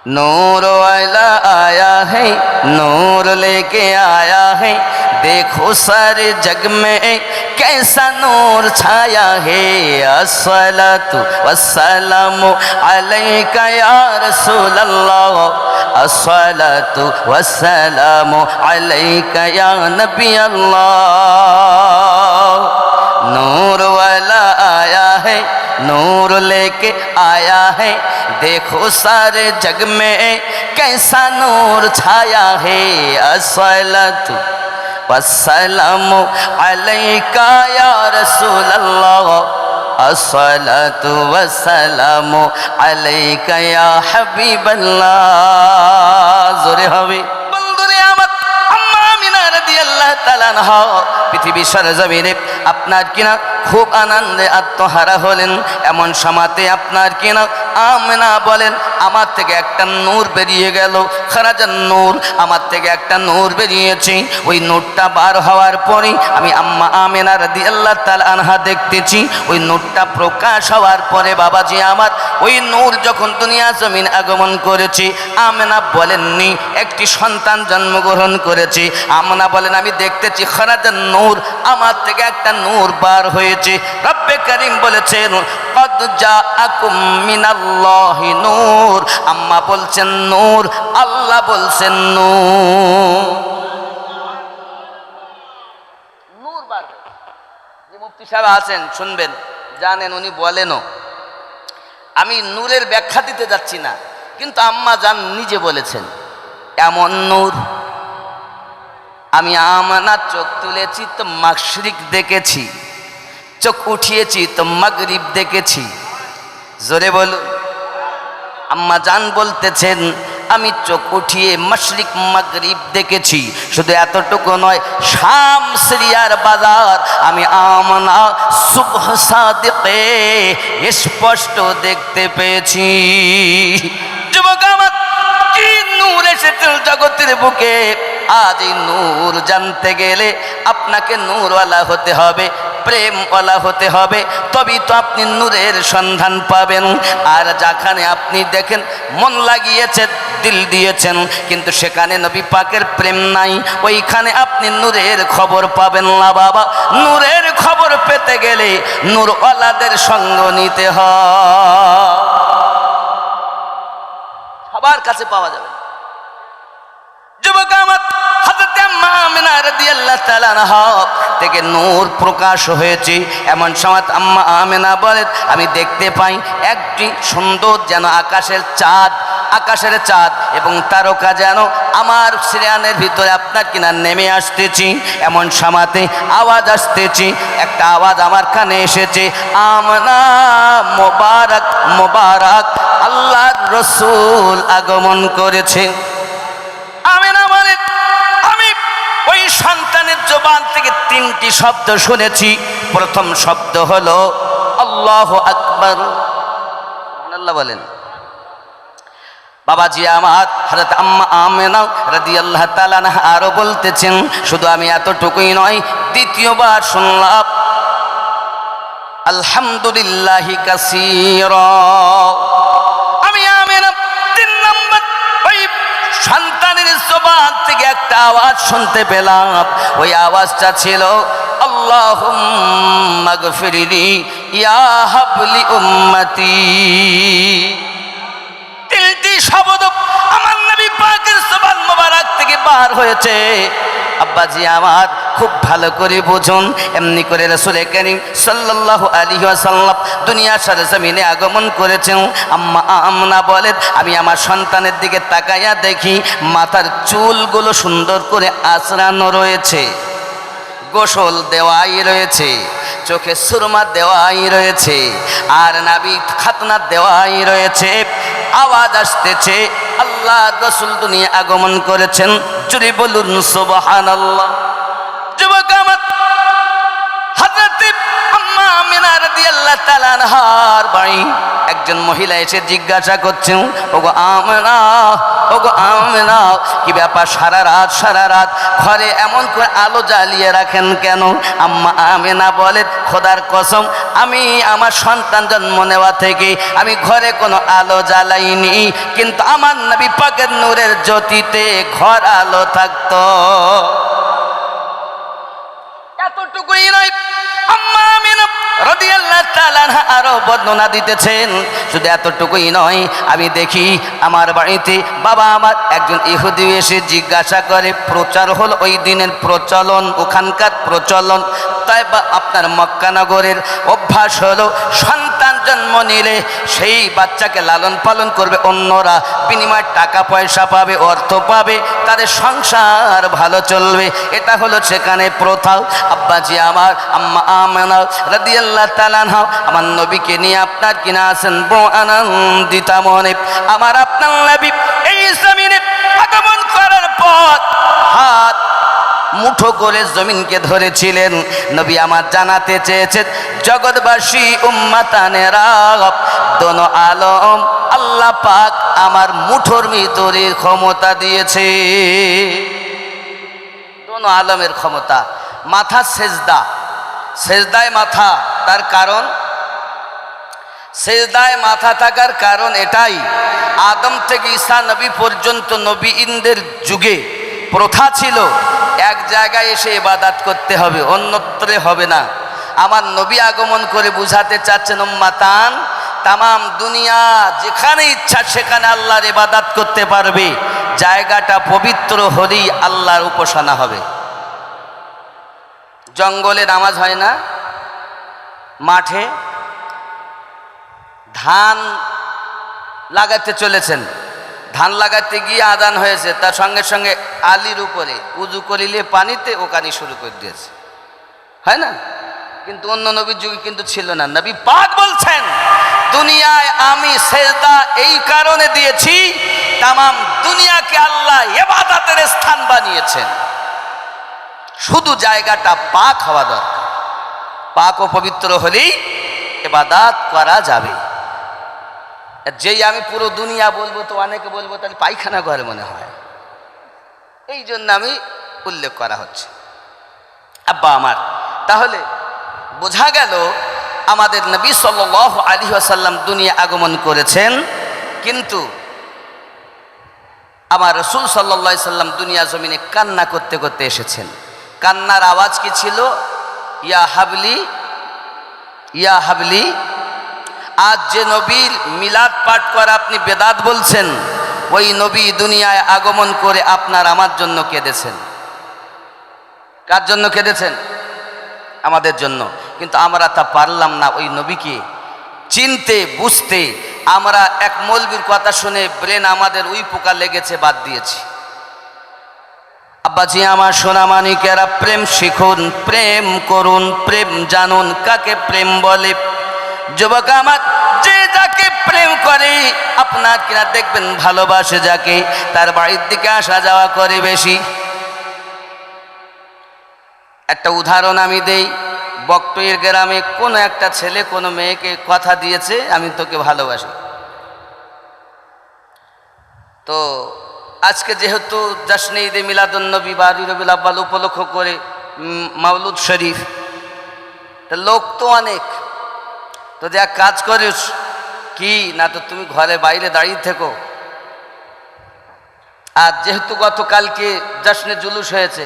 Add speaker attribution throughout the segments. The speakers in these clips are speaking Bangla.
Speaker 1: नूर वाला आया है, नूर लेके आया है, देखो सारे जग में कैसा नूर छाया है। अस्सलातु वस्सलामु अलैका या रसूल अल्लाह, अस्सलातु वस्सलामु अलैका या नबी अल्लाह। नूर वाला आया है, नूर लेके आया है, देखो सारे जग में कैसा नूर छाया है। अस्सलातु वस्सलामु अलैका या रसूल अल्लाह, अस्सलातु वस्सलामु अलैका या हबीब अल्लाह। जोरे हबी बंदुरे आमद अम्मा आमिना রাদিয়াল্লাহু তাআলা আনহা পৃথিবীর সরজমিনে আপনার কিনা খুব আনন্দে আত্মহারা হলেন। এমন সময়তে আপনার কিনা আমেনা বলেন, আমার থেকে একটা নূর বেরিয়ে গেল। খারাজান নূর, আমার থেকে একটা নূর বেরিয়েছে। ওই নূরটা বার হওয়ার পরে আমি আম্মা আমেনা রাদিয়াল্লাহু তাআলা আনহা দেখতেছি। ওই নূরটা প্রকাশ হওয়ার পরে বাবাজি আমার ওই নূর যখন দুনিয়া জমিন আগমন করেছে, আমেনা বলেননি একটি সন্তান জন্মগ্রহণ করেছে। আমেনা বলেন আমি দেখতেছি খারাজান নূর, আমার থেকে একটা নূর বার হয়েছে। রব্বে করিম বলেছেন কদ জাআকুম মিনাল্লাহি নূর। আম্মা বলছেন নূর, আল্লাহ বলছেন নূর। নূর বার যে মুফতি সাহেব আছেন শুনবেন, জানেন উনি বলেনও। আমি নূরের ব্যাখ্যা দিতে যাচ্ছি না, কিন্তু আম্মা জান নিজে বলেছেন এমন নূর। আমি আমানা চোখ তুলেছি তো মাশরিক দেখেছি, চোখ উঠিয়েছি তো মাগরিব দেখেছি। জোরে বলুন। আম্মা জান বলতেছেন আমি চোখ উঠিয়ে মাশরিক মাগরিব দেখেছি। শুধু এতটুকু নয়, শাম সিরিয়ার বাজার আমি আমানা সুবহ সাদিকে স্পষ্ট দেখতে পেয়েছি। যুবক আমার, কি নূর এসেছে জগতের বুকে। আজ এই নূর জানতে গেলে আপনাকে নূরওয়ালা হতে হবে, প্রেমওয়ালা হতে হবে, তবেই তো আপনি নূরের সন্ধান পাবেন। আর যেখানে আপনি দেখেন মন লাগিয়েছেন, দিল দিয়েছেন, কিন্তু সেখানে নবী পাকের প্রেম নাই, ওইখানে আপনি নূরের খবর পাবেন না বাবা। নূরের খবর পেতে গেলে নূরওয়ালাদের সঙ্গ নিতে হয়, সবার কাছে পাওয়া যাবে। যুবক আমার, হযরত আম্মা আমিনা রাদিয়াল্লাহু তাআলা আনহা থেকে নূর প্রকাশ হয়েছে। এমন সময় আম্মা আমিনা বলেন আমি দেখতে পাই একটি সুন্দর যেন আকাশের চাঁদ, আকাশের চাঁদ এবং তারকা যেন আমার সিরিয়ানের ভিতরে আপনার কিনা নেমে আসতেছি। এমন সময়তে আওয়াজ আসতেছি, একটা আওয়াজ আমার কানে এসেছে, আমিনা মোবারক মোবারক, আল্লাহর রাসূল আগমন করেছে। আমিনা বলেন আমি ওই সন্তানের জবান থেকে তিনটি শব্দ শুনেছি। প্রথম শব্দ হলো আল্লাহু আকবার। সুবহানাল্লাহ বলেন। বাবাজি আমার হযরত আম্মা আমিনা রাদিয়াল্লাহু তাআলা আনহা আরো বলতেছেন শুধু আমি এতটুকুই নয়, দ্বিতীয়বার শুনলাম আলহামদুলিল্লাহি কাসীরা। আমি আমিনা তিন নম্বর ওই সন্তানের জবান থেকে একটা আওয়াজ শুনতে পেলাম। ওই আওয়াজটা ছিল আল্লাহুম্মা গফিরলি ইয়া হাবলি উম্মতি। তিনটি শব্দ আমার নবী পাকের জবান মোবারক থেকে বার হয়েছে। আব্বাজি আমার খুব ভালো করে বুঝুন, এমনি করে রাসূল করিম সাল্লাল্লাহু আলাইহি ওয়াসাল্লাম দুনিয়ার সরজমিনে আগমন করেছেন। আম্মা আমিনা বলেন আমি আমার সন্তানের দিকে তাকাইয়া দেখি মাথার চুলগুলো সুন্দর করে আঁচড়ানো রয়েছে, গোসল দেওয়াই রয়েছে, চোখে সুরমা দেওয়াই রয়েছে, আর নাভি খাতনা দেওয়াই রয়েছে। আওয়াজ আসতেছে আল্লাহ রাসূল দুনিয়া আগমন করেছেন। জোরে বলুন সুবহানাল্লাহ। যুবক আমার, হযরত আম্মা আমিনা রাদিয়াল্লাহু তাআলা আনহার বাড়ি একজন মহিলা এসে জিজ্ঞাসা করছেন ওগো আমিনা, গো আমেনা, কি ব্যাপার সারা রাত ঘরে এমন করে আলো জ্বালিয়ে রাখেন কেন? আম্মা আমেনা বলেন, খোদার কসম আমি আমার সন্তান জন্ম নেওয়া থেকে আমি ঘরে কোনো আলো জ্বালাইনি, কিন্তু আমার নবী পাকের নূরের জ্যোতিতে ঘর আলো থাকতো। এতটুকুই নয়, আম্মা আমিনা রাদিয়াল্লাহু তাআলা আনহা আরো বর্ণনা দিতেছেন। শুধু এতটুকুই নয়, আমি দেখি আমার বাড়িতে বাবা আমার একজন ইহুদি এসে জিজ্ঞাসা করে, প্রচার হল ওই দিনের প্রচলন, ওখানকার প্রচলন তাই বা আপনার মক্কানগরের অভ্যাস হলো সন্তান জন্ম নিলে সেই বাচ্চাকে লালন পালন করবে অন্যরা, বিনিময়ে টাকা পয়সা পাবে, অর্থ পাবে, তাদের সংসার ভালো চলবে, এটা হলো সেখানে প্রথা। আব্বাজি আমার, আম্মা আমেনা রাদিয়াল্লাহু তাআলা আনহা আমার নবীকে নিয়ে আপনার কিনা আছেন বড় আনন্দিতা মনে। আমার আপনার নবী এই জমিনে আগমন করার পর হাত মুঠো করে জমিনকে ধরেছিলেন। নবী আমার জানাতে চেয়েছেন, জগৎবাসী উম্মাতানেরা, দোনো আলম আল্লাহ পাক আমার মুঠোর ভিতরে ক্ষমতা দিয়েছে। দোনো আলমের ক্ষমতা। মাথা সেজদা, সেজদায় মাথা, তার কারণ সেজদায় মাথা থাকার কারণ এটাই, আদম থেকে ঈসা নবী পর্যন্ত নবীদের যুগে প্রথা ছিল এক জায়গায় এসে ইবাদত করতে হবে, অন্যত্রে হবে না। আমার নবী আগমন করে বুঝাতে চাচ্ছেন উম্মাতান, তামাম দুনিয়া যেখানে ইচ্ছা সেখানে আল্লাহর ইবাদত করতে পারবে, জায়গাটা পবিত্র হলেই আল্লাহর উপাসনা হবে। জঙ্গলে নামাজ হয় না, মাঠে ধান লাগাতে চলেছেন, ধান লাগাতে গিয়ে আজান হয়েছে, তার সঙ্গে সঙ্গে আলির উপরে উজু করিলে পানিতে ওখানে শুরু করে দিয়েছে, হয় না? কিন্তু অন্য নবীর যুগে কিন্তু ছিল না। নবী পাক বলছেন, দুনিয়ায় আমি সেজদা এই কারণে দিয়েছি, তামাম দুনিয়াকে আল্লাহ ইবাদতের স্থান বানিয়েছেন, শুধু জায়গাটা পাক হওয়া দরকার। পাক ও পবিত্র হলেই ইবাদত করা যাবে। যেই আমি পুরো দুনিয়া বলবো তো অনেকে বলবো তাহলে পায়খানা ঘরে মনে হয়, এই জন্য আমি উল্লেখ করা হচ্ছে। আব্বা আমার, তাহলে বোঝা গেল আমাদের নবী সাল্লাল্লাহু আলাইহি ওয়াসাল্লাম দুনিয়া আগমন করেছেন, কিন্তু আমার রাসূল সাল্লাল্লাহু আলাইহি সাল্লাম দুনিয়া জমিনে কান্না করতে করতে এসেছেন। কান্নার আওয়াজ কি ছিল? ইয়া হাবলি ইয়া হাবলি। আজ যে নবীর মিলাদ পাঠ করা আপনি বেদাত বলছেন, ওই নবী দুনিয়ায় আগমন করে আপনার আমার জন্য কেঁদেছেন। কার জন্য কেঁদেছেন? আমাদের জন্য। কিন্তু আমরা তা পারলাম না ওই নবীকে চিনতে বুঝতে। আমরা এক মৌলবীর কথা শুনে ব্রেন আমাদের উই পোকা লেগেছে, বাদ দিয়েছি। আব্বাজি আমার, সোনামানিকেরা, প্রেম শিখুন, প্রেম করুন, প্রেম জানুন কাকে প্রেম বলে। যুবক আমার, যে যাকে প্রেম করে আপনার কিনা দেখবেন ভালোবাসে যাকে, তার বাড়ির দিকে আসা যাওয়া করে বেশি। একটা উদাহরণ আমি দেই। বকটইয়ের গ্রামে কোনো একটা ছেলে কোনো মেয়েকে কথা দিয়েছে, আমি তোকে ভালোবাসি। তো আজকে যেহেতু জশ্নে ঈদে মিলাদুন নবী বা রবিউল আউয়াল উপলক্ষ করে মাওলুদ শরীফ, তা লোক তো অনেক, তো যে এক কাজ করিস কি না, তো তুমি ঘরে বাইরে দাঁড়িয়ে থেকো। আর যেহেতু গতকালকে জশ্নে জুলুস হয়েছে,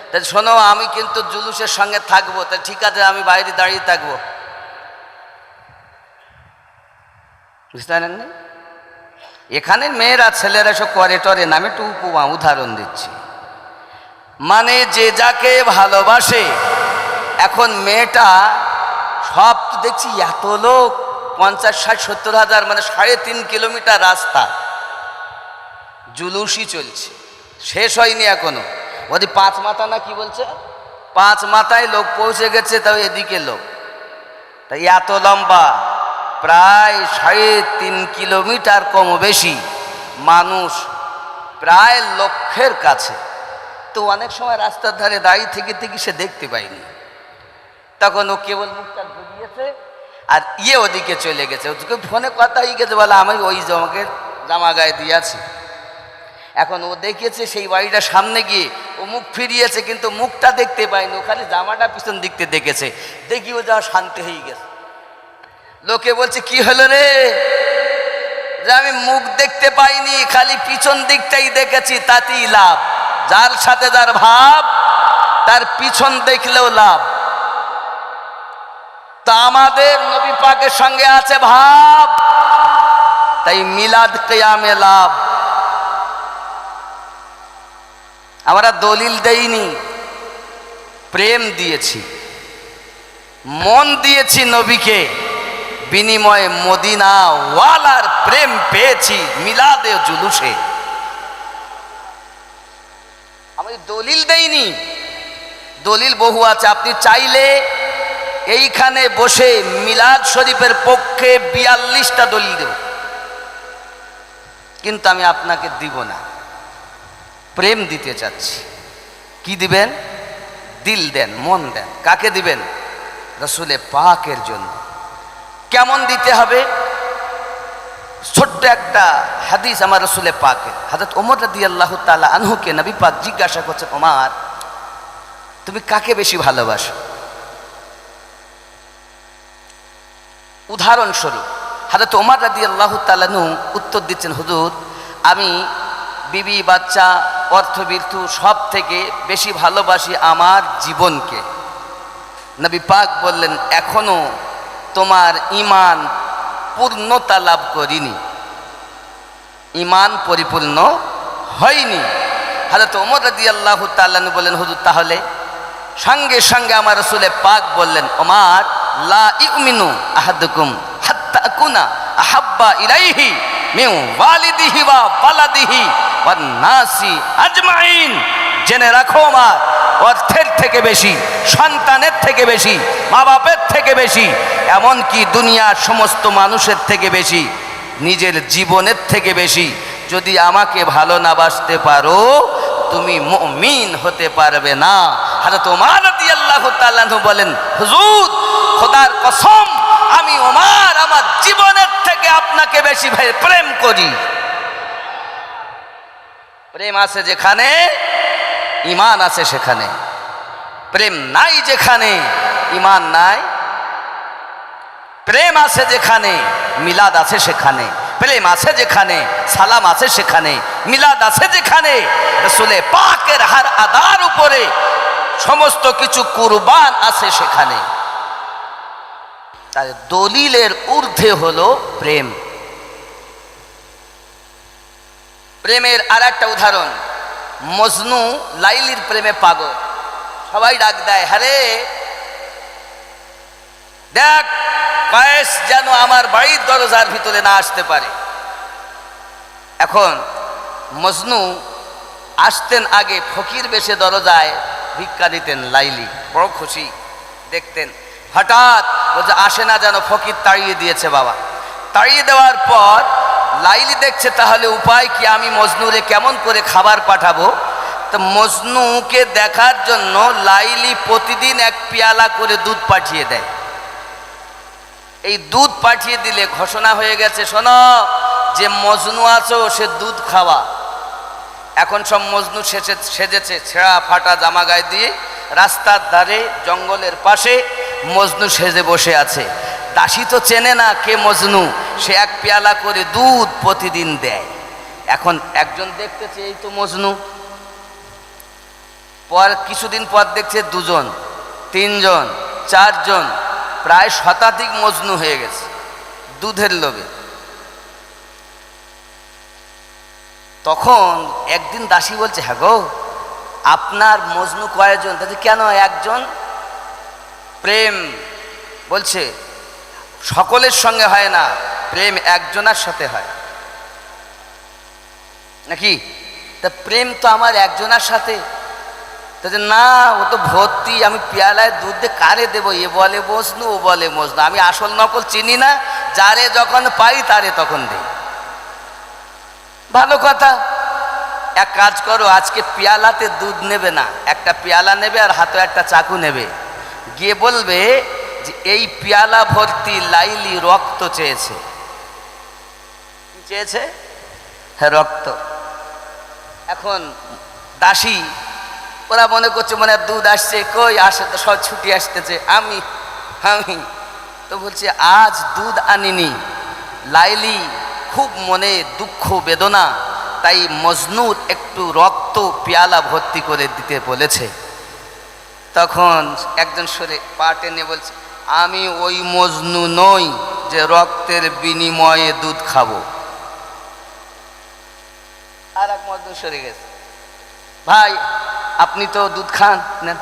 Speaker 1: তাই শোনো আমি কিন্তু জুলুসের সঙ্গে থাকবো, তা ঠিক আছে আমি বাইরে দাঁড়িয়ে থাকবো। বুঝতে পারেন? এখানে মেয়েরা ছেলেরা সব করে টরে নামে একটু উপমা উদাহরণ দিচ্ছি। মানে যে যাকে ভালোবাসে, এখন মেয়েটা সব তো দেখছি এত লোক, 50, 60, 70 হাজার, মানে 3.5 কিলোমিটার রাস্তা জুলুসই চলছে, শেষ হয়নি এখনো। ওদি 5 মাথা না কি বলছে, 5 মাথায় লোক পৌঁছে গেছে, তাও এদিকে লোক। তাই এত লম্বা, প্রায় 3.5 কিলোমিটার কম বেশি মানুষ, প্রায় লক্ষের কাছে। তো অনেক সময় রাস্তার ধারে দাঁড়িয়ে থেকে থেকে সে দেখতে পায়নি, তখন ও কেবল মুখটা ঘুরিয়েছে আর ওদিকে চলে গেছে। ওদিকে ফোনে কথা হয়ে গেছে, বলে আমি ওই জমাকে জামা গায়ে দিয়েছি। এখন ও দেখেছে সেই বাড়িটার সামনে গিয়ে ও মুখ ফিরিয়েছে, কিন্তু মুখটা দেখতে পায়নি, ও খালি জামাটা পিছন দিকতে দেখেছে। দেখি ও যা শান্তি হয়ে গেছে। লোকে বলছে কি হলো রে? যে আমি মুখ দেখতে পাইনি, খালি পিছন দিকটাই দেখেছি, তাতেই লাভ। যার সাথে যার ভাব, তার পিছন দেখলেও লাভ। তা আমাদের নবী পাকের সঙ্গে আছে ভাব, তাই মিলাদ কিয়ামে লাভ। আমরা দলিল দেইনি, প্রেম দিয়েছি, মন দিয়েছি নবীকে, বিনিময়ে মদিনা ওয়ালার প্রেম পেয়েছি মিলাদে জুলুসে। আমি দলিল দেইনি, দলিল বহু আছে। আপনি চাইলে এইখানে বসে মিলাদ শরীফের পক্ষে 42টা দলিল দেব, কিন্তু আমি আপনাকে দিব না। প্রেম দিতে চাচ্ছি। কি দিবেন? দিল দেন, মন দেন। কাকে দিবেন? রসুলে পাকের জন্য। কেমন দিতে হবে? ছোট্ট একটা হাদিস আমার রসুলে পাকের। হযরত ওমর রাদিয়াল্লাহু তাআলা আনহুকে নবী পাক জিজ্ঞাসা করছেন, ওমর তুমি কাকে বেশি ভালোবাসো? উদাহরণস্বরূপ হযরত ওমর রাদিয়াল্লাহু তাআলা আনহু উত্তর দিচ্ছেন, হুজুর আমি বিবি বাচ্চা অর্থবৃত্ত সব থেকে বেশি ভালোবাসি আমার জীবনকে। নবী পাক বললেন, এখনো তোমার ঈমান পূর্ণতা লাভ করিনি, ঈমান পরিপূর্ণ হয়নি। হযরত ওমর রাদিয়াল্লাহু তাআলা আনহু বললেন, হুজুর তাহলে? সঙ্গে সঙ্গে আমার রাসূলে পাক বললেন, ওমর লা ইউমিনু আহাদুকুম হাত্তা আকুনা আহাব্বা ইলাইহি মিন ওয়ালিদিহি ওয়া ওয়ালাদিহি ওয়ান নাসি আজমাইন। জেনে রাখো ওমর, অর্থের থেকে বেশি, সন্তানের থেকে বেশি, মা বাপের থেকে বেশি, এমনকি দুনিয়ার সমস্ত মানুষের থেকে বেশি, নিজের জীবনের থেকে বেশি যদি আমাকে ভালো না বাসতে পারো, তুমি মুমিন হতে পারবে না। হযরত ওমর রাদিয়াল্লাহু তাআলা আনহু বলেন, হুজুর খোদার কসম আমি ওমর আমার জীবনের থেকে আপনাকে বেশি প্রেম করি। প্রেম আছে যেখানে ঈমান আছে সেখানে, প্রেম নাই যেখানে ঈমান নাই। প্রেম আছে যেখানে মিলাদ আছে সেখানে, প্রেম আছে যেখানে সালাম আছে সেখানে, মিলাদ আছে যেখানে রাসূলে পাকের হার আদার উপরে সমস্ত কিছু কুরবান আছে সেখানে। তাই দলিলের ঊর্ধ্বে হলো প্রেম। প্রেমের আর একটা উদাহরণ, মজনু লাইলির প্রেমে পাগল। সবাই ডাক দেয়, হ্যারে দেখ কয়েস যেন আমার বাড়ির দরজার ভিতরে না আসতে পারে। এখন মজনু আসতেন আগে ফকির বেশে দরজায় ভিক্ষা দিতেন লাইলি, বড় খুশি দেখতেন। হঠাৎ বলছে আসে না, যেন ফকির তাড়িয়ে দিয়েছে বাবা। তাড়িয়ে দেওয়ার পর লাইলি দেখছে তাহলে উপায় কি, আমি মজনুরে কেমন করে খাবার পাঠাবো। তো মজনুকে দেখার জন্য লাইলি প্রতিদিন এক পেয়ালা করে দুধ পাঠিয়ে দেয়। এই দুধ পাঠিয়ে দিলে ঘোষণা হয়ে গেছে, শোনো যে মজনু আছো সে দুধ খাওয়া। এখন সব মজনু সেজেছে, ছেঁড়া ফাটা জামা গায়ে দিয়ে রাস্তার ধারে জঙ্গলের পাশে মজনু সেজে বসে আছে। দাসী তো চেনে না কে মজনু, সে এক পেয়ালা করে দুধ প্রতিদিন দেয়। এখন একজন দেখতেছে এই তো মজনু, পর কিছুদিন পর দেখছে দুজন, তিনজন, চারজন, প্রায় শতাধিক মজনু হয়ে গেছে দুধের লোভে। তখন একদিন দাসী বলছে, হ্যাঁ গো আপনার মজনু কয়জন? তাহলে কেন একজন? প্রেম বলছে সকলের সঙ্গে হয় না, প্রেম একজনের সাথে হয় নাকি? তা প্রেম তো আমার একজনের সাথে। না ও তো ভর্তি, আমি পেয়ালায় দুধ দিয়ে কারে দেবো? এ বলে মজনু, ও বলে মজনু, আমি আসল নকল চিনি না, যারে যখন পাই তারে তখন দেই। ভালো কথা, এক কাজ করো, আজকে পেয়ালাতে দুধ নেবে না, একটা পেয়ালা নেবে আর হাতে একটা চাকু নেবে, গিয়ে বলবে যে এই পেয়ালা ভর্তি লাইলি রক্ত চেয়েছে। কি চেয়েছে? হ্যাঁ রক্ত। এখন দাসী ওরা মনে করছে মনে হয় দুধ আসছে, কই আসে তো সব ছুটি আসতেছে, আমি আমি তো বলছে আজ দুধ আনিনি। লাইলি খুব মনে দুঃখ বেদনা, তাই মজনুর একটু রক্ত পেয়ালা ভর্তি করে দিতে বলেছে। তখন একজন সরে পা টেনে বলছে আমি ওই মজনু নই যে রক্তের বিনিময়ে দুধ খাবো। আর এক মজনু সরে গেছে, ভাই আপনি তো দুধ খান, নেন।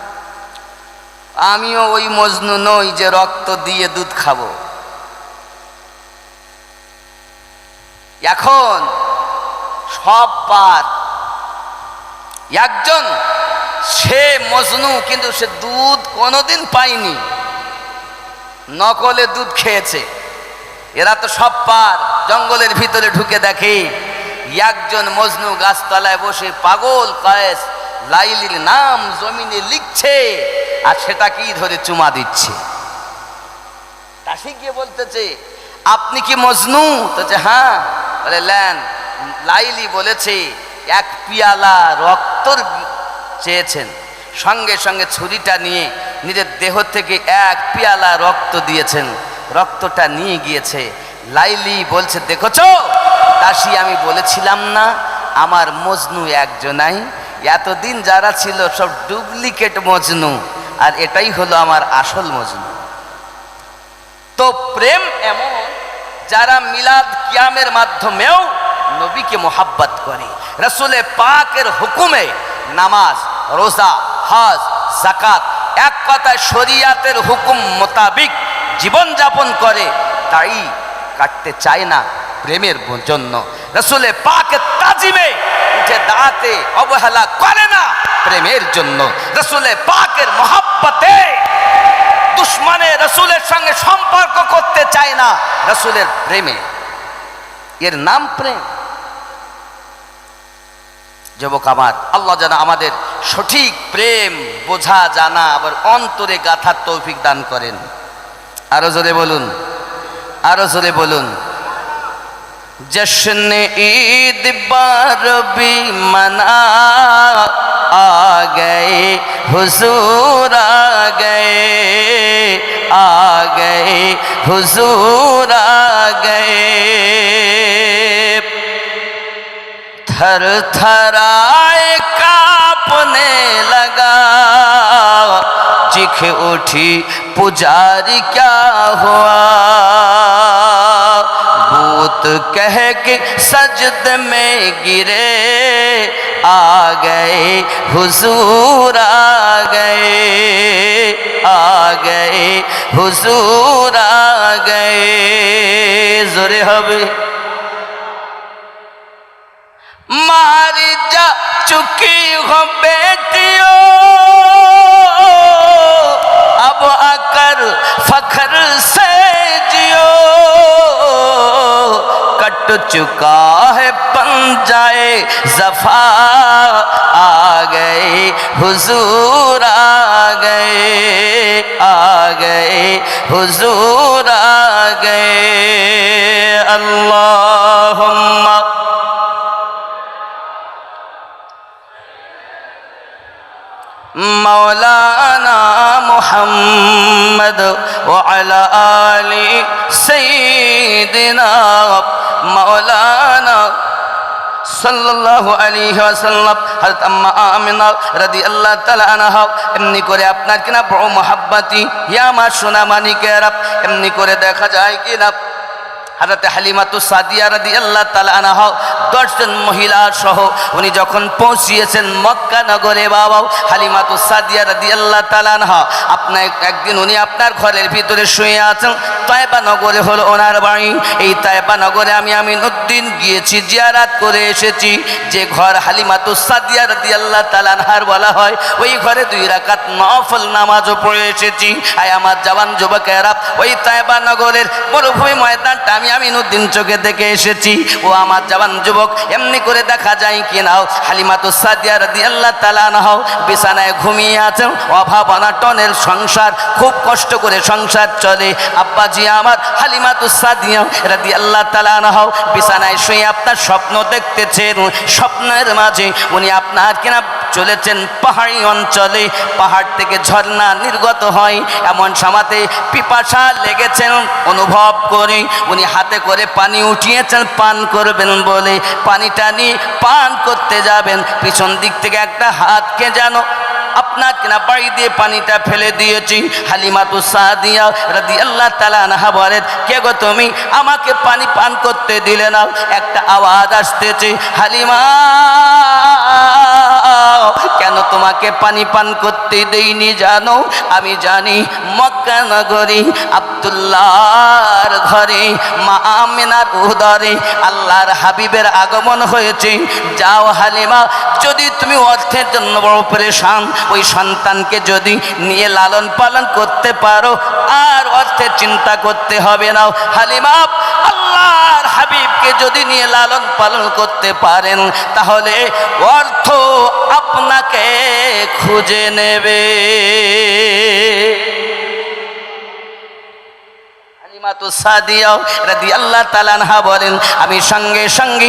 Speaker 1: আমিও ওই মজনু নই যে রক্ত দিয়ে দুধ খাবো। এখন সব পার, একজন সে মজনু কিন্তু সে দুধ কোনোদিন পায়নি, নকলে দুধ খেয়েছে। এরা তো সব পার, জঙ্গলের ভিতরে ঢুকে দেখে একজন মজনু গাছতলায় বসে পাগল কয়েস লাইলির নাম জমিনে লিখছে আর সেটাকেই ধরে চুমা দিচ্ছে। দাসী গিয়ে বলতেছে আপনি কি মজনু? তো হ্যাঁ। বলে লেন, লাইলি বলেছে এক পিয়ালা রক্তর চেয়েছেন, সঙ্গে সঙ্গে ছুরিটা নিয়ে নিজের দেহ থেকে এক পিয়ালা রক্ত দিয়েছেন, রক্তটা নিয়ে গিয়েছে। লাইলি বলছে দেখেছো দাসী, আমি বলেছিলাম না আমার মজনু একজনাই, এতদিন যারা ছিল সব ডুপ্লিকেট মজনু, আর এটাই হলো আমার আসল মজনু। তো প্রেম এমন যারা মিলাদ কিয়ামের মাধ্যমেও নবীকে মোহাব্বত করে, রসুলে পাকের হুকুমে নামাজ রোজা হজ যাকাত এক কথায় শরিয়াতের হুকুম মোতাবিক জীবনযাপন করে, তাই কাটতে চায় না প্রেমের জন্য। রসুলে পাকের তাজিমে উঠে দাঁড়াতে অবহেলা করে না প্রেমের জন্য। রসুলে পাকের মোহাব্বতে দুশ্মনে রসুলের সঙ্গে সম্পর্ক করতে চায় না রসুলের প্রেমে, এর নাম প্রেম। যুবক আমার, আল্লাহ যেন আমাদের সঠিক প্রেম বোঝা জানা আবার অন্তরে গাথার তৌফিক দান করেন। আরো জোরে বলুন, আরো জোরে বলুন। जश्न ईद बारबी मना आ गए हुजूर आ गए, आ गए हुजूर आ गए। थर थराए कांपने लगा, चिख उठी पुजारी क्या हुआ, भूत कह के सजद में गिरे, आ गए हुजूर आ गए, आ गए हुजूर आ गए। जोरे हवे मारी जा चुकी हो बेटियों, अब आकर फखर से जियो, कट चुका है पंजाए ज़फ़ा, आ गए हुजूर आ गए, आ गए हुजूर आ गए। अल्लाहुम्मा मौलाना मुहम्मद व अला आली सय्यिदिना मौलाना सल्लल्लाहु अलैहि वसल्लम। हज़रत अम्मा आमिना রাদিয়াল্লাহু তাআলা আনহা এমনি করে আপনার কিনা বড় মহাব্বতি, ইয়া মা সোনা মানিকেরা, এমনি করে দেখা যায় কিনা হযরত হালিমাতুস সাদিয়া রাদিয়াল্লাহু তাআলা আনহা 10 জন মহিলা সহ উনি যখন পৌঁছিয়েছেন মক্কা নগরে, বাবা হালিমাতুস সাদিয়া রাদিয়াল্লাহু তাআলা আনহা আপনার একদিন উনি আপনার ঘরের ভিতরে শুয়ে আছেন। তায়েবা নগরে হলো ওনার বাড়ি। এই তায়েবা নগরে আমি আমিনউদ্দিন গিয়েছি, জিয়ারত করে এসেছি। যে ঘর হালিমাতুস সাদিয়া রাদিয়াল্লাহু তাআলা আনহার বলা হয়, ওই ঘরে 2 রাকাত নফল নামাজও পড়ে এসেছি। আয় আমার জওয়ান যুবকেরা, ওই তায়েবা নগরের মরুভূমি ময়দানটা আমি আমিনুদ্দিন চোখে দেখে এসেছি। ও আমার জওয়ান যুবক, এমনি করে দেখা যায় কি নাও, হালিমাতুস সাদিয়া রাদিয়াল্লাহু তাআলা আনহা বিছানায় ঘুমিয়ে আছেন। অভাব অনাটনের সংসার, খুব কষ্ট করে সংসার চলে। আব্বাজি আমার হালিমাতুস সাদিয়া রাদিয়াল্লাহু তাআলা আনহা বিছানায় শুয়ে আপনার স্বপ্ন দেখতেছেন। স্বপ্নের মাঝে উনি আপনার কিনা চলেছেন পাহাড়ি অঞ্চলে, পাহাড় থেকে ঝর্ণা নির্গত হয়। এমন সময়তে পিপাসা লেগেছেন অনুভব করে উনি হাতে করে পানি উঠিয়েছেন পান করবেন বলে। পানিটা নিয়ে পান করতে যাবেন, পিছন দিক থেকে একটা হাতকে যেন আপনার কিনা বাড়ি দিয়ে পানিটা ফেলে দিয়েছি। হালিমাতুস সাদিয়া রাদিয়াল্লাহু তাআলা আনহা বলেন, কে গো তুমি, আমাকে পানি পান করতে দিলে না? একটা আওয়াজ আসতেছে, হালিমা কেন তোমাকে পানি পান করতে দেইনি জানো? আমি জানি মক্কা নগরী আব্দুল্লাহর ঘরে মা আমিনার উদরে আল্লাহর হাবিবের আগমন হয়েছে। যাও হালিমা, যদি তুমি অর্থের জন্য বড় পরেশান, ওই সন্তানকে যদি নিয়ে লালন পালন করতে পারো আর অর্থের চিন্তা করতে হবে না। হালিমা, আল্লাহর হাবিবকে যদি নিয়ে লালন পালন করতে পারেন তাহলে অর্থ আপনাকে খুঁজে নেবে। হালিমাতুস সাদিয়া রাদিয়াল্লাহু তাআলা আনহা বলেন, আমি সঙ্গে সঙ্গে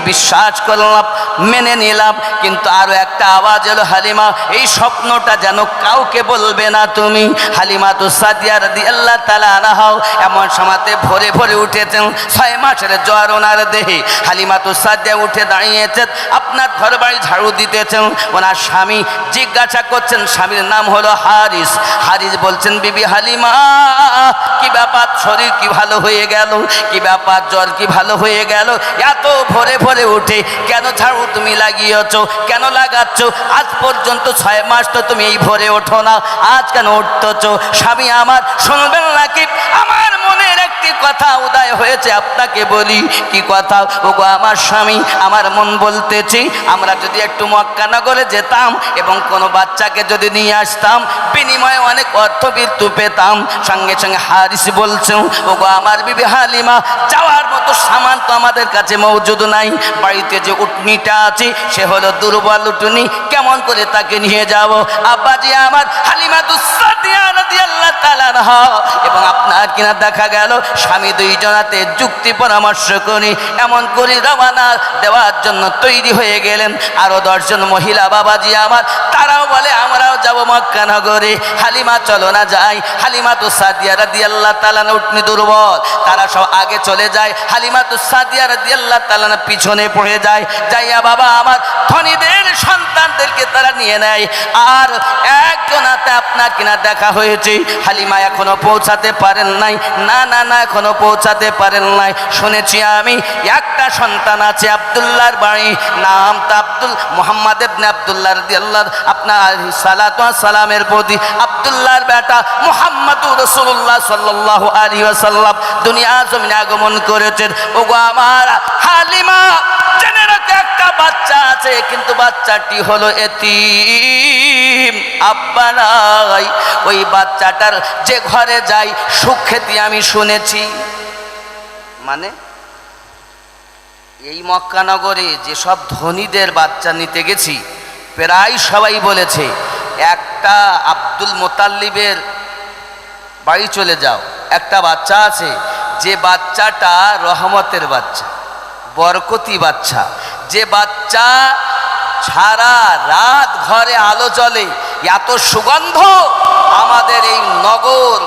Speaker 1: বিশ্বাস করলাম, মেনে নিলাম, কিন্তু আরো একটা আওয়াজ এলো, হালিমা এই স্বপ্নটা যেন কাউকে বলবে না তুমি। হালিমাতুস সাদিয়া রাদিয়াল্লাহু তাআলা আনহা এমন সময়তে ভোরে ভোরে উঠেছেন, 6 মাসের জ্বর ওনার দেহে। হালিমাতুস সাদিয়া উঠে দাঁড়িয়েছেন, আপনার ঘর বাড়ি ঝাড়ু দিতেছেন। ওনার স্বামী জিজ্ঞাসা করছেন, স্বামীর নাম হলো হারিস। হারিস বলছেন, বিবি হালিমা কি ব্যাপার, শরীর কি ভালো হয়ে গেল? কি ব্যাপার, জ্বর কি ভালো হয়ে গেল? এত ভোরে ভোরে উঠে কেন ঝাড়ু তুমি লাগিয়েছ, কেন লাগাচ্ছ? আজ পর্যন্ত 6 মাস তো তুমি এই ভোরে ওঠো না, আজ কেন উঠতেছ? স্বামী আমার, শুনবেন নাকি? আমার মনের একটি কথা উদয় হয়েছে, আপনাকে বলি। কি কথা? ওগো আমার স্বামী, আমার মন বলতেছি আমরা যদি একটু মক্কা নগরে যেতাম এবং কোনো বাচ্চাকে যদি নিয়ে আসতাম, বিনিময়ে অনেক অর্থ বৃত্তি পেতাম। সঙ্গে সঙ্গে হারিস বলছেন, ওগো আমার বিবি হালিমা, যাওয়ার মতো সামান তো আমাদের কাছে মজুদ নাই। বাড়িতে যে উটনিটা আছে সে হলো দুর্বল উটনি, কেমন করে তাকে নিয়ে যাব? আব্বাজি আমার হালিমাতুস সাদিয়া রাদিয়াল্লাহু তাআলা আনহা এবং আপনার কিনা দেখা গেল স্বামী দুইজনাতে যুক্তি পরামর্শ করে এমন করে রওনা দেওয়ার জন্য তৈরি হয়ে গেলেন। আরো 10 জন মহিলা বাবাজি আমার, তারাও বলে আমরাও যাব মক্কা নগরে। হালিমা চলো না যাই। হালিমাতুস সাদিয়া রাদিয়াল্লাহু তাআলা উটনি দুর্বল, তারা সব আগে চলে যায়, হালিমাতুস সাদিয়া রাদিয়াল্লাহু তাআলা পিছনে পড়ে যায়। যাইয়া বাবা আমার ধনীদের সন্তানদেরকে তারা নিয়ে নেয়। আর একজনাতে আপনার কিনা দেখা হয়েছে, হালিমা এখনো পৌঁছাতে পারেন নাই। না না না, এখনো পৌঁছাতে পারেন নাই। শুনেছি আমি একটা সন্তান আছে আব্দুল্লাহর বাড়ি, নাম তা আব্দুল মুহাম্মদ ইবনে আব্দুল্লাহ রাদিয়াল্লাহু আপনার সালাতু ওয়াস সালামের প্রতি আব্দুল্লাহর বেটা মুহাম্মদুর রাসূলুল্লাহ সাল্লাল্লাহু আলাইহি ওয়াসাল্লাম দুনিয়া জমিনে আগমন করেছেন। ওগো আমার হালিমা, জেনে রাখো একটা বাচ্চা আছে, কিন্তু বাচ্চাটি হলো এতিম, আব্বা নাই। ওই বাচ্চাটার যে ঘরে যাই সুখ খেতে আমি শুনেছি। মানে এই মক্কা নগরে যেসব ধনীদের বাচ্চা নিতে গেছি, প্রায় সবাই বলেছে একটা আব্দুল মোতাল্লিবের বাড়ি চলে যাও, একটা বাচ্চা আছে, যে বাচ্চাটা রহমতের বাচ্চা, বরকতি বাচ্চা, যে বাচ্চা সারা রাত ঘরে আলো জ্বলে, এত সুগন্ধ, আমাদের এই নগর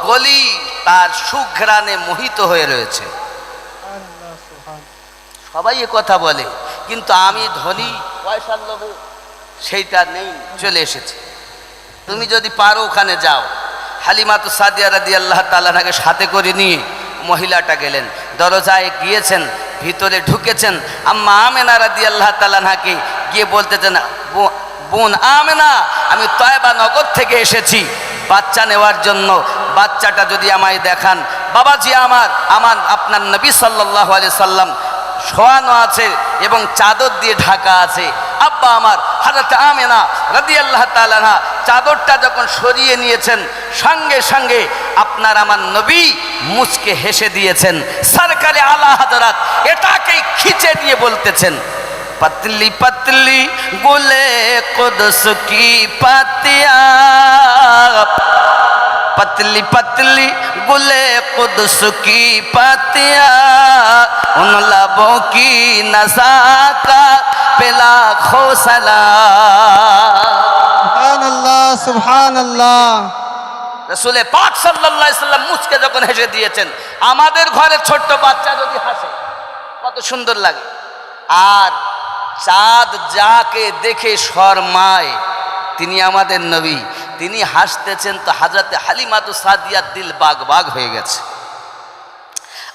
Speaker 1: গলি তার সুঘ্রাণে মোহিত হয়ে রয়েছে। সবাই এ কথা বলে, কিন্তু আমি ধনী পয়সার লোভে সেইটা নেই, চলে এসেছে। তুমি যদি পারো ওখানে যাও। হালিমাতুস সাদিয়া রাদিয়াল্লাহু তাআলা আনহাকে সাথে করে নিয়ে মহিলাটা গেলেন, দরজায় গিয়েছেন, ভিতরে ঢুকেছেন। আম্মা আমেনা রাদিয়াল্লাহু তাআলা আনহাকে গিয়ে বলতেছেন, বোন আমেনা, আমি তয়বা নগর থেকে এসেছি বাচ্চা নেওয়ার জন্য, বাচ্চাটা যদি আমায় দেখান। বাবাজি আমার, আপনার নবী সাল্লাল্লাহু আলাইহি সাল্লাম শোয়ানো আছে এবং চাদর দিয়ে ঢাকা আছে। আব্বা আমার হযরত আমেনা রাদিয়াল্লাহু তাআলা আনহা চাদরটা যখন সরিয়ে নিয়েছেন, সঙ্গে সঙ্গে আপনার আমার নবী মুচকে হেসে দিয়েছেন। সরকারে আলা হযরত এটাকেই খিচে দিয়ে বলতেছেন, पतली पतली गुले कुद्स की पत्तियां, पतली पतली गुले कुद्स की पत्तियां, उन लबों की नज़ाकत पे लाखों सलाम।
Speaker 2: सुभान अल्लाह।
Speaker 1: रसूल पाक सल्लल्लाहु अलैहि वसल्लम मुझके যখন হেসে দিয়েছেন, আমাদের ঘরে ছোট্ট বাচ্চা যদি হাসে কত সুন্দর লাগে। আর চাঁদ যাকে দেখে শর্মায় তিনি আমাদের নবী, তিনি হাসতেছেন তো হযরতে হালিমাতু সাদিয়ার দিল বাগ বাগ হয়ে গেছে।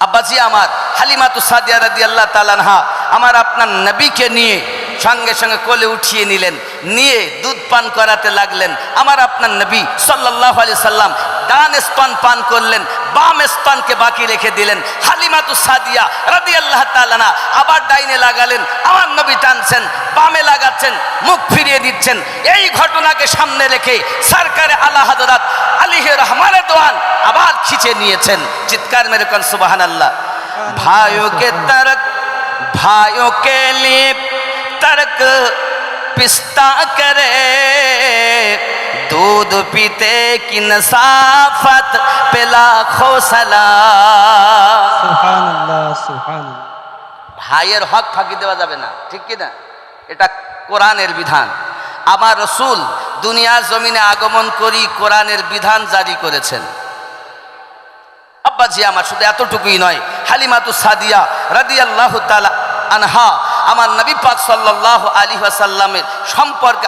Speaker 1: আব্বাজি আমার হালিমাতু সাদিয়া রাদিয়াল্লাহু তাআলা আনহা আমার আপনার নবীকে নিয়ে সঙ্গে সঙ্গে কোলে উঠিয়ে নিলেন, নিয়ে দুধ পান করাতে লাগলেন। আমার আপনার নবী সাল্লাল্লাহু আলাইহি সাল্লাম ডান স্তন পান করলেন, বাম স্তনকে বাকি রেখে দিলেন। হালিমাতু সাদিয়া রাদিয়াল্লাহু তাআলা আনহা আবার ডাইনে লাগালেন, আমার নবী টানছেন, বামে লাগাচ্ছেন, মুখ ফিরিয়ে দিচ্ছেন। এই ঘটনাকে সামনে রেখে সরকারে আলা হযরত আলাইহি রহমানে দোয়ান আবার খিচে নিয়েছেন। চিৎকার মেরে কোন সুবহানাল্লাহ। ভাইयों के तरक भाइयों के लिए तर्क पिस्ता करे, दूध पीते की नसाफत पे लाखों सलाम।
Speaker 2: सुभान अल्लाह सुभान अल्लाह।
Speaker 1: ভাইয়ের হক ফাঁকি দেওয়া যাবে না, ঠিক কি না? এটা কোরআনের বিধান। আমার রসুল দুনিয়ার জমিনে আগমন করি কোরআনের বিধান জারি করেছেন। আব্বাজি আমার শুধু এতটুকুই নয়, হালিমাতু সাদিয়া রাদিয়াল্লাহু তাআলা আনহা আমার নবী পাক সাল্লাল্লাহু আলাইহি ওয়াসাল্লামের সম্পর্কে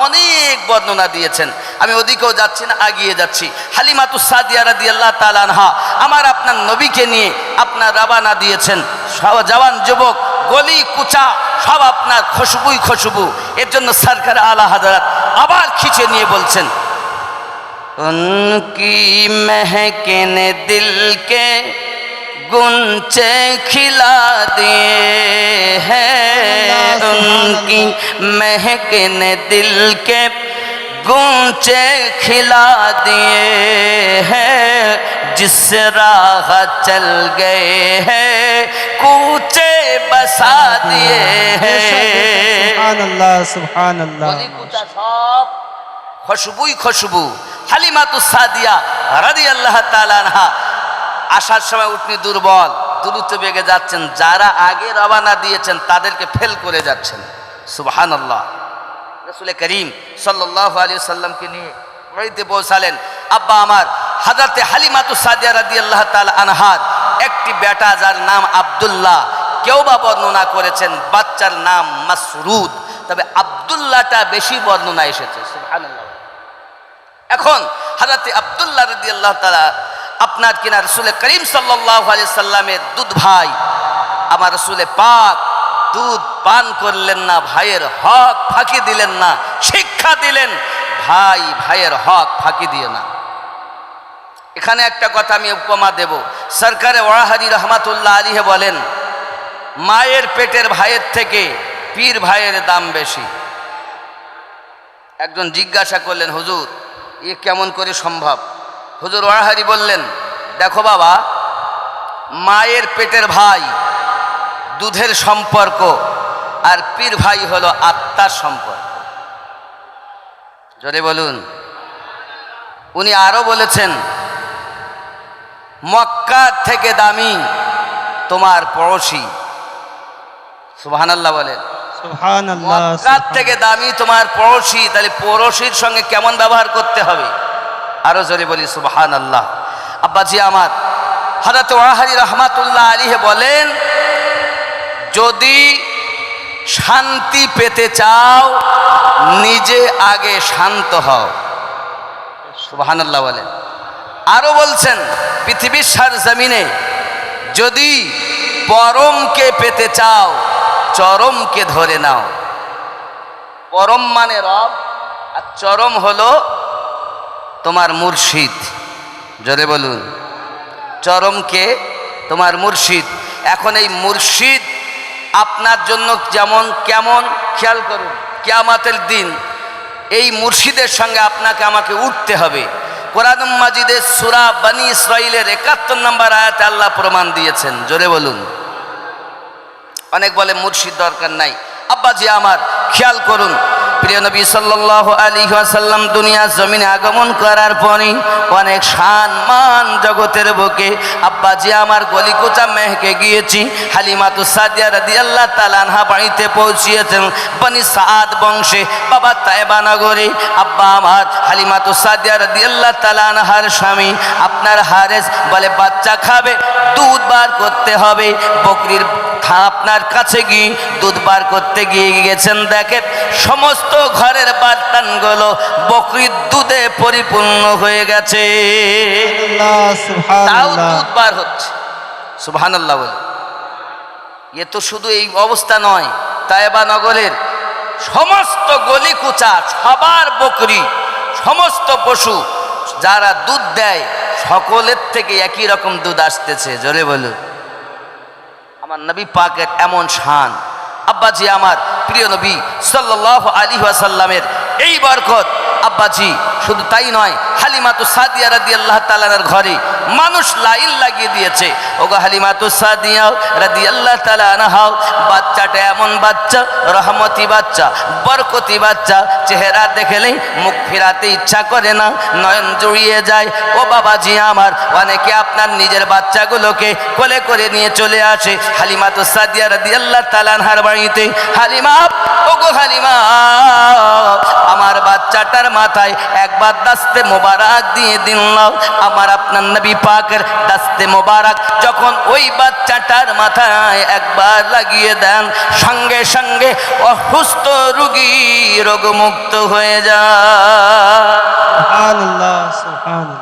Speaker 1: অনেক বর্ণনা দিয়েছেন। আমি ওদিকেও যাচ্ছি না, আগিয়ে যাচ্ছি। হালিমাতু সাদিয়া রাদিয়াল্লাহু তাআলা আনহা আমার আপনার নবীকে নিয়ে আপনার রওনা দিয়েছেন। সব জওয়ান যুবক গলি কুচা সব আপনার খুশবুই খুশবু। এর জন্য সরকার আলা হযরত আবার খিচে নিয়ে বলছেন, उनकी महके ने दिल के गुंचे खिला दिए हैं, उनकी महके ने दिल के गुंचे खिला दिए हैं, जिस राह चल गए हैं कूचे बसा दिए हैं।
Speaker 2: सुभान अल्लाह सुभान अल्लाह।
Speaker 1: সব খুশবুই খুশবু। হালিমাতু সাদিয়া রাদিয়াল্লাহু তাআলা আনহা আসার সময় উটনি দুর্বল, দ্রুত বেগে যাচ্ছেন, যারা আগে রওনা দিয়েছেন তাদেরকে ফেল করে যাচ্ছেন। সুবহানাল্লাহ। রাসূল করিম সাল্লাল্লাহু আলাইহি ওয়াসাল্লামকে নিয়ে বাড়িতে পৌঁছালেন। আব্বা আমার হযরতে হালিমাতু সাদিয়া রাদিয়াল্লাহু তাআলা আনহার একটি বেটা যার নাম আব্দুল্লাহ, কেউ বা বর্ণনা করেছেন বাচ্চার নাম মাসরুদ, তবে আব্দুল্লাহটা বেশি বর্ণনা এসেছে। সুবহানাল্লাহ। এখন হযরতে আব্দুল্লাহ রাদিয়াল্লাহু তাআলা আপনার কিনা রাসূল করিম সাল্লাল্লাহু আলাইহি সাল্লামের দুধ ভাই, আমার রাসূল পাক দুধ পান করলেন না, ভাইয়ের হক ফাঁকি দিলেন না, শিক্ষা দিলেন ভাই ভাইয়ের হক ফাঁকি দিও না। এখানে একটা কথা আমি উপমা দেব। সরকারে ওয়াহাদি রহমাতুল্লাহ আলাইহি বলেন, মায়ের পেটের ভাইয়ের থেকে পীর ভাইয়ের দাম বেশি। একজন জিজ্ঞাসা করলেন, হুজুর এ কেমন করে সম্ভব? হুজুর ওয়াহাদি বললেন, দেখো বাবা, মায়ের পেটের ভাই দুধের সম্পর্ক, আর পীর ভাই হলো আত্মার সম্পর্ক। জোরে বলুন। উনি আরো বলেছেন, মক্কা থেকে দামি তোমার পড়োশি। সুবহানাল্লাহ বলেন।
Speaker 2: সুবহানাল্লাহ।
Speaker 1: মক্কা থেকে দামি তোমার পড়োশি, তাহলে পড়োশির সঙ্গে কেমন ব্যবহার করতে হবে? আরো জোরে বলি সুবহানাল্লাহ। আব্বাজি আমার হযরত ওয়াহাদি রহমাতুল্লাহ আলাইহি বলেন, যদি শান্তি পেতে চাও নিজে আগে শান্ত হও। সুবহানাল্লাহ বলেন। আরো বলছেন, পৃথিবীর সারজমিনে যদি পরমকে পেতে চাও চরমকে ধরে নাও। পরম মানে রব, আর চরম হলো তোমার মুর্শিদ। জোরে বলুন। চরমকে তোমার মুর্শিদ। এখন এই মুর্শিদ আপনার জন্য যেমন কেমন, খেয়াল করুন, কিয়ামতের দিন এই মুর্শিদের সঙ্গে আপনাকে আমাকে উঠতে হবে। কোরআন মাজিদের সূরা বনী ইসরাঈলের ৭১ নম্বর আয়াতে আল্লাহ প্রমাণ দিয়েছেন, জোরে বলুন। অনেক বলে মুর্শিদ দরকার নাই। আব্বাজি আমার খেয়াল করুন, প্রিয় নবী সাল্লাল্লাহু আলাইহি ওয়াসাল্লাম দুনিয়ার জমিনে আগমন করার পরই অনেক সম্মান জগতের বুকে আব্বাজি আমার গলিকুচা মেহকে গিয়েছি। হালিমাতু সাদিয়া রাদিয়াল্লাহু তাআলা আনহা বাড়িতে পৌঁছিয়েছেন বনি সাদ বংশে, বাবা তায়েবা নগরে। আব্বা আমার হালিমাতু সাদিয়া রাদিয়াল্লাহু তাআলা আনহার স্বামী আপনার হারেস বলে বাচ্চা খাবে, দুধ বার করতে হবে। বকরির আপনার কাছে গিয়ে দুধ বার করতে গিয়ে গেছেন, দেখেন সমস্ত ঘরের বার্তানগুলো বকরির দুধে পরিপূর্ণ হয়ে গেছে, তাও দুধ বার হচ্ছে। সুবহানাল্লাহ বলে। এ তো শুধু এই অবস্থা নয়, তায়েবা নগরের সমস্ত গলিকুচা সবার বকরি, সমস্ত পশু যারা দুধ দেয় সকলের থেকে একই রকম দুধ আসতেছে, জোরে বলুন। আমার নবী পাকের এমন শান। আব্বাজি আমার প্রিয় নবী সাল্লাল্লাহু আলাইহি ওয়াসাল্লামের এই বরকত আব্বাজি শুধু তাই নয়, হালিমাতু সাদিয়া রাদিয়াল্লাহু তাআলার ঘরে মানুষ লাইন লাগিয়ে দিয়েছে। ওগো হালিমাতু সাদিয়া রাদিয়াল্লাহু তাআলা আনহা, বাচ্চাটা এমন বাচ্চা, রহমতি বাচ্চা, বরকতি বাচ্চা, চেহারা দেখলেই মুখ ফেরাতে ইচ্ছা করে না, নয়ন জুড়িয়ে যায়। ও বাবাজি আমার, অনেকে আপনার নিজের বাচ্চাগুলোকে কোলে করে নিয়ে চলে আসে হালিমাতু সাদিয়া রাদিয়াল্লাহু তাআলা আনহার বাড়িতে। হালিমা, ওগো হালিমা, আমার বাচ্চাটার মাথায় একবার দাস্তে মোবারক দিয়ে দিন। আমার আপনার নবী পাকের দাস্তে মোবারক যখন ওই বাচ্চাটার মাথায় একবার লাগিয়ে দেন, সঙ্গে সঙ্গে অসুস্থ রোগী রোগমুক্ত হয়ে যায়।
Speaker 2: সুবহানাল্লাহ, সুবহানাল্লাহ।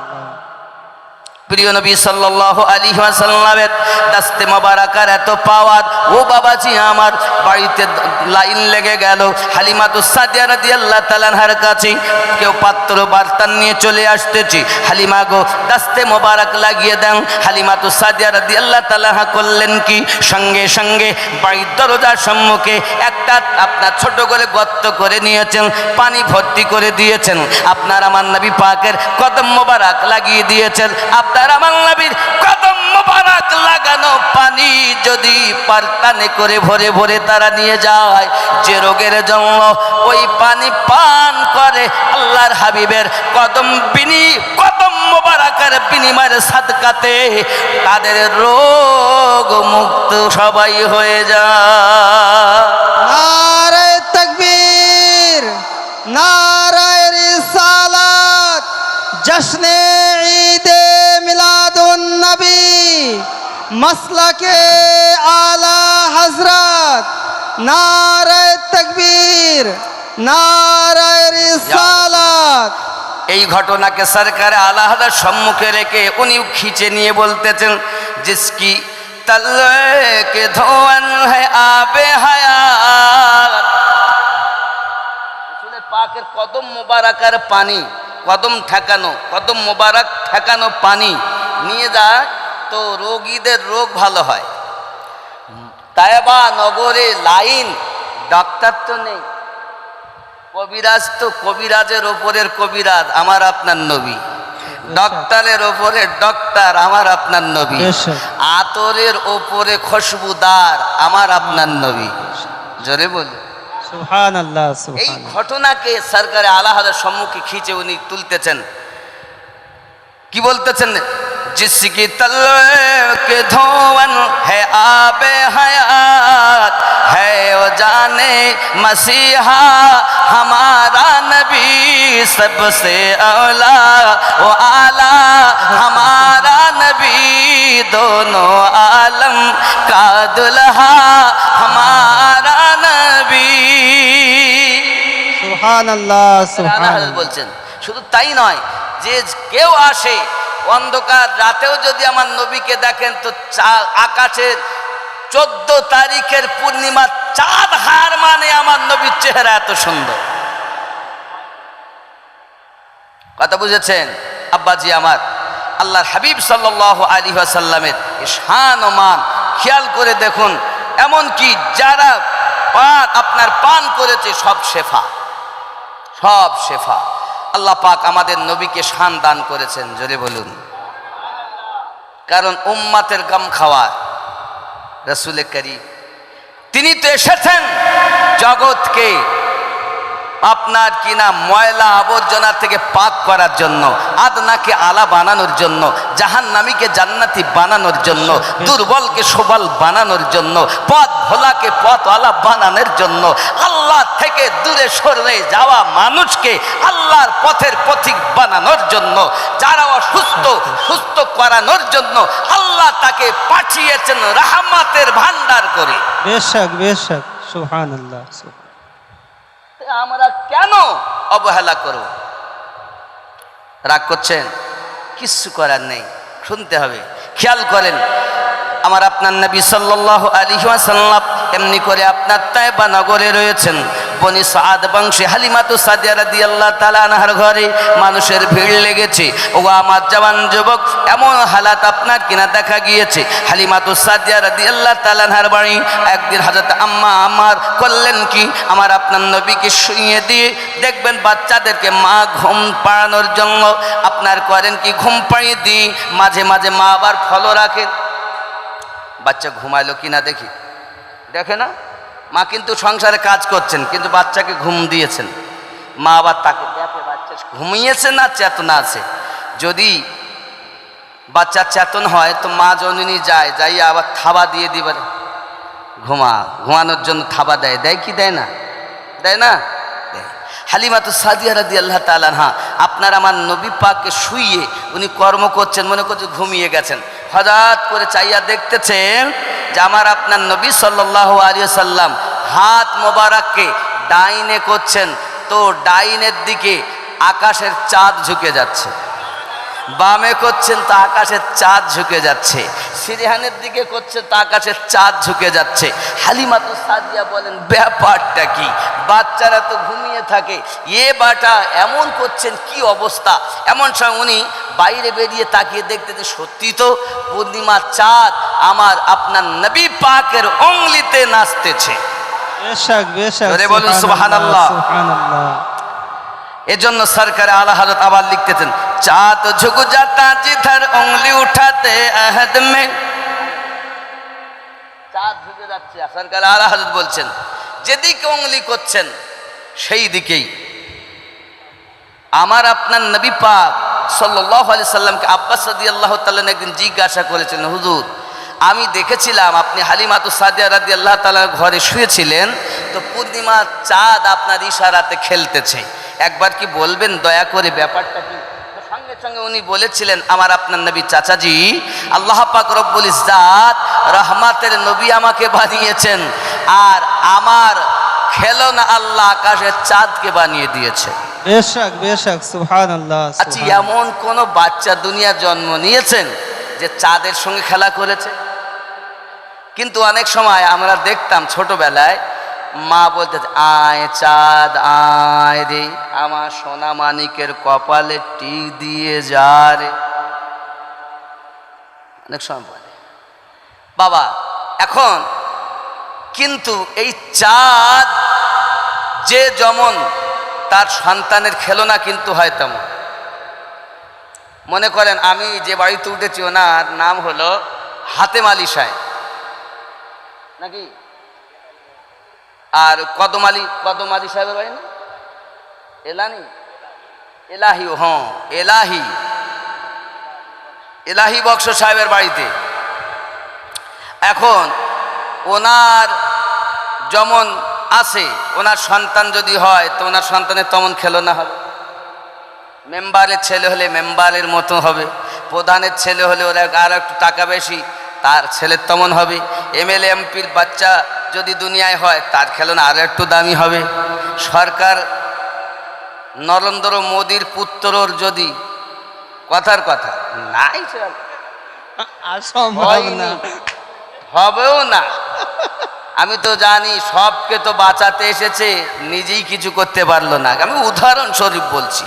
Speaker 1: প্রিয় নবী সাল্লাল্লাহু আলাইহি ওয়াসাল্লামের দাস্তে মোবারকার এত পাওয়ার। ও বাবাজি আমার, বাড়িতে লাইন লেগে গেল হালিমাতু সাদিয়া রাদিয়াল্লাহু তাআলা আনহার কাছে। কেউ পাত্র বার্তান নিয়ে চলে আসতেছি, হালিমা গো দাস্তে মোবারক লাগিয়ে দেন। হালিমাতু সাদিয়া রাদিয়াল্লাহু তাআলা আনহা করলেন কি, সঙ্গে সঙ্গে বাড়ির দরজার সম্মুখে একটা আপনার ছোট করে গর্ত করে নিয়েছেন, পানি ভর্তি করে দিয়েছেন, আপনার আমার নবী পাকের কদম মোবারক লাগিয়ে দিয়েছেন। আপনার আমার নবীর কদম মোবারক লাগানো পানি যদি পারতানে করে ভরে ভরে তারা নিয়ে যায়, যে রোগের জন্য ওই পানি পান করে আল্লাহর হাবিবের কদম মোবারকের বিনিময়ের সাদকাতে তাদের রোগ মুক্ত সবাই হয়ে যায়।
Speaker 2: নারে তাকবীর, নারে রিসালাত, জশ্নে ঈদে মিলাদুন নবী, মাসলাকে আলা হযরত, নারে তাকবীর, নারে রিসালাত।
Speaker 1: এই ঘটনাকে সরকার আলাদা সম্মুখে রেখে উনি খিচে নিয়ে বলতেছেন, জিসকি তলওয়ে কে ধোয়ান है आबे हयात। আসলে পাকের কদম মোবারকের পানি, কদম মোবারক ঠেকানো পানি নিয়ে যায় তো রোগীদের রোগ ভালো হয়। তায়েবা নগরে লাইন, ডাক্তার তো নেই, কবিরাজ তো কবিরাজের ওপরের কবিরাজ আমার আপনার নবী, ডক্টরের ওপরে ডক্টর আমার আপনার নবী, আতরের ওপরে খুশবুদার আমার আপনার নবী, জোরে বলি
Speaker 2: সুবহানাল্লাহ,
Speaker 1: এই
Speaker 2: সুবহানাল্লাহ।
Speaker 1: ঘটনাকে সরকারে আলাহাদের সম্মুখে খিচে উনি তুলতেছেন, কি বলতেছেন, जिसकी तलवे के धोवन है आबे हयात है वो जाने मसीहा हमारा नबी सबसे औला वो आला हमारा नबी दोनों आलम का दुल्हा हमारा नबी।
Speaker 2: সুবহানাল্লাহ, সুবহানাল্লাহ।
Speaker 1: বলছেন শুধু তাই নয়, যে কেউ আসে অন্ধকার রাতেও যদি আমার নবীকে দেখেন তো আকাশের 14 তারিখের পূর্ণিমা চাঁদ হার মানে আমার নবীর চেহারা এত সুন্দর। কথা বুঝেছেন আব্বাজি আমার? আল্লাহর হাবিব সাল্লাল্লাহু আলাইহি ওয়াসাল্লামের শান ও মান খেয়াল করে দেখুন, এমন কি যারা আপনার পান করেছে সব শেফা, সব শেফা। আল্লাহ পাক আমাদের নবীকে শান দান করেছেন, জোরে বলুন। কারণ উম্মাতের গম খাওয়ার রাসূলে করিম তিনি তো এসেছেন জগৎকে আপনার কিনা ময়লা আবর্জনা থেকে পাক করার জন্য, আদনাকে আলা বানানোর জন্য, জাহান্নামীকে জান্নাতি বানানোর জন্য, দুর্বলকে সবল বানানোর জন্য, পথ ভোলাকে পথওয়ালা বানানোর জন্য, আল্লাহ থেকে দূরে সরে যাওয়া মানুষকে আল্লাহর পথের পথিক বানানোর জন্য, যারা অসুস্থ সুস্থ করানোর জন্য আল্লাহ তাকে পাঠিয়েছেন রাহমাতের ভান্ডার করে।
Speaker 2: বেশক বেশক, সুবহানাল্লাহ।
Speaker 1: আমরা কেন অবহেলা করব? রাগ করছেন? কিচ্ছু করার নেই, শুনতে হবে। খেয়াল করেন, আমার আপনার নবী সাল্লাল্লাহু আলাইহি ওয়াসাল্লাম এমনি করে আপনার তায়েবা নগরে রয়েছেন। বনি সাদ বংশে হালিমাতু সাদিয়া রাদিয়াল্লাহু তাআলা আনহার ঘরে মানুষের ভিড় লেগেছে। ও আমার জওয়ান যুবক, এমন হালাত আপনার কিনা দেখা গিয়েছে। হালিমাতু সাদিয়া রাদিয়াল্লাহু তাআলা আনহার বাড়ি একদিন হযরত আম্মা আমার করলেন কি, আমার আপনার নবীকে শুইয়ে দিয়ে দেখবেন বাচ্চাদেরকে মা ঘুম পাড়ানোর জন্য আপনার করেন কি, ঘুম পাড়িয়ে দিই। মাঝে মাঝে মা আবার ফলো রাখে, বাচ্চা ঘুমাইলো কিনা দেখি, দেখে না। মা কিন্তু সংসারে কাজ করছেন, কিন্তু বাচ্চাকে ঘুম দিয়েছেন। মা আবার তাকে দেখে বাচ্চা ঘুমিয়েছে না চেতনা আছে। যদি বাচ্চা চেতন হয় তো মা জননী যায়, যাই আবার থাবা দিয়ে দিবে, ঘুমানোর জন্য থাবা দেয়, দেয় কি দেয় না? দেয় না? হালিমাতু সাদিয়া রাদিয়াল্লাহু তাআলা আনহা আপনার আমার নবী পাককে শুইয়ে উনি কর্ম করছেন, মনে করছে ঘুমিয়ে গেছেন। হঠাৎ করে চাইয়া দেখতেছেন যে আমার আপনার নবী সাল্লাল্লাহু আলাইহি ওয়াসাল্লাম হাত মোবারককে ডাইনে করছেন, তো ডাইনের দিকে আকাশের চাঁদ ঝুঁকে যাচ্ছে। বামে করছেন তো আকাশের চাঁদ ঝুঁকে যাচ্ছে। সিরিহানের দিকে করছেন তো আকাশের চাঁদ ঝুঁকে যাচ্ছে। হালিমাতু সাদিয়া বলেন, ব্যাপারটা কি? বাচ্চারা তো ঘুমিয়ে থাকে, এ বাটা এমন করছেন, কি অবস্থা? এমন সময় উনি বাইরে বেরিয়ে তাকিয়ে দেখতে যে সত্যি তো পূর্ণিমার চাঁদ আমার আপনার নবী পাকের অঙ্গলিতে নাচতেছে।
Speaker 2: বেশক বেশক,
Speaker 1: বলুন সুবহানাল্লাহ,
Speaker 2: সুবহানাল্লাহ।
Speaker 1: এজন্য সরকার আলা হযরত আবার লিখতেছেন, চাঁদ ঝুক जाता जिधर उंगली उठाते अहद में। চাঁদ ঝুঁকে যাচ্ছে, সরকার আলা হযরত বলছেন যেদিকে উংলি করছেন সেই দিকেই আমার আপনার নবী পাক সাল্লাল্লাহু আলাইহি সাল্লামকে আব্বাস রাদিয়াল্লাহু তাআলা একদিন জিজ্ঞাসা করেছিলেন, হুজুর আমি দেখেছিলাম আপনি হালিমাতু সাদিয়া রাদিয়াল্লাহু তাআলার ঘরে শুয়েছিলেন, তো পূর্ণিমার চাঁদ আপনার ইশারাতে খেলতেছে, একবার কি বলবেন দয়া করে ব্যাপারটা কি? সঙ্গে সঙ্গে উনি বলেছিলেন, আমার আপনার নবী চাচাজি, আল্লাহ পাক রব্বুল ইজ্জাত রহমাতের নবী আমাকে বানিয়েছেন, আর আমার খেলনা আল্লাহ আকাশের চাঁদকে বানিয়ে দিয়েছে।
Speaker 2: বেশক বেশক, সুবহানাল্লাহ।
Speaker 1: আচ্ছা, এমন কোন বাচ্চা দুনিয়া জন্ম নিয়েছেন যে চাঁদের সঙ্গে খেলা করেছে? কিন্তু অনেক সময় আমরা দেখতাম ছোটবেলায় মা বলতে, আয় চাঁদ আয় রে, আমার সোনা মানিকের কপালে টিক দিয়ে যা রে। অনেক সময় বলে বাবা। এখন কিন্তু এই চাঁদ যে যেমন তার সন্তানের খেলনা কিন্তু হয় তেমন। মনে করেন আমি যে বাড়িতে উঠেছি ওনার নাম হলো হাতেম আলী সাহেব, নাকি? আর কদম আলী সাহেবের বাড়ি না এলানি, এলাহি, হ্যাঁ এলাহি বক্স সাহেবের বাড়িতে। এখন ওনার যেমন আছে, ওনার সন্তান যদি হয় তো ওনার সন্তানের তেমন খেলনা হবে। মেম্বারের ছেলে হলে মেম্বারের মতো হবে, প্রধানের ছেলে হলে ওরা আর একটু টাকা বেশি, তার ছেলের তেমন হবে। এমএলএ এমপির বাচ্চা যদি দুনিয়ায় হয় তার খেলনা আরও একটু দামি হবে। সরকার নরেন্দ্র মোদীর পুত্রর যদি, কথার কথা নাই, হবেও না। আমি তো জানি সবকে তো বাঁচাতে এসেছে, নিজেই কিছু করতে পারলো না। আমি উদাহরণস্বরূপ বলছি,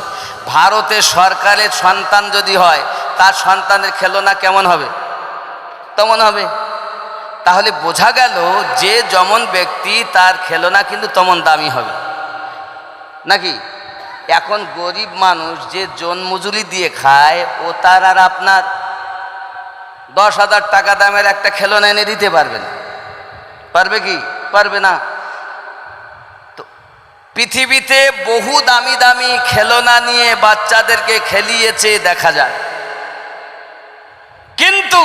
Speaker 1: ভারতের সরকারের সন্তান যদি হয় তার সন্তানের খেলনা কেমন হবে? তেমন হবে। তাহলে বোঝা গেল যে যেমন ব্যক্তি তার খেলনা কিন্তু তেমন দামি হবে, নাকি? এখন গরিব মানুষ যে জন মজুরি দিয়ে খায় ও তার আর আপনার 10,000 টাকা দামের একটা খেলনা এনে দিতে পারবে না। পারবে কি? পারবে না। তো পৃথিবীতে বহু দামি দামি খেলনা নিয়ে বাচ্চাদেরকে খেলিয়েছে দেখা যায়, কিন্তু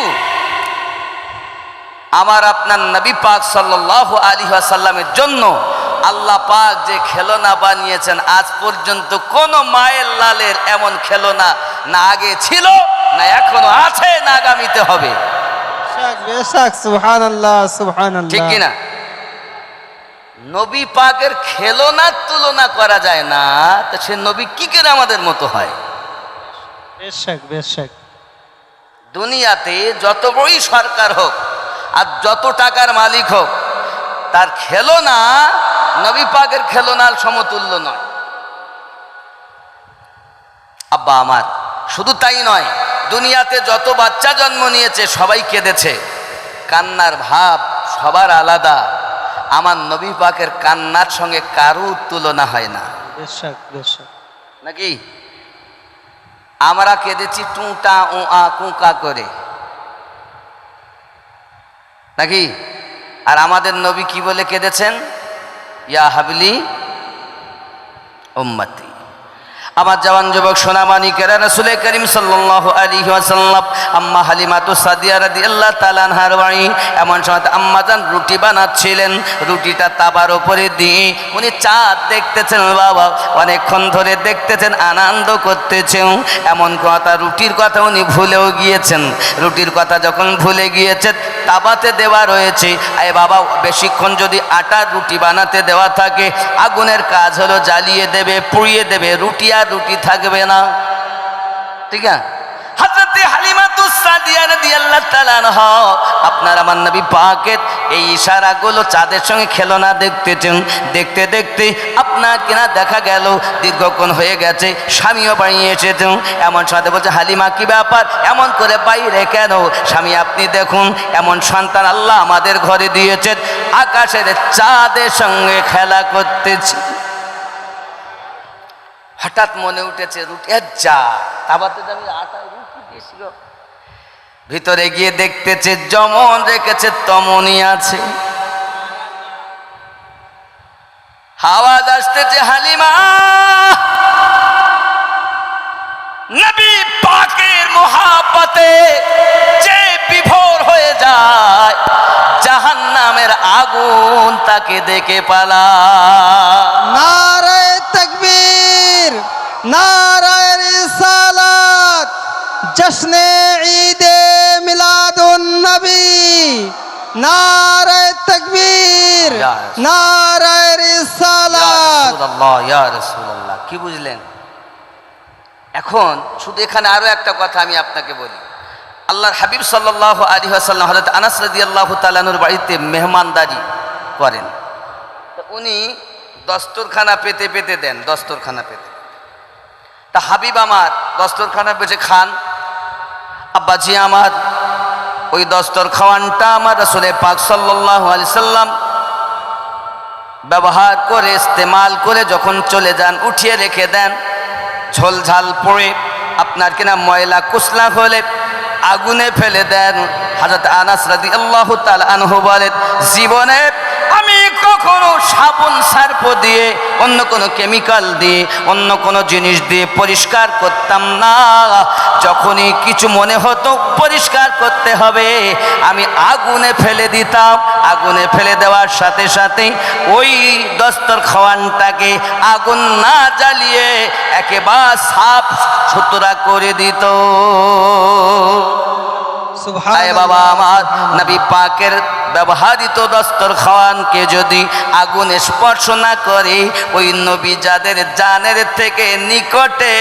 Speaker 1: আমার আপনার নবী পাক সাল্লাল্লাহু আলাইহি ওয়াসাল্লামের জন্য আল্লাহ পাক যে খেলনা বানিয়েছেন, আজ পর্যন্ত কোন মায়ের লালের এমন খেলনা না আগে ছিল, না এখনো আছে, না আগামীতে হবে।
Speaker 2: বেশক সুবহানাল্লাহ সুবহানাল্লাহ,
Speaker 1: ঠিক কিনা? নবী পাকের খেলনার তুলনা করা যায় না, তো সে নবী কি করে আমাদের মতো হয়?
Speaker 2: বেশক বেশক।
Speaker 1: দুনিয়াতে যত বড়ই সরকার হোক আর যত টাকার মালিক হোক, তার খেলনা নবী পাকের খেলনার সমতুল্য নয়। আব্বা আমার, শুধু তাই নয়, দুনিয়াতে যত বাচ্চা জন্ম নিয়েছে সবাই কেঁদেছে, কান্নার ভাব সবার আলাদা। আমার নবী পাকের কান্নার সঙ্গে কারুর তুলনা হয় না।
Speaker 2: বেশক বেশক।
Speaker 1: নাকি? আমরা কেঁদেছি টুঁটা ও আ কুঁকা করে, নাকি? আর আমাদের নবী কি বলে কেঁদেছেন? ইয়া হাবলি উম্মতি। আমার জওয়ান যুবক সোনামানিকেরা, রাসূল করিম সাল্লাল্লাহু আলাইহি ওয়াসাল্লাম আম্মা হালিমাতু সাদিয়া রাদিয়াল্লাহু তাআলা আনহার বাড়ি এমন সময় আম্মা জান রুটি বানাচ্ছিলেন, রুটিটা তাবার উপরে দিয়ে উনি চাঁদ দেখতেছেন। বাবা অনেকক্ষণ ধরে দেখতেছেন, আনন্দ করতেছেন। এমন কথা, রুটির কথা উনি ভুলেও গিয়েছেন। রুটির কথা যখন ভুলে গিয়েছেন, তাবাতে দেওয়া রয়েছে। আরে বাবা, বেশিক্ষণ যদি আটার রুটি বানাতে দেওয়া থাকে, আগুনের কাজ হলো জ্বালিয়ে দেবে, পুড়িয়ে দেবে, রুটি আর রুটি থাকবে না। ঠিক আছে? হযরতে হালিমাতুস সাদিয়া রাদিয়াল্লাহু তাআলা আনহা আপনার আমার নবী পাকের এই ইশারাগুলো চাঁদের সঙ্গে খেলনা দেখতেছেন। দেখতে দেখতে আপনার কিনা দেখা গেল দীর্ঘক্ষণ হয়ে গেছে, স্বামীও বাড়ি এসেছেন। এমন সাথে বলছে, হালিমা কি ব্যাপার, এমন করে বাইরে কেন? স্বামী আপনি দেখুন, এমন সন্তান আল্লাহ আমাদের ঘরে দিয়েছেন, আকাশের চাঁদের সঙ্গে খেলা করতেছি। হঠাৎ মনে উঠেছে রুটি যা তাবাতে আমি আটা রুটি বেশি, ভিতরে গিয়ে দেখতেছে যেমন রেখেছে তেমনই আছে। আওয়াজ আসতেছে, হালিমা। নবী পাকের মোহাব্বতে যে বিভোর হয়ে যায়, জাহান্নামের আগুন তাকে দেখে পালায়।
Speaker 2: নারায়ে তাকবীর, নারায়ে রিসালাত, জশ্নে ঈদে মিলাদুন নবী, নারায়ে তাকবীর, নারায়ে রিসালাত।
Speaker 1: ইয়া রাসূলুল্লাহ, কি বুঝলেন? এখন শুধু এখানে আরো একটা কথা আমি আপনাকে বলি। আল্লাহর হাবিব সাল্লাল্লাহু আলাইহি ওয়াসাল্লাম হযরত আনাস রাদিয়াল্লাহু তাআলা আনহুর বাড়িতে মেহমানদারি করেন। তো উনি দস্তরখানা পেতে পেতে দেন, দস্তরখানা পেতে। তা হাবিব আমার দস্তরখানা পেতে খান। আব্বাজি আমার ওই দস্তর খাওয়ানটা আমার রাসূল পাক সাল্লাল্লাহু আলাইহি সাল্লাম ব্যবহার করে, ইস্তেমাল করে যখন চলে যান, উঠিয়ে রেখে দেন। ঝোল ঝাল পড়ে আপনার কিনা ময়লা কুসলা হলে আগুনে ফেলে দেন। হযরত আনাস রাদিয়াল্লাহু তাআলা আনহু বলেন, জীবনে আমি কখনো সাবুন সার্ফ দিয়ে, অন্য কোনো কেমিক্যাল দিয়ে, অন্য কোনো জিনিস দিয়ে পরিষ্কার করতাম না। যখনই কিছু মনে হতো পরিষ্কার করতে হবে, আমি আগুনে ফেলে দিতাম। আগুনে ফেলে দেওয়ার সাথে সাথে ওই দস্তরখাওয়ানটাকে আগুন না জ্বালিয়ে একেবারে সাফ সুতরা করে দিত। আয় বাবা আমার, নবী পাকের ব্যবহৃত দস্তরখাওয়ানকে যদি আগুন স্পর্শ না করে, ওই নবী যাদের জানের থেকে নিকটে,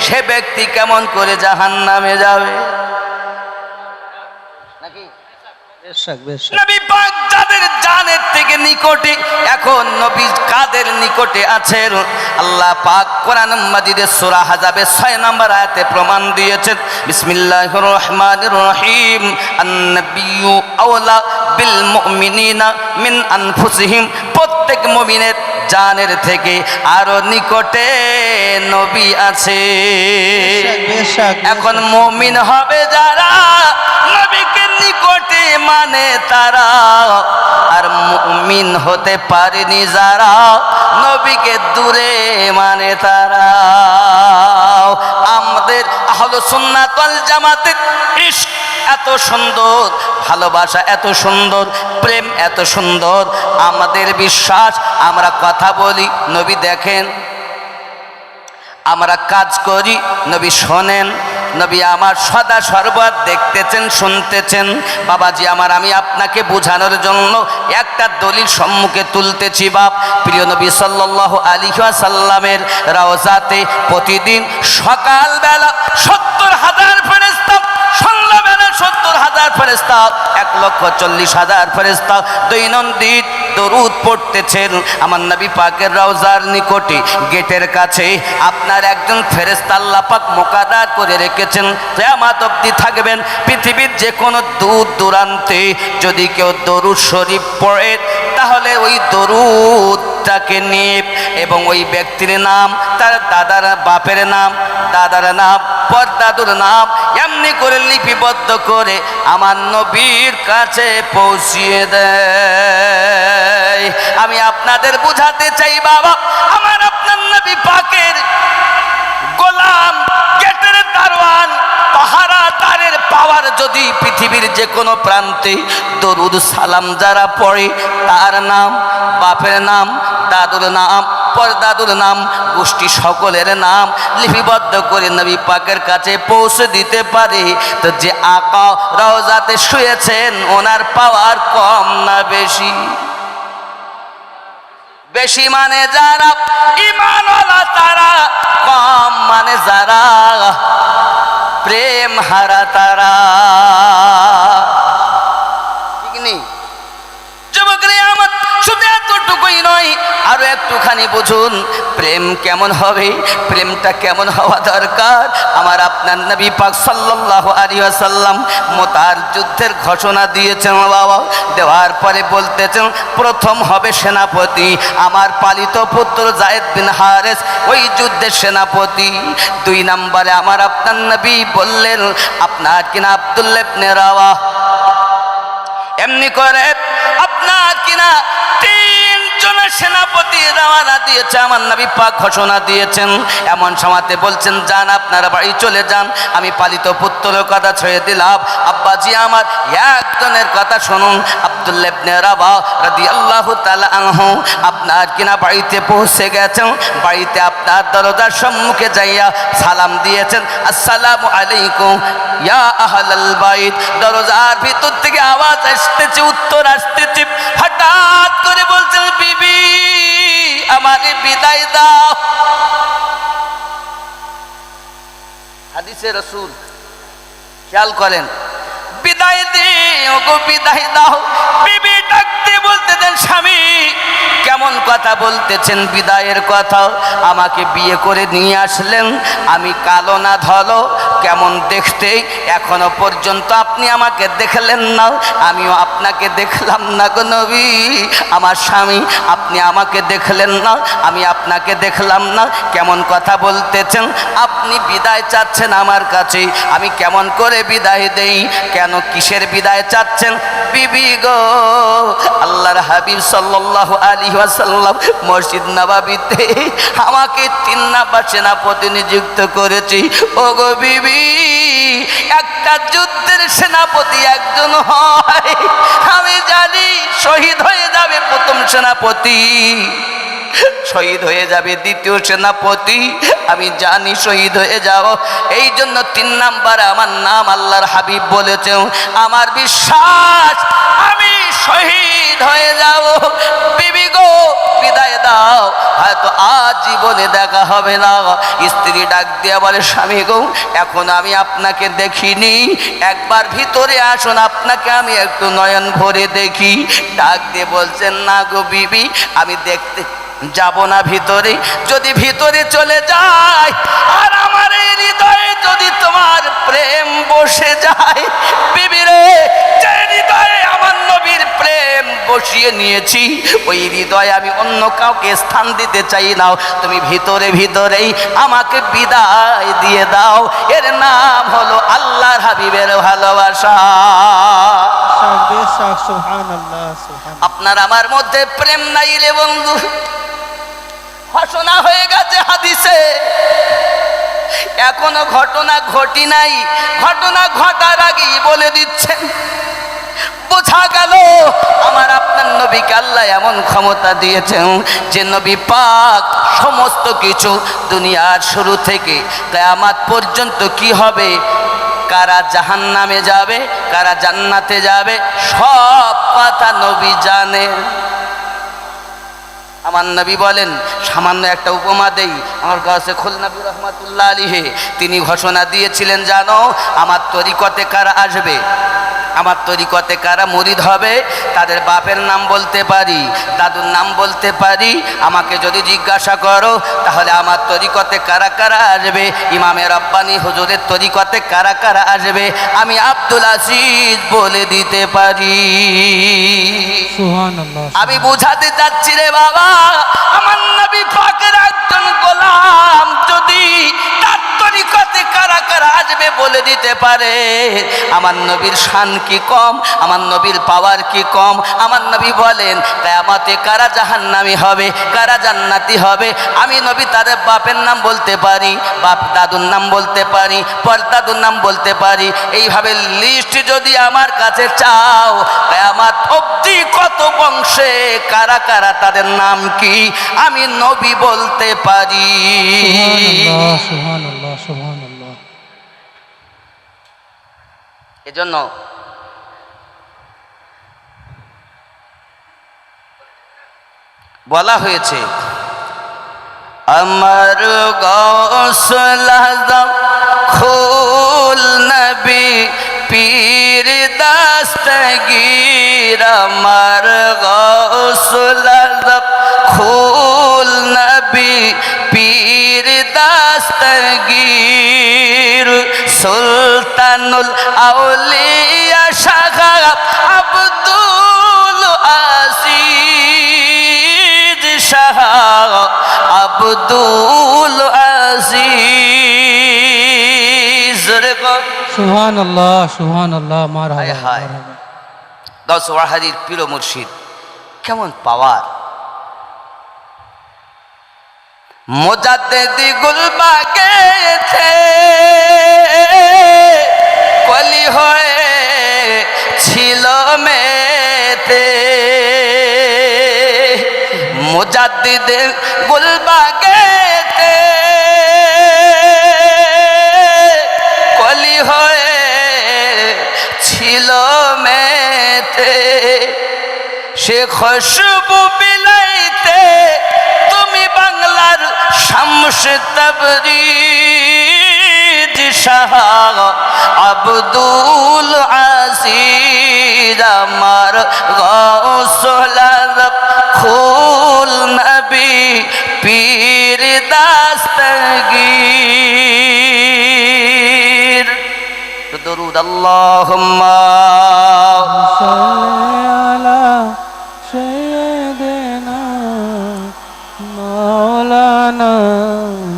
Speaker 1: সে ব্যক্তি কেমন করে জাহান্নামে যাবে? নাকি? নবী পাক যাদের জানের থেকে নিকটে, এখন নবী কাদের নিকটে আছেন? আল্লাহ পাক কোরআন মাজিদের সূরা আহজাবের 6 নম্বর আয়াতে প্রমাণ দিয়েছেন। বিসমিল্লাহির রহমানির রহিম, আন-নাবিয়্যু আওলা বিল মুমিনিনা মিন আনফুসিহিম। প্রত্যেক মুমিনের জানের থেকে আরো নিকটে নবী আছে।
Speaker 2: বেশক,
Speaker 1: এখন মুমিন হবে যারা নবীকে নিকটে মানে তারা, আর মুমিন হতে পারেনি যারা নবীকে দূরে মানে তারা। আমাদের আহলে সুন্নাত ওয়াল জামাতের ইশক এত সুন্দর, ভালোবাসা এত সুন্দর, প্রেম এত সুন্দর, আমাদের বিশ্বাস, আমরা কথা বলি নবী দেখেন, আমরা কাজ করি নবী শোনেন, নবী আমার সদা সর্বদা দেখতেছেন শুনতেছেন। বাবাজি আমার, আমি আপনাকে বোঝানোর জন্য একটা দলিল সম্মুখে তুলতেছি বাপ। প্রিয় নবী সাল্লাল্লাহু আলাইহি ওয়াসাল্লামের রওজাতে প্রতিদিন সকালবেলা 70,000 ফেরেশতা, সন্ধ্যাবেলা 70,000 ফেরেশতা, 1,40,000 ফেরেশতা দৈনন্দিন দরুদ পড়তেছেন আমার নবী পাকের রওজার নিকটে গেটের কাছে। আপনার একজন ফেরেশতা আল্লাহ পাক মুকাদ্দার করে রেখেছেন, কিয়ামত অবধি থাকবেন। পৃথিবীর যে কোনো দূর দূরান্তে যদি কেউ দরুদ শরীফ পড়ে, তাহলে ওই দরুদটাকে নিয়ে এবং ওই ব্যক্তির নাম, তার দাদার বাপের নাম, দাদার নাম, পরদাদুর নাম এমনি করে লিপিবদ্ধ করে আমার নবীর কাছে পৌঁছিয়ে দেয়। আমি আপনাদের বুঝাতে চাই বাবা, আমার আপনার নবী পাকের গোলাম, গেটের দারওয়ান, পাহারাদারের পাওয়ার যদি পৃথিবীর যে কোনো প্রান্তে দরুদ সালাম যারা পড়ে, তার নাম, বাপের নাম, দাদুর নাম, পরদাদুর নাম, গোষ্ঠী সকলের নাম লিপিবদ্ধ করে নবী পাকের কাছে পৌঁছে দিতে পারে, তো যে আকা রওজাতে শুয়েছেন ওনার পাওয়ার কম না বেশি? বেশি মানে যারা ঈমানওয়ালা তারা, কম মানে যারা প্রেম হারা তারা। ঠিক নেই যুবক রে আমার? শুধু এতটুকুই নয়, আরো একটুখানি বুঝুন প্রেম কেমন হবে, প্রেমটা কেমন হওয়া দরকার। আমার আপনার নবী পাক সাল্লাল্লাহু আলাইহি ওয়াসাল্লাম মুতার যুদ্ধের ঘোষণা দিয়েছেন বাবা। দেওয়ার পরে বলতেছেন প্রথম হবে সেনাপতি আমার পালিত পুত্র যায়েদ বিন হারেস, ওই যুদ্ধের সেনাপতি। 2 নম্বরে আমার আপনার নবী বললেন আপনার কিনা আব্দুল্লাহ ইবনে রাওয়াহ। এমনি করে আপনার কিনা 3 জনের সেনাপতি রওনা দিয়েছে আমার নবী পাক ঘোষণা দিয়েছেন। এমন সময়তে বলছেন যান আপনারা বাড়ি চলে যান, আমি পালিত পুত্রের কথা ছেড়ে দিলাম। আব্বাজি আমার একজনের কথা শুনুন, আব্দুল্লাহ ইবনে রাওয়াহ রাদিয়াল্লাহু তাআলা আনহু আপনার কিনা বাড়িতে পৌঁছে গেছেন। বাড়িতে আপনার দরজার সম্মুখে যাইয়া সালাম দিয়েছেন, আসসালামু আলাইকুম ইয়া আহলাল বাইত। দরজার ভিতর থেকে আওয়াজ আসতেছে, উত্তর আসতেছে। হঠাৎ করে বলছেন বিবি আমারে বিদায় দাও। হাদিসে রাসূল খেয়াল করেন, বিদায় দিও গো বিদায় দাও। বিবি ডাকতে বলতে দেন স্বামী কেমন কথা বলতেছেন বিদায়ের কথা? আমাকে বিয়ে করে নিয়ে আসলেন, আমি কালো না ধলো, কেমন দেখতে, এখনো পর্যন্ত আপনি আমাকে দেখলেন না, আমিও আপনাকে দেখলাম না গো নবী। আমার স্বামী আপনি আমাকে দেখলেন না, আমি আপনাকে দেখলাম না, কেমন কথা বলতেছেন? আপনি বিদায় চাচ্ছেন আমার কাছে, আমি কেমন করে বিদায় দেই? কেন কিসের বিদায় চাচ্ছেন বিবি গো? আল্লাহর হাবিব সাল্লাল্লাহু আলাইহি ওয়াসাল্লাম মসজিদ নববীতে আমাকে 3 নাম্বার সেনাপতি নিযুক্ত করেছি। ও গো বিবি, একটা যুদ্ধের সেনাপতি একজন হয়, আমি জানি শহীদ হয়ে যাবে প্রথম সেনাপতি, শহীদ হয়ে যাবে দ্বিতীয় সেনাপতি, আমি জানি শহীদ হয়ে যাও। এই জন্য 3 নাম্বার আমার নাম আল্লাহর হাবিব বলেছেন, আমার বিশ্বাস আমি শহীদ হয়ে যাব। বিবি গো বিদায় দাও, হয়তো আজ জীবনে দেখা হবে না। স্ত্রী ডাক দিয়া বলে স্বামী গো এখন আমি আপনাকে দেখিনি, একবার ভিতরে আসুন, আপনাকে আমি একটু নয়ন ভরে দেখি। ডাক দিয়ে বলছেন না গো বিবি, আমি দেখতে যাব না ভিতরে। যদি ভিতরে চলে যায় আর আমার এই হৃদয়ে যদি তোমার প্রেম বসে যায়, বিবি রে, যে হৃদয়ে আমার নবীর প্রেম বসিয়ে নিয়েছি, ওই হৃদয়ে আমি অন্য কাউকে স্থান দিতে চাই না। তুমি ভিতরে ভিতরেই আমাকে বিদায় দিয়ে দাও। এর নাম হলো আল্লাহর হাবিবের ভালোবাসা।
Speaker 2: বেশক সুবহানাল্লাহ সুবহানাল্লাহ।
Speaker 1: আপনার আমার মধ্যে প্রেম নাই রে বন্ধু, ঘোষণা হয়ে গেছে হাদিসে, এখনো ঘটনা ঘটি নাই, ঘটনা ঘটার আগেই বলে দিচ্ছেন। বোঝা গেল আমার আপনার নবীকে আল্লাহ এমন ক্ষমতা দিয়েছেন যে নবী পাক সমস্ত কিছু দুনিয়ার শুরু থেকে কিয়ামত পর্যন্ত কি হবে, কারা জাহান্নামে যাবে, কারা জান্নাতে যাবে, সব কথা নবী জানেন। আমার নবী বলেন, সামান্য একটা উপমা দেই, আমার কাছে খুলনাবী রহমাতুল্লাহ আলাইহি তিনি ঘোষণা দিয়েছিলেন, জানো আমার তরিকতে কারা আসবে, আমার তরিকতে কারা মুরিদ হবে, তাদের বাপের নাম বলতে পারি, দাদুর নাম বলতে পারি। আমাকে যদি জিজ্ঞাসা করো তাহলে আমার তরিকতে কারা কারা আসবে, ইমামে রব্বানী হুজুরের তরিকতে কারা কারা আসবে, আমি আব্দুল আজিজ বলে দিতে পারি।
Speaker 2: সুবহানাল্লাহ।
Speaker 1: আমি বুঝাতে চাচ্ছি রে বাবা, আমার নবী পাকের একজন গোলাম যদি তার তরিকতে কারা কারা আসবে বলে দিতে পারে, আমার নবীর শান কি কম, আমার নবীর পাওয়ার কি কম। আমার নবী বলেন কিয়ামতে কারা জাহান্নামী হবে, কারা জান্নাতি হবে, আমি নবী তাদের বাপের নাম বলতে পারি, বাপ দাদুর নাম বলতে পারি, পরদাদুর নাম বলতে পারি। এইভাবে লিস্ট যদি আমার কাছে চাও, কিয়ামত অবধি কত বংশে কারা কারা তাদের নাম কি আমি নবী বলতে পারি।
Speaker 2: সুবহানাল্লাহ সুবহানাল্লাহ সুবহানাল্লাহ।
Speaker 1: এজন্য বলা হয়েছে, আমার গৌসুল আজম খুল নবী পীর দস্তগীর, আমার গৌসুল আজম খুল নবী পীর দস্তগীর, সুলতানুল আউলিয়া শাহ আব্দুল আজিজ, শাহ আব্দুল আজিজ।
Speaker 2: সুবহানাল্লাহ সুবহানাল্লাহ। মারহাবা
Speaker 1: হায় হায়,
Speaker 2: মারহাবা।
Speaker 1: দশ ওয়াহাদির পীর মুর্শিদ কেমন পাওয়ার। মুজাদ্দিদি গুলবাগে থে কলি হয়ে ছিল মেতে, মুজাদ্দিদি গুলবাগে থে কলি হয়ে ছিল মেতে, সে খুশবু বিলাইতে তুমি বাংলার শামস তাবরিজ, শাহ আব্দুল আজিজ, আমার গৌসুল আজম খুল নবী পীর দস্তগীর। দরুদ আল্লাহুম্মা
Speaker 2: সাল্লি আলা সাইয়্যিদিনা মাওলানা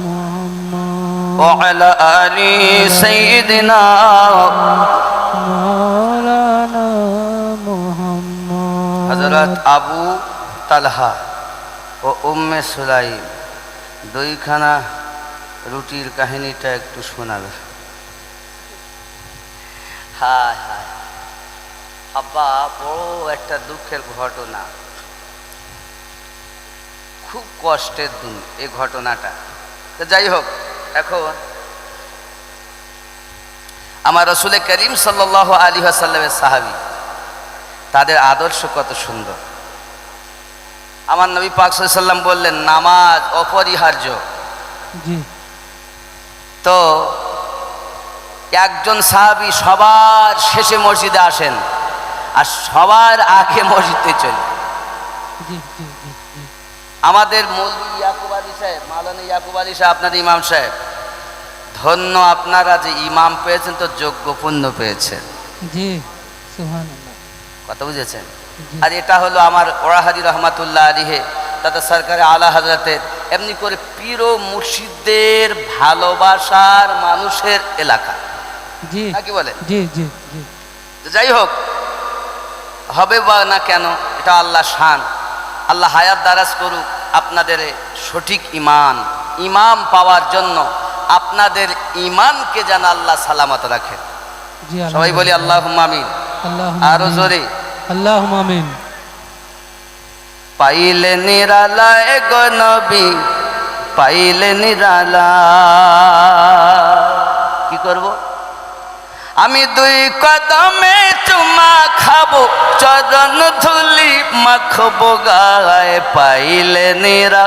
Speaker 2: মুহাম্মদ
Speaker 1: ওয়া আলা আলি সাইয়্যিদিনা
Speaker 2: মাওলানা মুহাম্মদ।
Speaker 1: হযরত আবু তালহা ও উম্মে সুলাইম দুইখানা রুটির কাহিনীটা একটু শোনাবে। হায় হায় আব্বা, বড় একটা দুঃখের ঘটনা, খুব কষ্টের দিন এই ঘটনাটা। তো যাই হোক, এখন আমার রসুল করিম সাল্লাল্লাহু আলাইহি ওয়াসাল্লামের সাহাবী, তাদের আদর্শ কত সুন্দর। আমার নবী পাক সাল্লাল্লাহু আলাইহি ওয়াসাল্লাম বললেন নামাজ অপরিহার্য।
Speaker 2: জি।
Speaker 1: তো একজন সাহাবী সবার শেষে মসজিদে আসেন আর সবার আগে মসজিদে চলে।
Speaker 2: জি জি জি জি।
Speaker 1: আমাদের মৌলভী ইয়াকুব আলী সাহেব, মাওলানা ইয়াকুব আলী সাহেব, আপনাদের ইমাম সাহেব, ধন্য আপনারা যে ইমাম পেয়েছেন তো যোগ্য পুণ্য পেয়েছেন।
Speaker 2: জি সুবহানাল্লাহ।
Speaker 1: কথা বুঝেছেন? আর এটা হলো আমার ওরাহাদি রহমাতুল্লাহ আলিহে তাতে সরকারে আলা হজরতের এমনি করে পীর ও মুর্শিদদের ভালোবাসার মানুষের এলাকা,
Speaker 2: জি
Speaker 1: নাকি বলে?
Speaker 2: জি জি জি
Speaker 1: যাই হোক, হবে বা না কেন, এটা আল্লাহ শান। আল্লাহ হায়াত দারাজ করুক আপনাদের সঠিক ইমাম পাওয়ার জন্য আপনাদের ইমানকে যেন আল্লাহ সালামত রাখেন।
Speaker 2: জি
Speaker 1: সবাই বলি আল্লাহুম্মা আমিন। আরো জোরে
Speaker 2: আল্লাহুম্মা আমিন।
Speaker 1: পাইলে নিরালায় গো নবী, পাইলে নিরালা, কি করব? আমি দুই কদমে চুমা খাবো, চরণ ধুলি মাখবো গায়ে, পাইলে নিরা,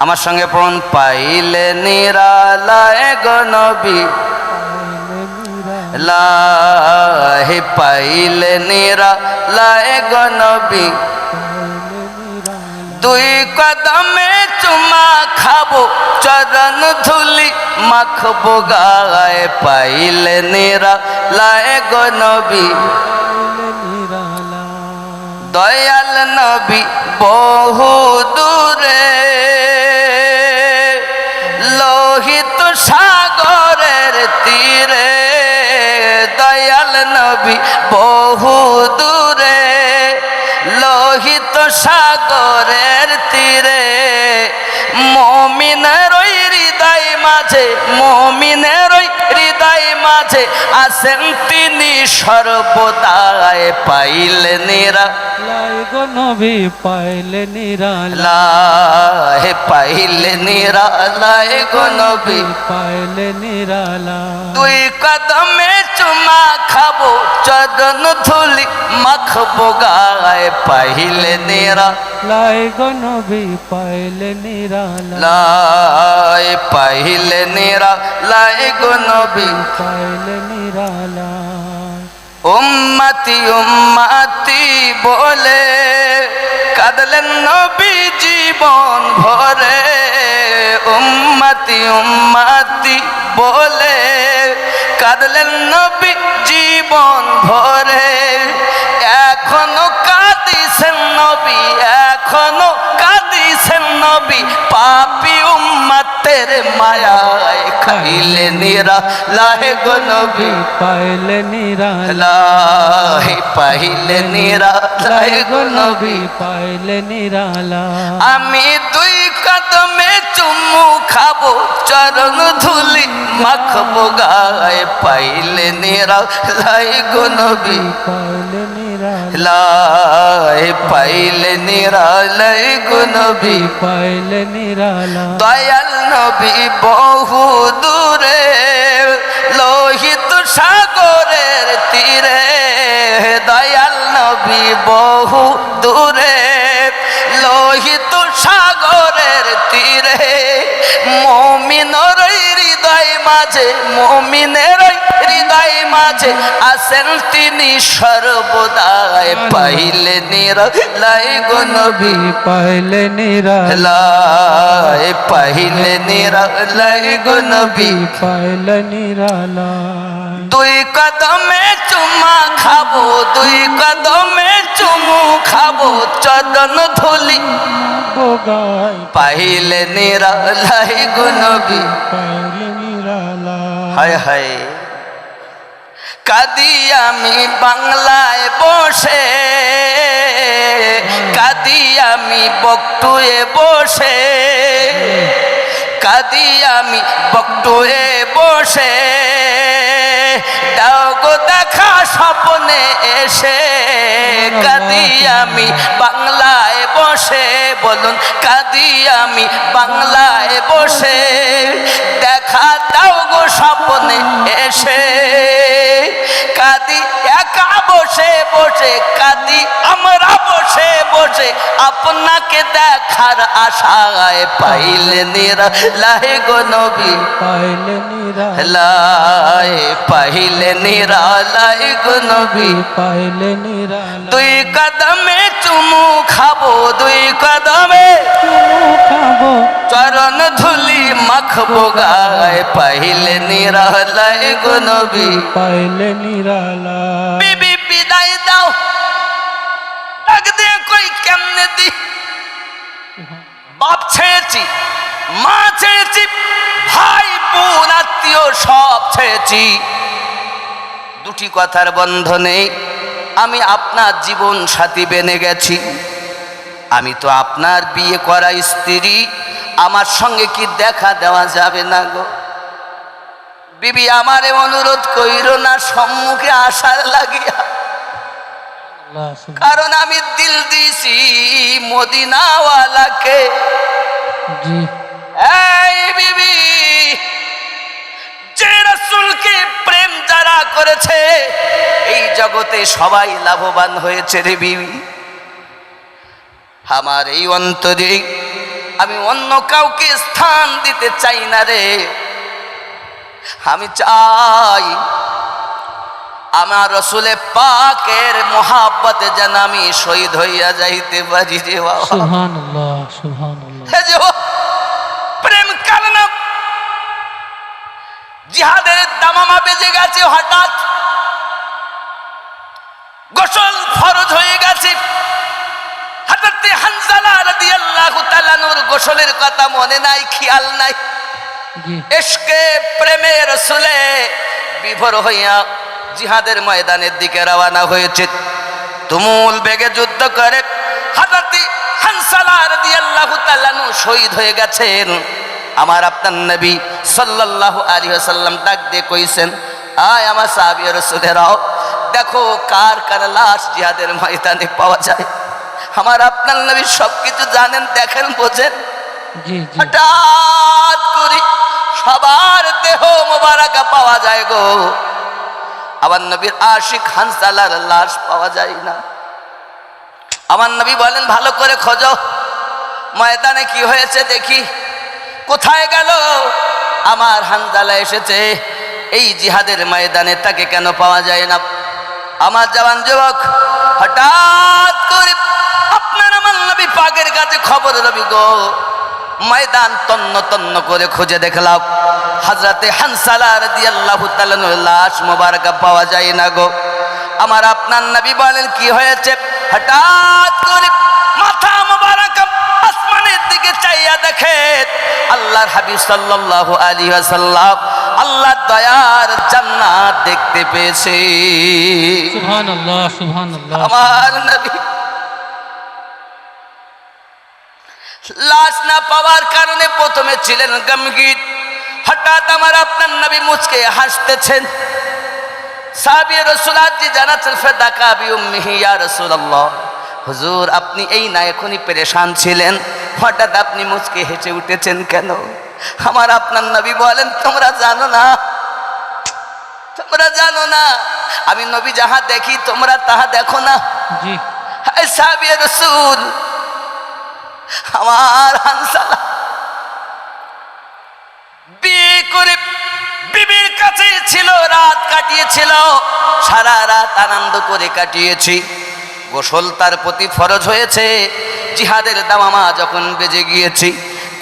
Speaker 1: আমার সঙ্গে পড়ুন, পাইলে নিরালায় গো নবী, লাহে পাইলে নিরালায় গো নবী, দুই কদমে চুমা খাবো, চরণ ধুলি মাখবো গায়ে, পাইলে নিরালায় গো নবী, দয়াল নবী বহু দূরে, লোহিত সাগরের তীরে, দয়াল নবী বহু দূরে, লোহিত সাগরের তীরে, মুমিনের ওই হৃদয় মাঝে, মুমিনের ওই হৃদয় মাঝে আছেন তিনি সর্বদায়, পাইলে
Speaker 2: লাই গো নবী, পাইলে নিরালা,
Speaker 1: হে পাইলে নিরালায় গো নবী,
Speaker 2: পাইলে নিরালা,
Speaker 1: দুই কদমে চুমা খাবো, চরণ ধুলি মাখবো গায়ে, পাইলে
Speaker 2: লাই গো নবী, পাইলে নিরালা,
Speaker 1: লাই পাইলে নিরালায় গো নবী,
Speaker 2: পাইলে নিরালা,
Speaker 1: উম্মতি উম্মতি বলে কাঁদলেন নবী জীবন ভরে, উম্মতি উম্মতি বলে কাঁদলেন নবী জীবন ভরে, এখনো কাঁদিছেন নবী, এখনো কাঁদিছেন নবী, পাপী উম্মতের মায়ায়, খাইলে নিরালায় গো নবী,
Speaker 2: পাইলে নিরালা,
Speaker 1: লাই পাইলে নিরালায় গো নবী,
Speaker 2: পাইলে নিরালা,
Speaker 1: আমি দুই কদমে চুমু খাবো, চরণ ধুলি মাখবো গায়ে, পাইলে নিরালায় গো নবী,
Speaker 2: পাইলে নিরালা,
Speaker 1: লাই পাইলে নিরালায় গো নবী,
Speaker 2: পাইলে নিরালা,
Speaker 1: দয়াল নবী বহু দূরে, লোহিত সাগরের তীরে, দয়াল নবী বহু দূরে, লোহিত সাগরের তীরে, মুমিনের হৃদয় মাঝে, মুমিনের হৃদয় মাঝে আছেন তিনি সর্বদায়, পাইলে নিরালায় গো নবী,
Speaker 2: পাইলে নিরালা,
Speaker 1: লাই পাইলে নিরালায় গো নবী,
Speaker 2: পাইলে নিরালা,
Speaker 1: দুই কদমে চুমা খাবো, দুই কদমে চুমু খাবো, চরণ ধুলি
Speaker 2: বোগাই,
Speaker 1: পাইলে নিরালায় গো নবী,
Speaker 2: পাইলে নিরালা,
Speaker 1: হায় হায় কাঁদি আমি বাংলায় বসে, কাঁদি আমি বকটুয়ে বসে, কাঁদি আমি বকটুয়ে বসে, দাও গো দেখা স্বপ্নে এসে, কাঁদি আমি বাংলায় বসে, বলুন কাঁদি আমি বাংলায় বসে, দেখা দাও গো স্বপ্নে এসে, কাঁদি একা বসে বসে, কাঁদি আমরা বসে বসে, আপনাকে দেখার আশায়, পাইলে নিরালায় গো নবী,
Speaker 2: পাইলে নিরালা,
Speaker 1: লাই পাইলে নিরালায় গো নবী,
Speaker 2: পাইলে নিরালা,
Speaker 1: দুই কদমে চুমু খাবো, দুই কদমে
Speaker 2: খাবো,
Speaker 1: চরণ ধুলি মাখবো গায়ে, পাইলে নিরালায় গো নবী,
Speaker 2: পাইলে নিরালা,
Speaker 1: বিবি বিদায় দাও, বাপ ছেড়েছি, মা ছেড়েছি, ভাই বোন আত্মীয় সব ছেড়েছি। দুটি কথার বন্ধনে আমি আপনার জীবন সাথী বেনে গেছি। আমি তো আপনার বিয়ে করা স্ত্রী, আমার সঙ্গে কি দেখা দেওয়া যাবে না গো? বিবি আমারে অনুরোধ কইর না সম্মুখে আসার লাগিয়া,
Speaker 2: আল্লাহ সুবহান
Speaker 1: কারণ আমি দিল দিছি মদিনাওয়ালাকে।
Speaker 2: জি
Speaker 1: এই বিবি, যে রাসূলকে প্রেম যারা করেছে এই জগতে সবাই লাভবান হয়েছে রে বিবি। আমার এই অন্তরে আমি অন্য কাউকে স্থান দিতে চাই না রে। আমি চাই আমার রসুলের পাকের মহাব্বতে যেন আমি শহীদ হইয়া যাইতে পারি রে বাবা।
Speaker 2: সুবহানাল্লাহ সুবহানাল্লাহ।
Speaker 1: হে যে প্রেম কারণে জিহাদের দামামা বেজে গেছে, হঠাৎ গোসল ফরজ হয়ে গেছে। হযরত হানজালা রাদিয়াল্লাহু তাআলা নূর গোসলের কথা মনে নাই, খেয়াল নাই।
Speaker 2: জি
Speaker 1: ইশকে প্রেমে রসুলে বিভোর হইয়া জিহাদের ময়দানের দিকে রওনা হয়েছে। তুমুল বেগে যুদ্ধ করে হযরত হানজালা রাদিয়াল্লাহু তাআলা শহীদ হয়ে গেছেন। আমার আপনার নবী সাল্লাল্লাহু আলাইহি ওয়াসাল্লাম ডাক দিয়ে কইছেন, আয় আমার সাহাবী রাসূলেরাও, দেখো কার কার লাশ জিহাদের ময়দানে পাওয়া যায়। আমার আপনার নবী সবকিছু জানেন, দেখেন, বোঝেন।
Speaker 2: জি জি
Speaker 1: হঠাৎ করে সবার দেহ মোবারকা পাওয়া যায় গো, আমার নবীর আশিক হানজালার লাশ পাওয়া যায় না। আমার নবী বলেন, ভালো করে খোঁজো, ময়দানে কি হয়েছে দেখি, কোথায় গেল আমার হানজালা এসেছে এই জিহাদের ময়দানে, তাকে কেন পাওয়া যায় না? আমার জওয়ান যুবক, হঠাৎ করে আপনার আমার নবী পাকের কাছে খবর রবি গো। ময়দান তন্ন তন্ন করে খুঁজে দেখলাম হযরতে হানজালা রাদিয়াল্লাহু তাআলার লাশ মোবারকা পাওয়া যায় না গো। আমার আপনার নবী বলেন, কি হয়েছে? হঠাৎ করে মাথা মোবারকা আসমানের দিকে চাইয়া দেখে আল্লাহর হাবিব সাল্লাল্লাহু আলাইহি ওয়াসাল্লাম আল্লাহর দয়ার জান্নাত দেখতে পেয়েছে।
Speaker 2: সুবহানাল্লাহ সুবহানাল্লাহ।
Speaker 1: আমার নবী লাশ না পাওয়ার কারণে প্রথমে ছিলেন গমগীন। হঠাৎ আমার আপনার নবী মুচকে হাসতেছেন। সাহাবী রাসূল আজি জানাতেন, ফাদাকা বিউম্মিহি ইয়া রাসূলুল্লাহ, হুজুর আপনি এই না এখনই পেরেশান ছিলেন, হঠাৎ আপনি মুচকে হেসে উঠেছেন কেন? আমার আপনার নবী বলেন, তোমরা জানো না, তোমরা জানো না আমি নবী যাহা দেখি তোমরা তাহা দেখো না।
Speaker 2: জি
Speaker 1: হে সাহাবী রাসূল, আমার হানজালা বিয়ে করে বিবির কাছে ছিল, রাত কাটিয়েছিল, সারা রাত আনন্দ করে কাটিয়েছি। গোসল তার প্রতি ফরজ হয়েছে। জিহাদের দামামা যখন বেজে গিয়েছি,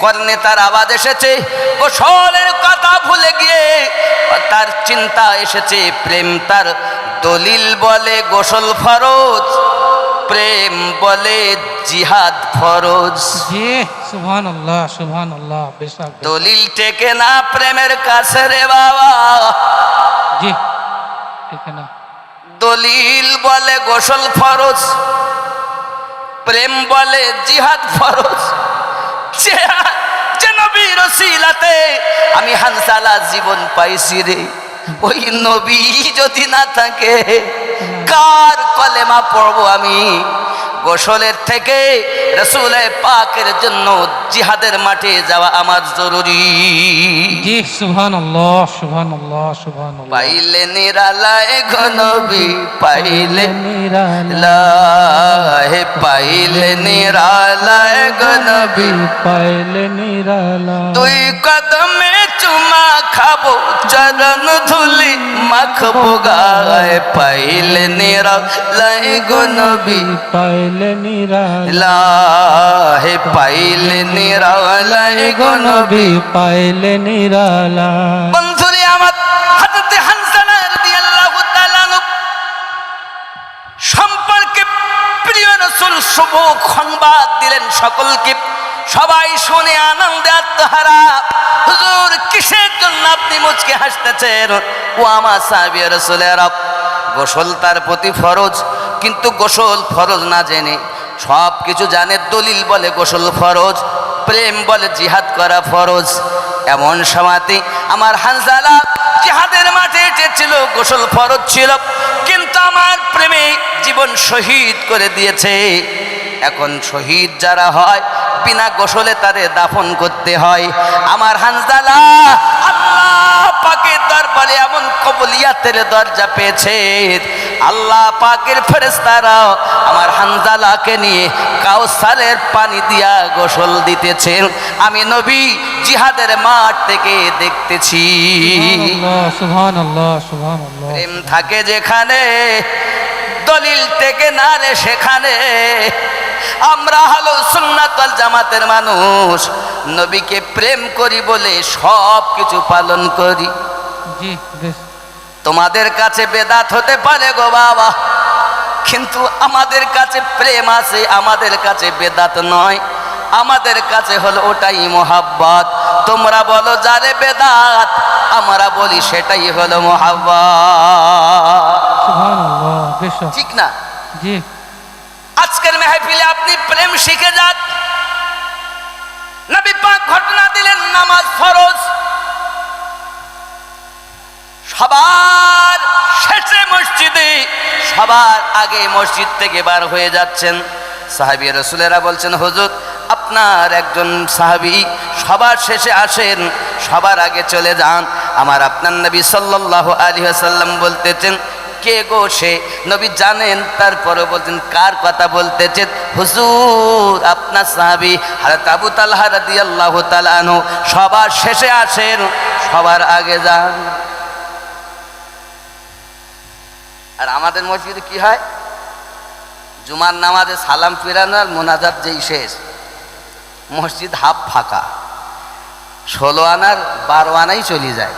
Speaker 1: কর্ণে তার আওয়াজ এসেছে, গোসলের কথা ভুলে গিয়ে তার চিন্তা এসেছে প্রেম। তার দলিল বলে গোসল ফরজ, প্রেম বলে জিহাদ ফরজ।
Speaker 2: জি সুবহানাল্লাহ সুবহানাল্লাহ। বেশক
Speaker 1: দলিল টেকে না প্রেমের কাছে রে বাবা।
Speaker 2: জি ঠিক না।
Speaker 1: দলিল বলে গোসল ফরজ, প্রেম বলে জিহাদ ফরজ। যে নবীর ওসিলাতে আমি হানজালা জীবন পাইছি রে, ওই নবী যদি না থাকে কার কলেমা পড়বো আমি? গোসলের থেকে রাসূলের পাকের জন্য জিহাদের মাঠে যাওয়া আমার জরুরি।
Speaker 2: জি সুবহানাল্লাহ সুবহানাল্লাহ সুবহানাল্লাহ।
Speaker 1: পাইলে নিরালায় গো নবী, পাইলে
Speaker 2: নিরালায়,
Speaker 1: হে পাইলে নিরালায় গো নবী,
Speaker 2: পাইলে নিরালায়।
Speaker 1: তুই কদমে চুমা খাবো, চরণ ধুলি মাখবো গায়ে, পাইলে নিরালায় গো নবী,
Speaker 2: পাইলে নিরালায়,
Speaker 1: হে পাইলে নিরালায় গো নবী।
Speaker 2: পাইলে নিরালায়।
Speaker 1: বন্ধুরে আমার, হযরত হানজালা রাদিয়াল্লাহু তাআলা আনহু সম্পর্কে প্রিয় রাসূল শুভ সংবাদ দিলেন সকলকে। সবাই শুনে আনন্দে আত্মহারা। হুজুর কিসের জন্য আপনি মুচকে হাসতেছেন? ও আমার সাহাবী রাসূলেরা, গোসল তার প্রতি ফরজ, কিন্তু গোসল ফরজ না জেনে সব কিছু জানে। দলিল বলে গোসল ফরজ, প্রেম বলে জিহাদ করা ফরজ। এমন সময়তে আমার হানজালা জিহাদের মাঠে এসেছিল, গোসল ফরজ ছিল, কিন্তু আমার প্রেমে জীবন শহীদ করে দিয়েছে। এখন শহীদ যারা হয় বিনা গোসলে তাদের দাফন করতে হয়। আমার হানজালা আল্লাহ পাকের দরবারে এমন কবুলিয়াতের দরজা পেয়েছে, আল্লাহ পাকের ফেরেশতারা আমার হানজালাকে নিয়ে কাউসারের পানি দিয়া গোসল দিতেছেন। আমি নবী জিহাদের মাঠ থেকে দেখতেছি।
Speaker 2: সুবহানাল্লাহ, সুবহানাল্লাহ।
Speaker 1: প্রেম থাকে যেখানে, দলিল থেকে না রে সেখানে। আমরা হলো সুন্নাত ওয়াল জামাতের মানুষ, নবীকে প্রেম করি বলে সব কিছু পালন করি।
Speaker 2: জি বেশ।
Speaker 1: তোমাদের কাছে বেদাত হতে পারে গো বাবা, কিন্তু আমাদের কাছে প্রেম আছে, আমাদের কাছে বেদাত নয়, আমাদের কাছে হলো ওটাই মোহাব্বত। তোমরা বলো যারে বেদাত, আমরা বলি সেটাই হলো মোহাব্বত।
Speaker 2: সুবহানাল্লাহ, বেশ।
Speaker 1: ঠিক না?
Speaker 2: জি।
Speaker 1: আজকের মেহফিলে আপনি প্রেম শিখে যান। নবী পাক ঘটনা দিলেন, নামাজ ফরজ, সবার শেষে মসজিদে, সবার আগে মসজিদ থেকে বার হয়ে যাচ্ছেন। সাহাবী রাসূলেরা বলছেন, হুজুর আপনার একজন সাহাবী সবার শেষে আসেন, সবার আগে চলে যান। আমার আপনার নবী সাল্লাল্লাহু আলাইহি ওয়াসাল্লাম বলতেছেন, কে গো সে? নবী জানেন, তারপরে বলতেন কার কথা বলতেছেন? হুজুর আপনার সাহাবী হযরত আবু তালহা রাদিয়াল্লাহু তাআলা আনহু সবার শেষে আসেন, সবার আগে যান। আর আমাদের মসজিদে কি হয়? জুমার নামাজে সালাম ফিরানো আর মোনাজাত যেই শেষ, মসজিদ হাফ ফাঁকা, 16 আনার 12 আনাই চলে যায়।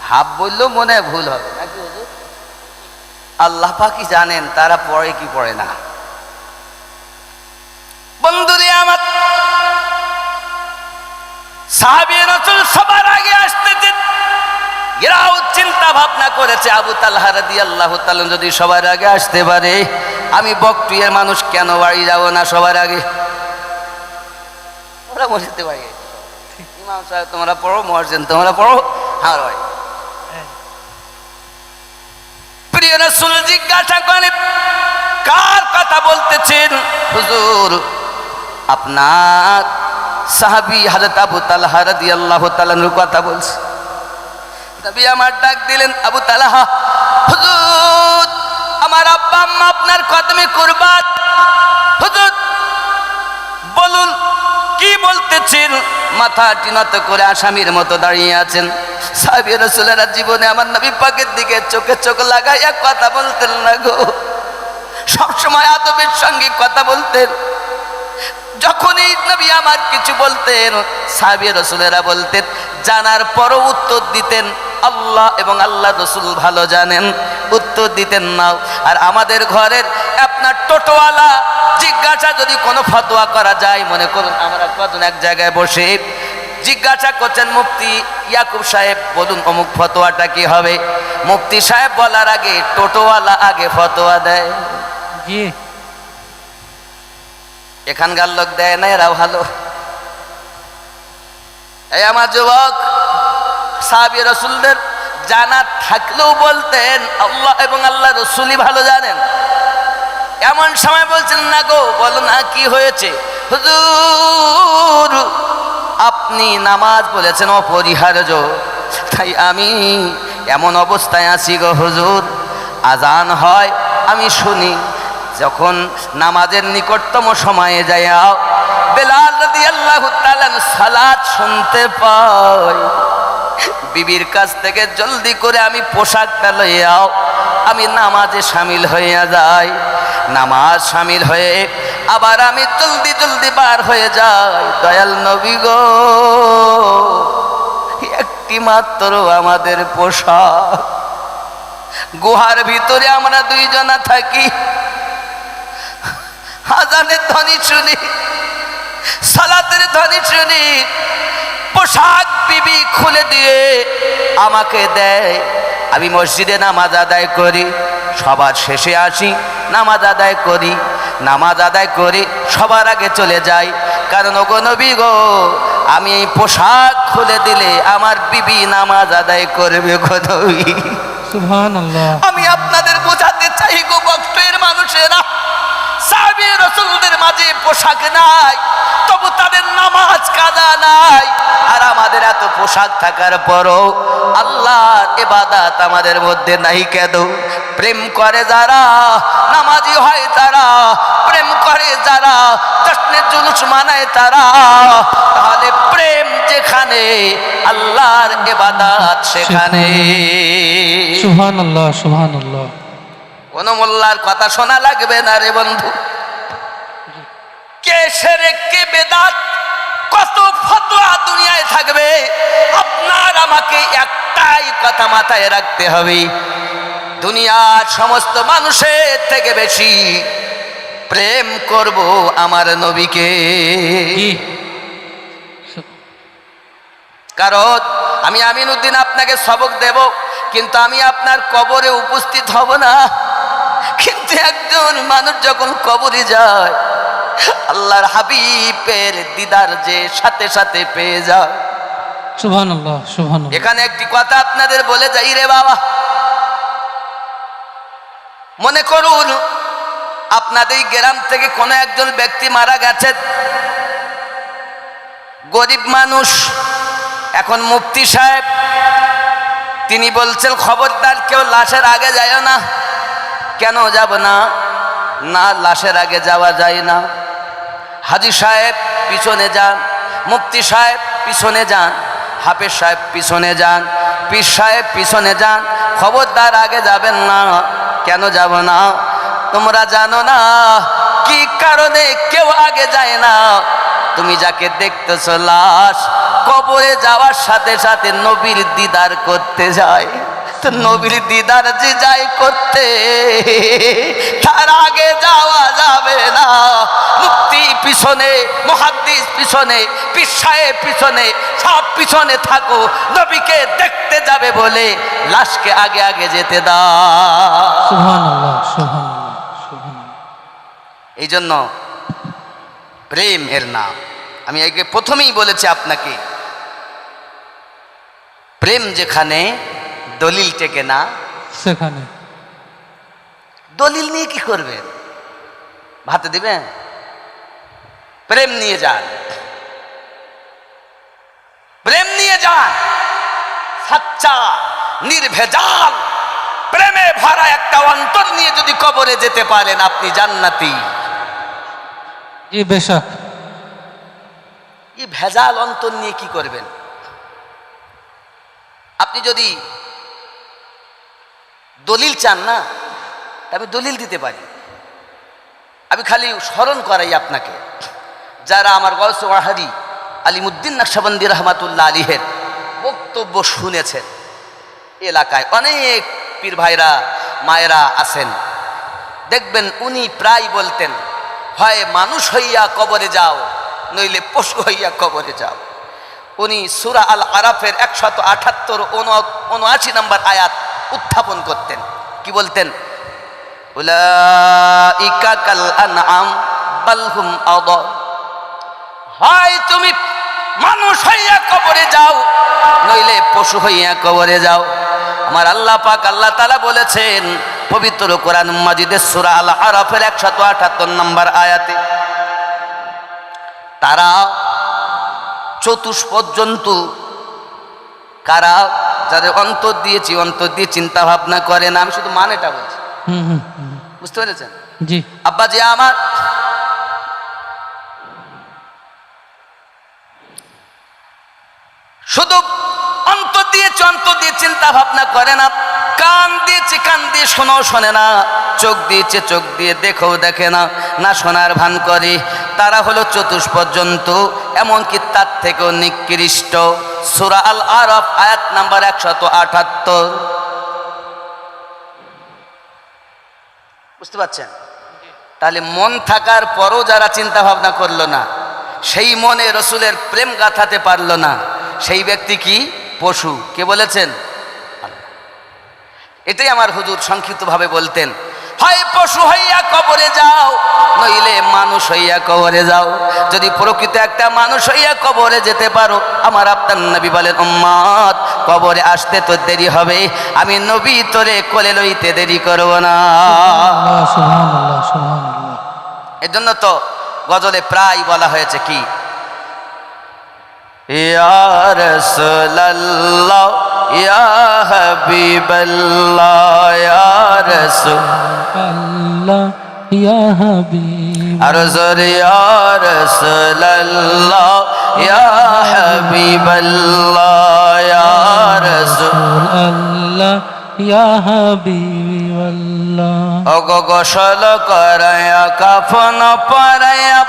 Speaker 1: হাফ বললেও মনে হয় ভুল হবে নাকি হুজুর? আল্লাহ পাকই জানেন তারা পড়ে কি পড়ে না। বন্ধুরে আমার, সাহাবী রাসূল সবার আগে আসতেছেন। এরাও চিন্তা ভাবনা করেছে, আবু তালহা রাদিয়াল্লাহু তাআলা যদি সবার আগে আসতে পারে, আমি বকটুয়ের মানুষ কেন বাড়ি যাব না সবার আগে? ওরা বসতে পারি, ইমাম সাহেব তোমরা পড়ো, মুয়াজ্জিন তোমরা পড়ো, আমার বাড়ি। প্রিয় রাসূল জিজ্ঞাসা করে, কার কথা বলতেছেন? হুজুর আপনার সাহাবী হযরত আবু তালহা রাদিয়াল্লাহু তাআলার কথা বলছি। নবী আমার ডাক দিলেন, আবু তালহা, হুজুর আমার আব্বা আম্মা আপনার কদমে কুরবান। হুজুর বলুন কি বলতেছেন? মাথা নত করে আসামির মতো দাঁড়িয়ে আছেন। সাহাবী রাসূলেরা জীবনে আমার নবী পাকের দিকে চোখে চোখ লাগাইয়া কথা বলতেন না গো, সবসময় আদবের সঙ্গে কথা বলতেন। যখনই নবী আমার কিছু বলতেন, সাহাবী রাসূলেরা বলতেন, জানার পরও উত্তর দিতেন, আল্লাহ এবং আল্লাহ রসুল ভালো জানেন, উত্তর দিতেন না। আর আমাদের ঘরের আপনার টোটোওয়ালা জিজ্ঞাসা যদি কোনো ফতোয়া করা যায়, মনে করুন আমরা কজন এক জায়গায় বসে জিজ্ঞাসা করছেন, মুফতি ইয়াকুব সাহেব বলুন অমুক ফতোয়াটা কি হবে? মুফতি সাহেব বলার আগে টোটোওয়ালা আগে ফতোয়া দেয়।
Speaker 2: জি।
Speaker 1: এখানকার লোক দেয় না, এরাও ভালো। এই আমার যুবক, সাহাবী রাসূলদের জানা থাকলেও বলতেন আল্লাহ এবং আল্লাহ রসুলই ভালো জানেন। এমন সময় বলছেন, না গো বলো না কি হয়েছে? হুজুর আপনি নামাজ বলেছেন অপরিহার্য, তাই আমি এমন অবস্থায় আছি গো হুজুর, আজান হয় আমি শুনি, যখন নামাজের নিকটতম সময়ে যাইয়া বেলাল রাদিয়াল্লাহু তাআলা সালাত শুনতে পাই, বিবির কাছ থেকে জলদি করে আমি পোশাকটা লইয়াও আমি নামাজে শামিল হইয়া যাই। নামাজ শামিল হয়ে আবার আমি জলদি জলদি বার হয়ে যাই। দয়াল নবী গো, একটি মাত্র আমাদের পোশাক, গুহার ভিতরে আমরা দুইজনা থাকি। আজানের ধ্বনি শুনি সালাতের ধ্বনি শুনি পোশাক বিবি খুলে দিয়ে আমাকে দেয়, আমি মসজিদে নামাজ আদায় করি, সবার শেষে আসি, নামাজ আদায় করি, নামাজ আদায় করি সবার আগে চলে যাই, কারণ ওগো নবী গো আমি এই পোশাক খুলে দিলে আমার বিবি নামাজ আদায় করবে গো নবী।
Speaker 2: সুবহানাল্লাহ।
Speaker 1: আমি আপনাদের বোঝাতে চাই গো বক্তের মানুষেরা, সাহাবী রাসূলদের মাঝে পোশাক নাই, তবু তাদের নামাজ কাজা নাই, আর আমাদের এত পোশাক থাকার পরও আল্লাহর ইবাদত আমাদের মধ্যে নাই কেন? প্রেম করে যারা নামাজি হয় তারা, প্রেম করে যারা জশ্নের জুলুস মানায় তারা, তাহলে প্রেম যেখানে আল্লাহর ইবাদত সেখানে।
Speaker 2: সুবহানাল্লাহ সুবহানাল্লাহ।
Speaker 1: কোন মোল্লার কথা শোনা লাগবে না রে বন্ধু। কে শিরক কে বেদাত কত ফতোয়া দুনিয়ায় থাকবে, আপনার আমাকে একটাই কথা মাথায় রাখতে হবে, দুনিয়ার সমস্ত মানুষের থেকে বেশি প্রেম করব আমার নবীকে।
Speaker 2: জি।
Speaker 1: কারণ আমি আমিনউদ্দিন আপনাকে সবক দেব, কিন্তু আমি আপনার কবরে উপস্থিত হব না। কিন্তু একজন মানুষ যখন কবরে যায়, আল্লাহর হাবিবের দিদার যে সাথে সাথে পেয়ে যায়।
Speaker 2: সুবহানাল্লাহ সুবহানাল্লাহ।
Speaker 1: এখানে একটি কথা আপনাদের বলে যাই রে বাবা, মনে করুন আপনাদের গ্রাম থেকে কোনো একজন ব্যক্তি মারা গেছেন, গরিব মানুষ, এখন মুফতি সাহেব তিনি বলছেন খবরদার কেউ লাশের আগে যায় না। কেন যাব না? না, লাশের আগে যাওয়া যায় না। হাজী সাহেব পিছনে যান, মুফতি সাহেব পিছনে যান, হাফেজ সাহেব পিছনে যান, পীর সাহেব পিছনে যান, খবরদার আগে যাবেন না। কেন যাব না? তোমরা জানো না কি কারণে কেউ আগে যায় না? তুমি যাকে দেখতেছ লাশ, কবরে যাওয়ার সাথে সাথে নবীর দিদার করতে যায়। তো নবীর দিদার যে যায় করতে, তার আগে যাওয়া যাবে না। মুফতি পিছনে, মুহাদ্দিস পিছনে, পীর সাহেব পিছনে, সব পিছনে থাকো, নবীকে দেখতে যাবে বলে লাশকে আগে আগে যেতে দাও।
Speaker 2: সুবহানাল্লাহ সুবহানাল্লাহ সুবহানাল্লাহ।
Speaker 1: এই জন্য প্রেম এর নাম। আমি একে প্রথমেই বলেছি আপনাকে, প্রেম যেখানে দলিল টেকে না,
Speaker 2: সেখানে
Speaker 1: দলিল নিয়ে কি করবেন? ভাতে দিবেন? প্রেম নিয়ে যান, প্রেম নিয়ে যান। সাচ্চা নির্ভেজাল প্রেমে ভরা একটা অন্তর নিয়ে যদি কবরে যেতে পারেন, আপনি জান্নাতি।
Speaker 2: জি বেশক।
Speaker 1: এই ভেজাল অন্তর নিয়ে কি করবেন? আপনি যদি দলিল চান না, আমি দলিল দিতে পারি। আমি খালি স্মরণ করাই আপনাকে, যারা আমার গৌস ওয়াহাদি আলিমুদ্দিন নকশবন্দি রহমাতুল্লাহ আলিহের বক্তব্য শুনেছেন, এলাকায় অনেক পীর ভাইরা মায়েরা আছেন, দেখবেন উনি প্রায় বলতেন, হয় মানুষ হইয়া কবরে যাও, নইলে পশু হইয়া কবরে যাও। উনি সূরা আল আরাফের 178 নম্বর আয়াত উত্থাপন করতেন। কি বলতেন? উলাইকা কাল আনআম বাল হুম আদাল। হয় তুমি মানুষ হইয়া কবরে যাও, নইলে পশু হইয়া কবরে যাও। আমার আল্লাহ পাক আল্লাহ তাআলা বলেছেন পবিত্র কোরআন মাজিদের সূরা আল আরাফের 178 নম্বর আয়াতে, তারা চতুষ্পদ জন্তু কারা? যাদের অন্তর দিয়েছি, অন্তর দিয়ে চিন্তা ভাবনা করে না। আমি শুধু মানেটা বলছি, বুঝতে পেরেছেন?
Speaker 2: জি।
Speaker 1: আব্বা জি আমার, শুধু অন্তর দিয়েছি, অন্তর দিয়ে চিন্তা ভাবনা করে না। কান দিয়েছি, কান দিয়ে শোনাও শোনে না। চোখ দিয়েছে, চোখ দিয়ে দেখেও দেখে না, না শোনার ভান করে। তারা হলো চতুষ্পদ জন্তু, এমনকি তার থেকেও নিকৃষ্ট। সূরা আল আরাফ আয়াত নাম্বার 178। বুঝতে পারছেন? তাহলে মন থাকার পরও যারা চিন্তা ভাবনা করলো না, সেই মনে রসুলের প্রেম গাথাতে পারলো না, সেই ব্যক্তি কি? পশু। কে বলেছেন? এটাই আমার হুজুর সংক্ষিপ্তভাবে বলতেন, হয় পশু হইয়া কবরে যাও, নইলে মানুষ হইয়া কবরে যাও। যদি প্রকৃত একটা মানুষ হইয়া কবরে যেতে পারো, আমার আপনার নবী বলেন, উম্মত কবরে আসতে তো দেরি হবে, আমি নবী তোরে কোলে লইতে দেরি করব না।
Speaker 2: সুবহানাল্লাহ, সুবহানাল্লাহ।
Speaker 1: এজন্য তো গজলে প্রায় বলা হয়েছে কি, ইয়া রাসূলুল্লাহ ইয়া হাবিবাল্লাহ ইয়া রাসূল
Speaker 2: আল্লাহ ইয়া হাবিব,
Speaker 1: আর জোরে ইয়া রাসূলুল্লাহ ইয়া হাবিবাল্লাহ ইয়া রাসূল
Speaker 2: আল্লাহ ইয়া হাবিবাল্লাহ।
Speaker 1: ওগো গোসল করায়া কাফন পরায়া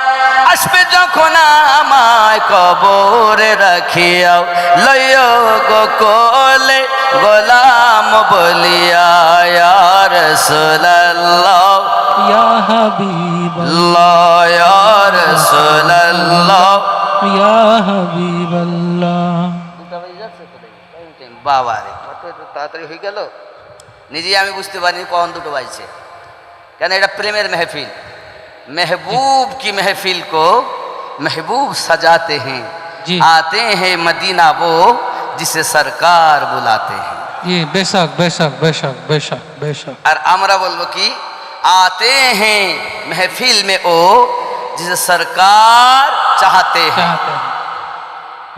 Speaker 1: আসবে যখন আমায় কবরে রাখিয়াও, লইও গো কোলে গোলাম বলিয়া ইয়া রাসূলুল্লাহ
Speaker 2: ইয়া হাবিবাল্লাহ,
Speaker 1: আল্লাহ ইয়া রাসূলুল্লাহ।
Speaker 2: ইয়া হাবিবাল্লাহ।
Speaker 1: বাবা রে, কত একটু তাড়াতাড়ি হয়ে গেল, নিজেই আমি বুঝতে পারিনি কখন দুটো বাজছে। কেন? এটা প্রেমের মেহফিল। महबूब की महफिल को महबूब सजाते हैं,
Speaker 2: जी।
Speaker 1: आते हैं मदीना वो जिसे सरकार बुलाते हैं।
Speaker 2: जी बेशक बेशक बेशक बेशक बेशक।
Speaker 1: और আমরা বলবো কি, आते हैं महफिल में वो जिसे सरकार चाहते हैं।
Speaker 2: चाहते हैं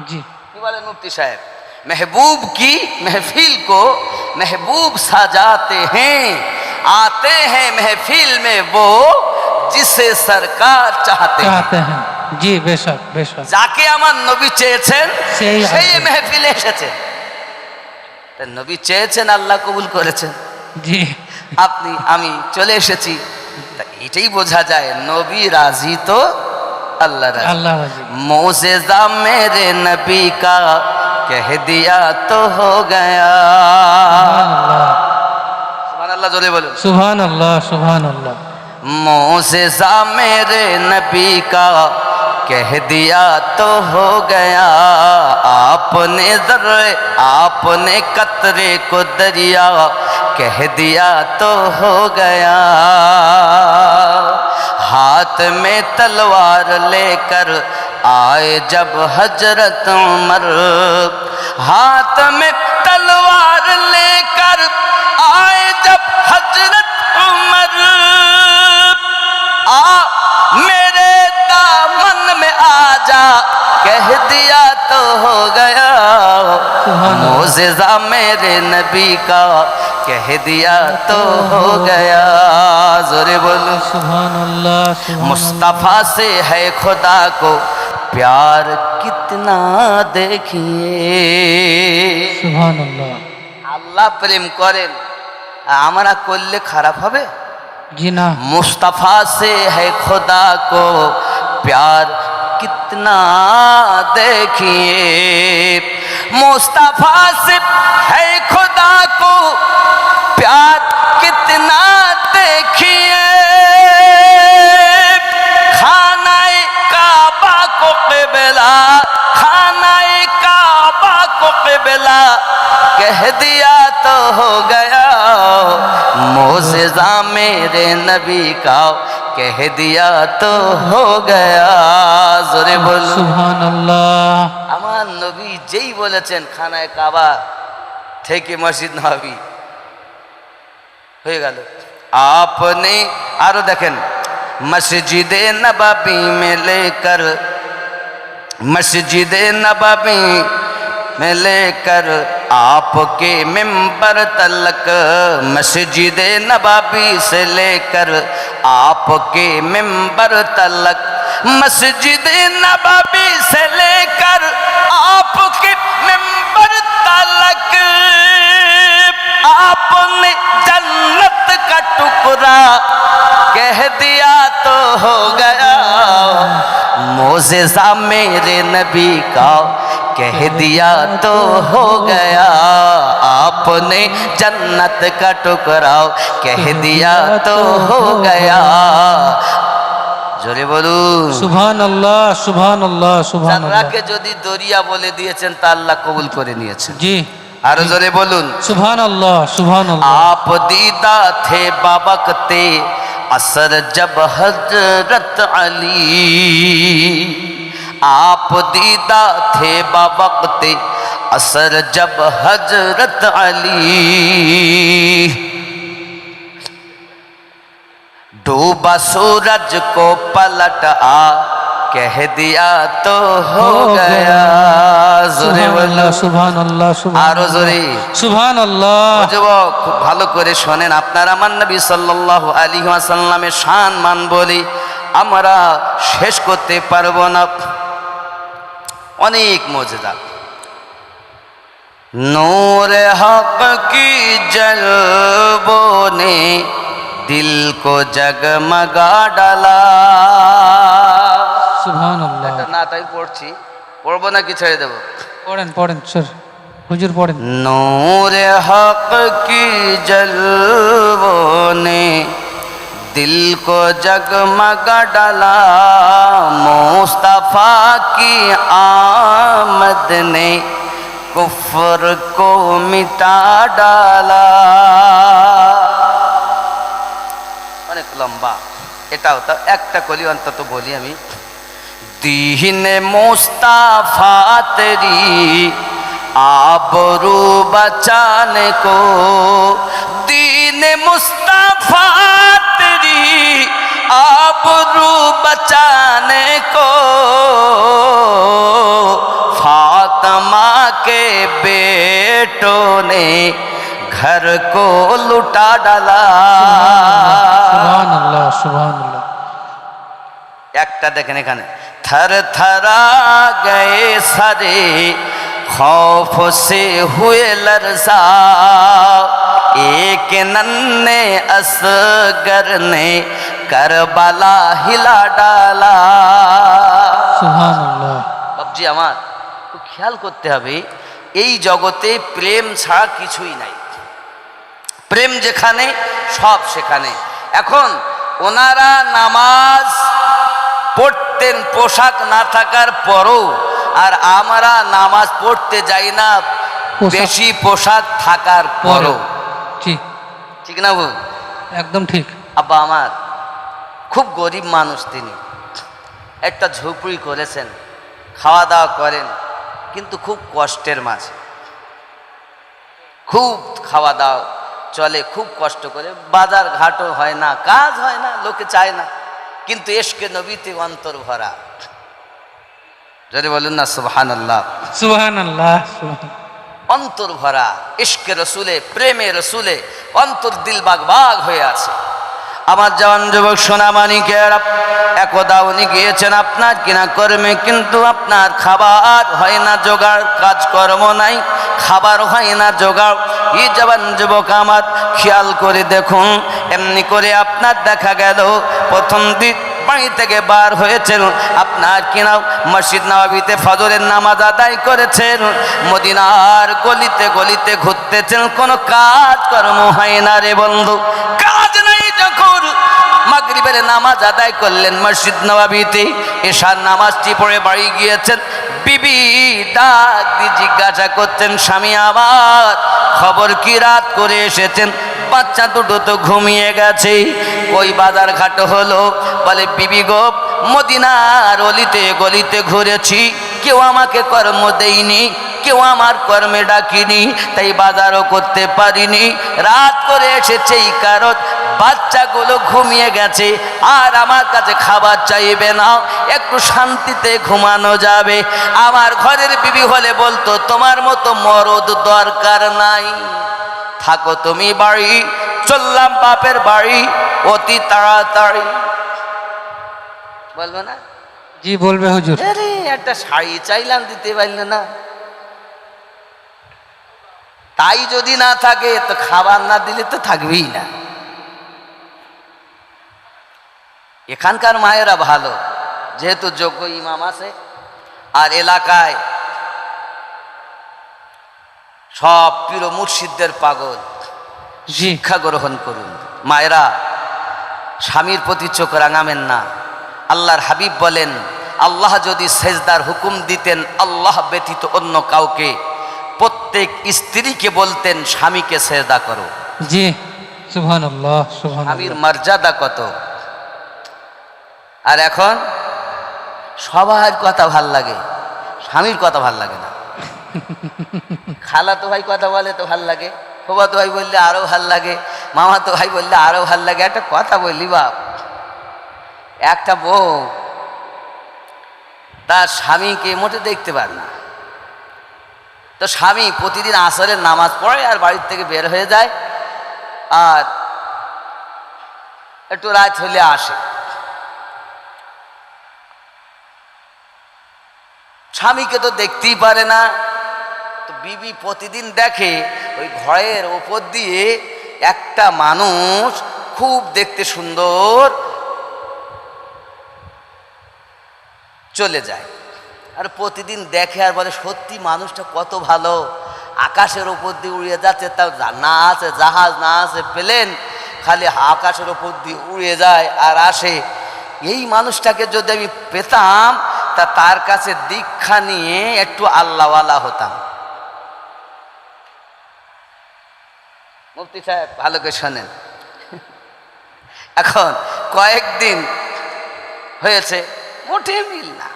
Speaker 2: जी।
Speaker 1: কি বলেন মুফতি সাহেব? महबूब की महफिल को महबूब सजाते हैं, आते हैं महफिल में वो जिसे सरकार चाहते हैं।
Speaker 2: चाहते हैं जी बेशक बेशक।
Speaker 1: যাকে আমার নবী চেয়েছেন
Speaker 2: সেই
Speaker 1: সেই
Speaker 2: আসবে।
Speaker 1: মেহফিলে এসেছে। তা নবী চেয়েছেন, আল্লাহ কবুল করেছেন,
Speaker 2: जी
Speaker 1: আপনি আমি চলে এসেছি। তা এটাই বোঝা যায় নবী রাজি তো अल्लाह राजी।
Speaker 2: अल्लाह राजी।
Speaker 1: मोजेज़ा मेरे नबी का कह दिया तो हो गया। सुभान अल्लाह जोरे बोलो।
Speaker 2: सुभान अल्लाह सुभान अल्लाह।
Speaker 1: मोजेज़ा मेरे नबी का कह दिया तो हो गया, आपने जर्रे आपने कतरे को दरिया कह दिया तो हो गया। हाथ में तलवार लेकर आए जब हजरत उमर, हाथ में तलवार लेकर आए जब हजरत उमर, आ मेरे दामन में आजा कह दिया तो हो गया। मोज़ेज़ा मेरे नबी का कह दिया तो हो गया। जोरे बोलो
Speaker 2: सुभान अल्लाह सुभान
Speaker 1: मुस्तफ़ा से है खुदा को प्यार कितना देखिए।
Speaker 2: सुभान अल्लाह।
Speaker 1: আল্লাহ প্রেম করেন, আমরা করলে খারাপ হবে?
Speaker 2: जी ना।
Speaker 1: मुस्तफ़ा से है खुदा को प्यार कितना देखिए, मुस्तफ़ा से है खुदा को प्यार कितना देखिए। खानाए काबा को क़िबला, खानाए काबा को क़िबला कह दिया तो हो गया। मोज़ेज़ा मेरे नबी का कह दिया तो हो गया। जोरे बोलो
Speaker 2: सुभान अल्लाह।
Speaker 1: আমার নবী যেই বলেছেন খানায় কাবা থেকে মসজিদ নববী হয়ে গেল। আপনি আরো দেখেন, মসজিদে নববী মে লেকর, मस्जिद नबवी में लेकर आपके मिंबर तलक, मस्जिद नबवी से लेकर आपके मिंबर तलक, मस्जिद नबवी से लेकर आपके मिंबर तलक, आपने जन्नत का टुकड़ा कह दिया तो हो गया। मोज़ेज़ा मेरे नबी का कह दिया तो हो गया। आपने जन्नत का टुकड़ा कह दिया तो हो गया। জোরে বলুন।
Speaker 2: সুবহানাল্লাহ সুবহানাল্লাহ সুবহানাল্লাহ।
Speaker 1: জান্নাতকে যদি দরিয়া বলে দিয়েছেন তা আল্লাহ কবুল করে নিয়েছেন।
Speaker 2: জি
Speaker 1: আরো জোরে বলুন।
Speaker 2: সুবহানাল্লাহ সুবহানাল্লাহ।
Speaker 1: आप दीदा थे बाबकते असर जब हजरत अली, आप दीदा थे बाबकते असर जब हजरत अली, डूबा सूरज को पलट आ कह दिया तो हो गया। जोरे
Speaker 2: সুবহানাল্লাহ
Speaker 1: बोलो।
Speaker 2: সুবহানাল্লাহ
Speaker 1: আরো
Speaker 2: সুবহানাল্লাহ
Speaker 1: জোরে।
Speaker 2: সুবহানাল্লাহ।
Speaker 1: ও যুবক, খুব ভালো করে শোনেন। আপনার আমার নবী সাল্লাল্লাহু আলাইহি ওয়াসাল্লামের শান মান বলি আমরা শেষ করতে পারবো না। অনেক মজেদা। নূর হক কি জলবों ने दिल को जगमगा डाला।
Speaker 2: সুবহানাল্লাহ।
Speaker 1: এটা না তাই পড়ছি, পড়বো নাকি ছেড়ে দেবো?
Speaker 2: পড়েন পড়েন স্যার, হুজুর পড়েন।
Speaker 1: नूर हक की जलवों ने दिल को जगमगा डाला, मुस्तफा की आमद ने कुफ्र को मिटा डाला। অনেক লম্বা, এটাও তো একটা কলি অন্তত বলি আমি। दीन मुस्तफा तेरी आबरू बचाने को, दीन मुस्तफा तेरी आबरू बचाने को, फातिमा के बेटों ने घर को लुटा डाला।
Speaker 2: সুবহানাল্লাহ সুবহানাল্লাহ।
Speaker 1: একটা দেখেন এখানে, थर थरा गए सारे खौफ से हुए लरसा, एक नन्हे असगर ने करबला हिला डाला।
Speaker 2: সুবহানাল্লাহ।
Speaker 1: বাবজি আমার খুব খেয়াল করতে হবে, এই জগতে প্রেম ছাড়া কিছুই নাই। প্রেম যেখানে সব সেখানে। এখন ওনারা নামাজ পড়তেন পোশাক না থাকার পরও, আর আমরা নামাজ পড়তে যাই না বেশি পোশাক থাকার পরও।
Speaker 2: ঠিক
Speaker 1: ঠিক না বল?
Speaker 2: একদম ঠিক।
Speaker 1: আব্বা আমার খুব গরিব মানুষ, তিনি একটা ঝুপড়ি করেছেন, খাওয়া দাওয়া করেন, কিন্তু খুব কষ্টের মাঝে। খুব খাওয়া দাওয়া চলে, খুব কষ্ট করে, বাজার ঘাটও হয় না, কাজ হয় না, লোকে চায় না, কিন্তু এশকে নবীতে অন্তর ভরা। যদি বলুন না সুবহানাল্লাহ।
Speaker 2: সুবহানাল্লাহ।
Speaker 1: অন্তর ভরা ইশকে রসুলে, প্রেমে রসুলে অন্তর দিল বাগ বাগ হয়ে আছে। আমার জওয়ান যুবক সোনা মানিকেরা, একদা উনি গিয়েছেন আপনার কিনা কর্মে, কিন্তু আপনার খাবার হয় না জোগাড়, কাজকর্ম নাই, খাবার হয় না জোগাড়। এই জওয়ান যুবক আমার খেয়াল করে দেখুন, এমনি করে আপনার দেখা গেল প্রথম দিন বাড়ি থেকে বার হয়েছেন, আপনার কিনা মসজিদ নববীতে ফজরের নামাজ আদায় করেছেন, মদিনার গলিতে গলিতে ঘুরতেছেন, কোনো কাজ কর্ম হয় না রে বন্ধু। কাজ নাই যখন মাগরিবের নামাজ আদায় করলেন মসজিদ নববীতে, এশার নামাজটি পড়ে বাড়ি গিয়েছেন, বিবি ডাক দিয়ে জিজ্ঞাসা করছেন, স্বামী আমার খবর কি, রাত করে এসেছেন, বাচ্চা দুটো তো ঘুমিয়ে গেছে, ওই বাজার ঘাট হলো? বলে বিবি গো, মদিনার অলিতে গলিতে ঘুরেছি, কেউ আমাকে কর্ম দেয়নি, কেউ আমার কর্মে ডাকিনি, তাই বাজারও করতে পারিনি, রাত করে এসেছে এই কারণ বাচ্চাগুলো ঘুমিয়ে গেছে, আর আমার কাছে খাবার চাইবে না, একটু শান্তিতে ঘুমানো যাবে। আমার ঘরের বিবি হলে বলতো, তোমার মতো মরদ দরকার নাই, থাকো তুমি বাড়ি, চললাম বাপের বাড়ি অতি তাড়াতাড়ি। বলবো না?
Speaker 2: জি বলবে হুজুর।
Speaker 1: আরে একটা শাড়ি চাইলাম, দিতে পারল না। তাই যদি না থাকে তো খাবার না দিলে তো থাকবেই না। এখানকার মায়েরা ভালো, যেহেতু যোগ্য ইমাম আছে, আর এলাকায় সব পীর মুর্শিদদের পাগল,
Speaker 2: জি
Speaker 1: শিক্ষা গ্রহণ করুন। মায়েরা স্বামীর প্রতি চোখ রাঙাবেন না, আল্লাহর হাবিব বলেন, আল্লাহ যদি সেজদার হুকুম দিতেন আল্লাহ ব্যতীত অন্য কাউকে, প্রত্যেক স্ত্রীকে বলতেন স্বামীকে সেজদা করো।
Speaker 2: জি সুবহানাল্লাহ
Speaker 1: স্বামীর
Speaker 2: সুবহানাল্লাহ।
Speaker 1: মর্যাদা কত! আর এখন সবার কথা ভাল লাগে, স্বামীর কথা ভাল লাগে না। খালাতো ভাই কথা বলে তো ভাল লাগে, ফুফাতো ভাই বললে আরো ভাল লাগে, মামাতো ভাই বললে আরো ভাল লাগে। একটা কথা বললি বাপ, একটা বউ তার স্বামীকে মোটে দেখতে পারে না, তো স্বামী প্রতিদিন আসরের নামাজ পড়ে আর বাড়ির থেকে বের হয়ে যায়, আর একটু রাত হলে আসে। স্বামীকে তো দেখতেই পারে না, তো বিবি প্রতিদিন দেখে ওই ঘরের ওপর দিয়ে একটা মানুষ খুব দেখতে সুন্দর চলে যায়, আর প্রতিদিন দেখে আর বলে সত্যি মানুষটা কত ভালো, আকাশের ওপর দিয়ে উড়িয়ে যাচ্ছে, তাও না আছে জাহাজ না আছে প্লেন, খালি আকাশের ওপর দিয়ে উড়ে যায় আর আসে। এই মানুষটাকে যদি আমি পেতাম তা তার কাছে দীক্ষা নিয়ে একটু আল্লাহওয়ালা হতাম। মুফতি সাহেব ভালো করে শোনেন, এখন কয়েকদিন হয়েছে মোটে মিল না।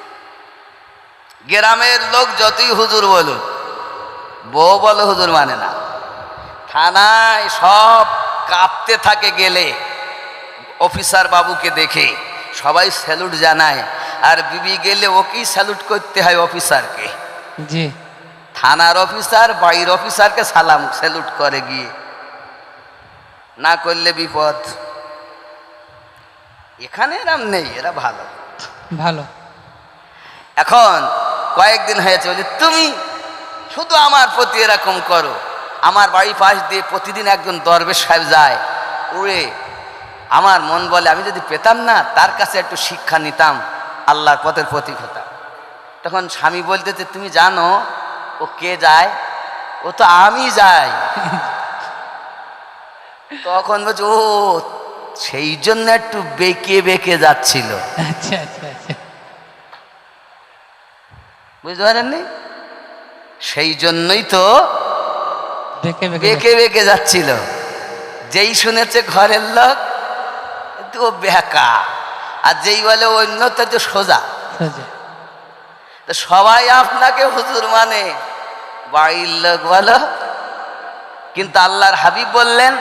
Speaker 1: গ্রামের লোক যতই হুজুর বলুক, বউ বলে হুজুর মানে না। থানায় সব কাঁপতে থাকে গেলে অফিসার বাবুকে দেখে, সবাই স্যালুট জানায়, আর বিবি গেলে ওকেই স্যালুট করতে হয় অফিসারকে।
Speaker 2: জি
Speaker 1: থানার অফিসার বাড়ির অফিসারকে সালাম স্যালুট করে গিয়ে, না করলে বিপদ। এখানে এরম নেই, এরা ভালো
Speaker 2: ভালো।
Speaker 1: এখন কয়েকদিন হয়েছে বলে তুমি শুধু আমার প্রতি এরকম করো। আমার বাড়ির পাশ দিয়ে প্রতিদিন একজন দরবেশ সাহেব যায় উড়ে, আমার মন বলে আমি যদি পেতাম না তার কাছে একটু শিক্ষা নিতাম, আল্লাহর পথের প্রতীক হতাম। তখন স্বামী বলতেছে তুমি জানো ও কে যায়? ও তো আমি যাই। তখন বলছে ও সেই জন্য একটু বেঁকে বেঁকে যাচ্ছিল।
Speaker 2: আচ্ছা আচ্ছা আচ্ছা।
Speaker 1: বুঝতে পারেননি? সেই জন্যই তো
Speaker 2: বেঁকে বেঁকে
Speaker 1: বেঁকে বেঁকে যাচ্ছিল। যেই শুনেছে ঘরের লোক তো বেঁকা, আর যেই বলে অন্য তো সোজা।
Speaker 2: সোজা।
Speaker 1: তো সবাই আপনাকে হুজুর মানে, বাড়ির লোক বলো, কিন্তু আল্লাহর হাবিব বললেন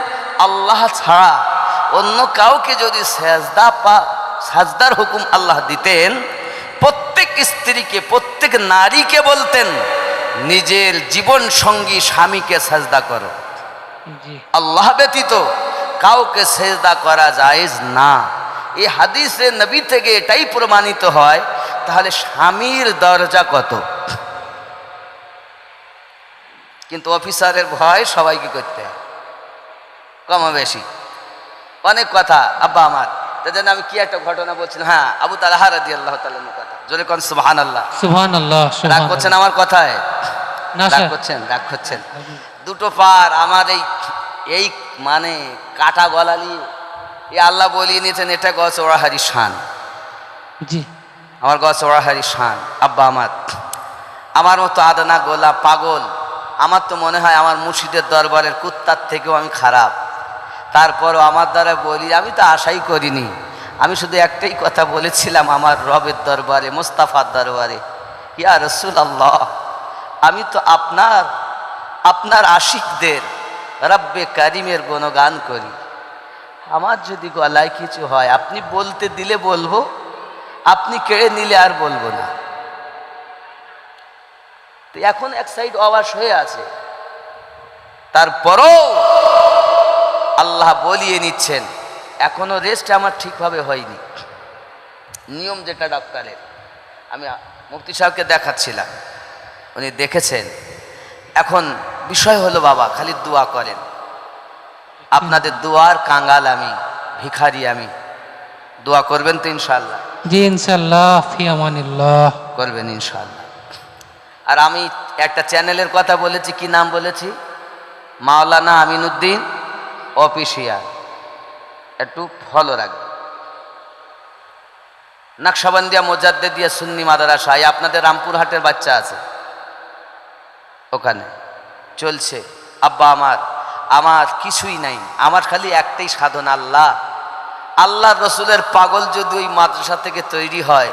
Speaker 1: আল্লাহ ছাড়া অন্য কাউকে যদি সাজদার হুকুম আল্লাহ দিতেন, প্রত্যেক স্ত্রীকে প্রত্যেক নারীকে বলতেন নিজের জীবন সঙ্গী স্বামীকে সাজদা করো।
Speaker 2: জি
Speaker 1: আল্লাহ ব্যতীত কাউকে সেজদা করা জায়েজ না। এই হাদিসে নবী থেকে এটাই প্রমাণিত হয়, তাহলে স্বামীর দরজা কত। কিন্তু অফিসারের ভয় সবাইকে করতে হয়, কম বেশি অনেক কথা। আব্বা আমার তার জন্য আমি কি একটা ঘটনা বলছিলাম, হ্যাঁ আবু তালহা রাদিয়াল্লাহু তাআলার কথা, জোরে কোন সুবহানাল্লাহ।
Speaker 2: সুবহানাল্লাহ
Speaker 1: রাগ করছেন আমার কথায়?
Speaker 2: না
Speaker 1: রাগ
Speaker 2: স্যার।
Speaker 1: করছেন, রাগ করছেন। দুটো পার আমার এই মানে কাটা গলা নিয়ে এই আল্লাহ বলিয়ে নিয়েছেন, এটা গছ ওড়াহারি শান।
Speaker 2: জি
Speaker 1: আমার গছ ওড়াহারি শান। আব্বা আমার মতো আদনা গোলা পাগল, আমার তো মনে হয় আমার মুর্শিদের দরবারের কুত্তার থেকেও আমি খারাপ। তারপরও আমার দ্বারা বলি, আমি তো আশাই করিনি। আমি শুধু একটাই কথা বলেছিলাম আমার রবের দরবারে, মুস্তাফার দরবারে, ইয়া রাসূলুল্লাহ আমি তো আপনার আশিকদের রব্বে কারিমের গুণগান করি। আমার যদি গলায় কিছু হয় আপনি বলতে দিলে বলবো, আপনি কেড়ে নিলে আর বলবো না। তো এখন এক সাইড অবাস হয়ে আছে, তারপরও আল্লাহ বলিয়ে নিচ্ছেন এখনো রেস্ট আমার ঠিকভাবে হয়নি। নিয়ম যেটা ডক্টরের, আমি মুফতি সাহেবকে দেখাচ্ছিলাম, উনি দেখেছেন। এখন বিষয় হলো বাবা খালি দোয়া করেন, আপনাদের দোয়ার কাঙ্গাল আমি, ভিখারি আমি। দোয়া করবেন তো ইনশাআল্লাহ?
Speaker 2: জি ইনশাআল্লাহ, ফি আমানিল্লাহ।
Speaker 1: করবেন ইনশাআল্লাহ। আর আমি একটা চ্যানেলের কথা বলেছি, কি নাম বলেছি? মাওলানা আমিনুদ্দিন ও, อ อ ফিশিয়াল। একটু ফলো রাখবেন।
Speaker 2: জি ইনশাআল্লাহ।
Speaker 1: নকশবন্দিয়া মোজাদ্দেদিয়া সুন্নি মাদ্রাসা, আপনাদের রামপুরহাটের বাচ্চা আছে ওখানে চলছে। আব্বা আমার কিছুই নাই, আমার খালি একটাই সাধন আল্লাহ। আল্লাহর রসুলের পাগল যদি ওই মাদ্রাসা থেকে তৈরি হয়,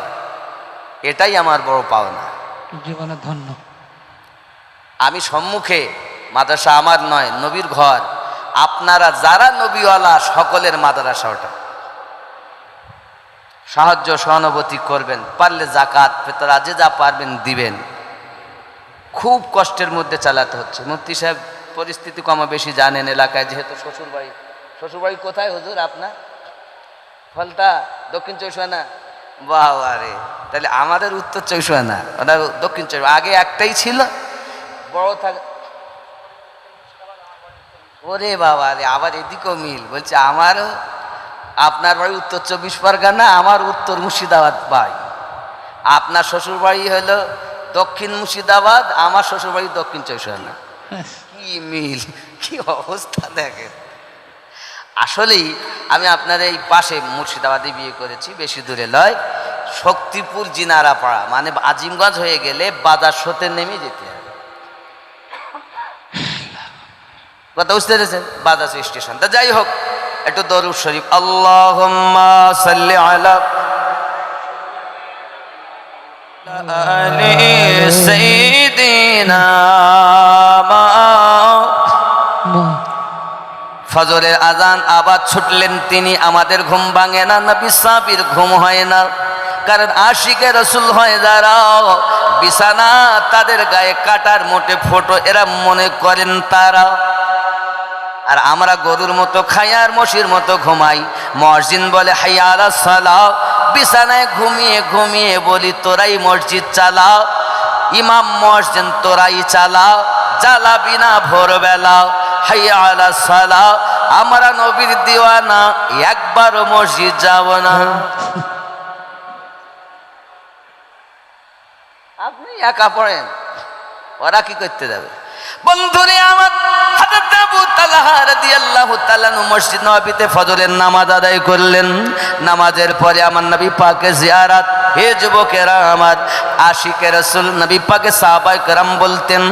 Speaker 1: এটাই আমার বড় পাওনা।
Speaker 2: জীবনে ধন্য।
Speaker 1: আমি সম্মুখে, মাদ্রাসা আমার নয়, নবীর ঘর। আপনারা যারা নবীওয়ালা সকলের মাদ্রাসা ওটা। সাহায্য সহানুভূতি করবেন, পারলে জাকাত ফেতরা যে যা পারবেন দিবেন। খুব কষ্টের মধ্যে চালাতে হচ্ছে। মুফতি সাহেব পরিস্থিতি কম বেশি জানেন এলাকায়, যেহেতু শ্বশুরবাড়ি কোথায় হুজুর আপনার? ফলতা, দক্ষিণ চৌষানা। বাবা রে, তাহলে আমাদের উত্তর চৌষানা, ওনার দক্ষিণ চৌষানা। আগে একটাই ছিল, বড় থাক। ওরে বাবা রে, আবার এদিকেও মিল। বলছে আমারও, আপনার বাড়ি উত্তর 24 পরগনা, আমার উত্তর মুর্শিদাবাদ বাড়ি। আপনার শ্বশুরবাড়ি হলো দক্ষিণ মুর্শিদাবাদ, আমার শ্বশুরবাড়ি দক্ষিণ চৌষানা। কি মিল, কি অবস্থা দেখেন। আসলেই আমি আপনার এই পাশে মুর্শিদাবাদে বিয়ে করেছি, বেশি দূরে নয়, শক্তিপুর জিনারাপাড়া, মানে আজিমগঞ্জ হয়ে গেলে বাজার সোতে নেমে যেতে হবে। কথা বুঝতে পেরেছেন? বাজার স্টেশন। তা যাই হোক, একটু দরুদ শরীফ। আল্লাহুম্মা সাল্লি আলা আলি সাইয়্যিদিনা। ফজরের আজান আবার ছুটলেন তিনি, আমাদের ঘুম ভাঙে না, নবী সাহাবীর ঘুম হয় না। কারণ আশিকে রসুল হয় যারা, বিছানা তাদের গায়ে কাটার মোটে ফোটো, এরা মনে করেন তারা। আর আমরা গরুর মতো খাই আর মশির মতো ঘুমাই। মুয়াজ্জিন বলে হাইয়া আলাস সালাহ, বিছানায় ঘুমিয়ে ঘুমিয়ে বলি তোরাই মসজিদ চালাও। ইমাম মুয়াজ্জিন তোরাই চালাও, জ্বালাবি না ভোরবেলা। হাইয়া আলাস সালাহ, আমরা নবীর দিওয়ানা, একবারও মসজিদ যাব না। আপনি একা পড়েন, ওরা কি করতে যাবে? বন্ধুরে আমার, হযরত আবু তালহা রাদিয়াল্লাহু তাআলা মসজিদ নববীতে ফজরের নামাজ আদায় করলেন। নামাজের পরে আমার নবী পাকের জিয়ারত। হে যুবকেরা আমার, আশিকে রাসূল নবী পাকে সাহাবায়ে কেরাম বলতেন,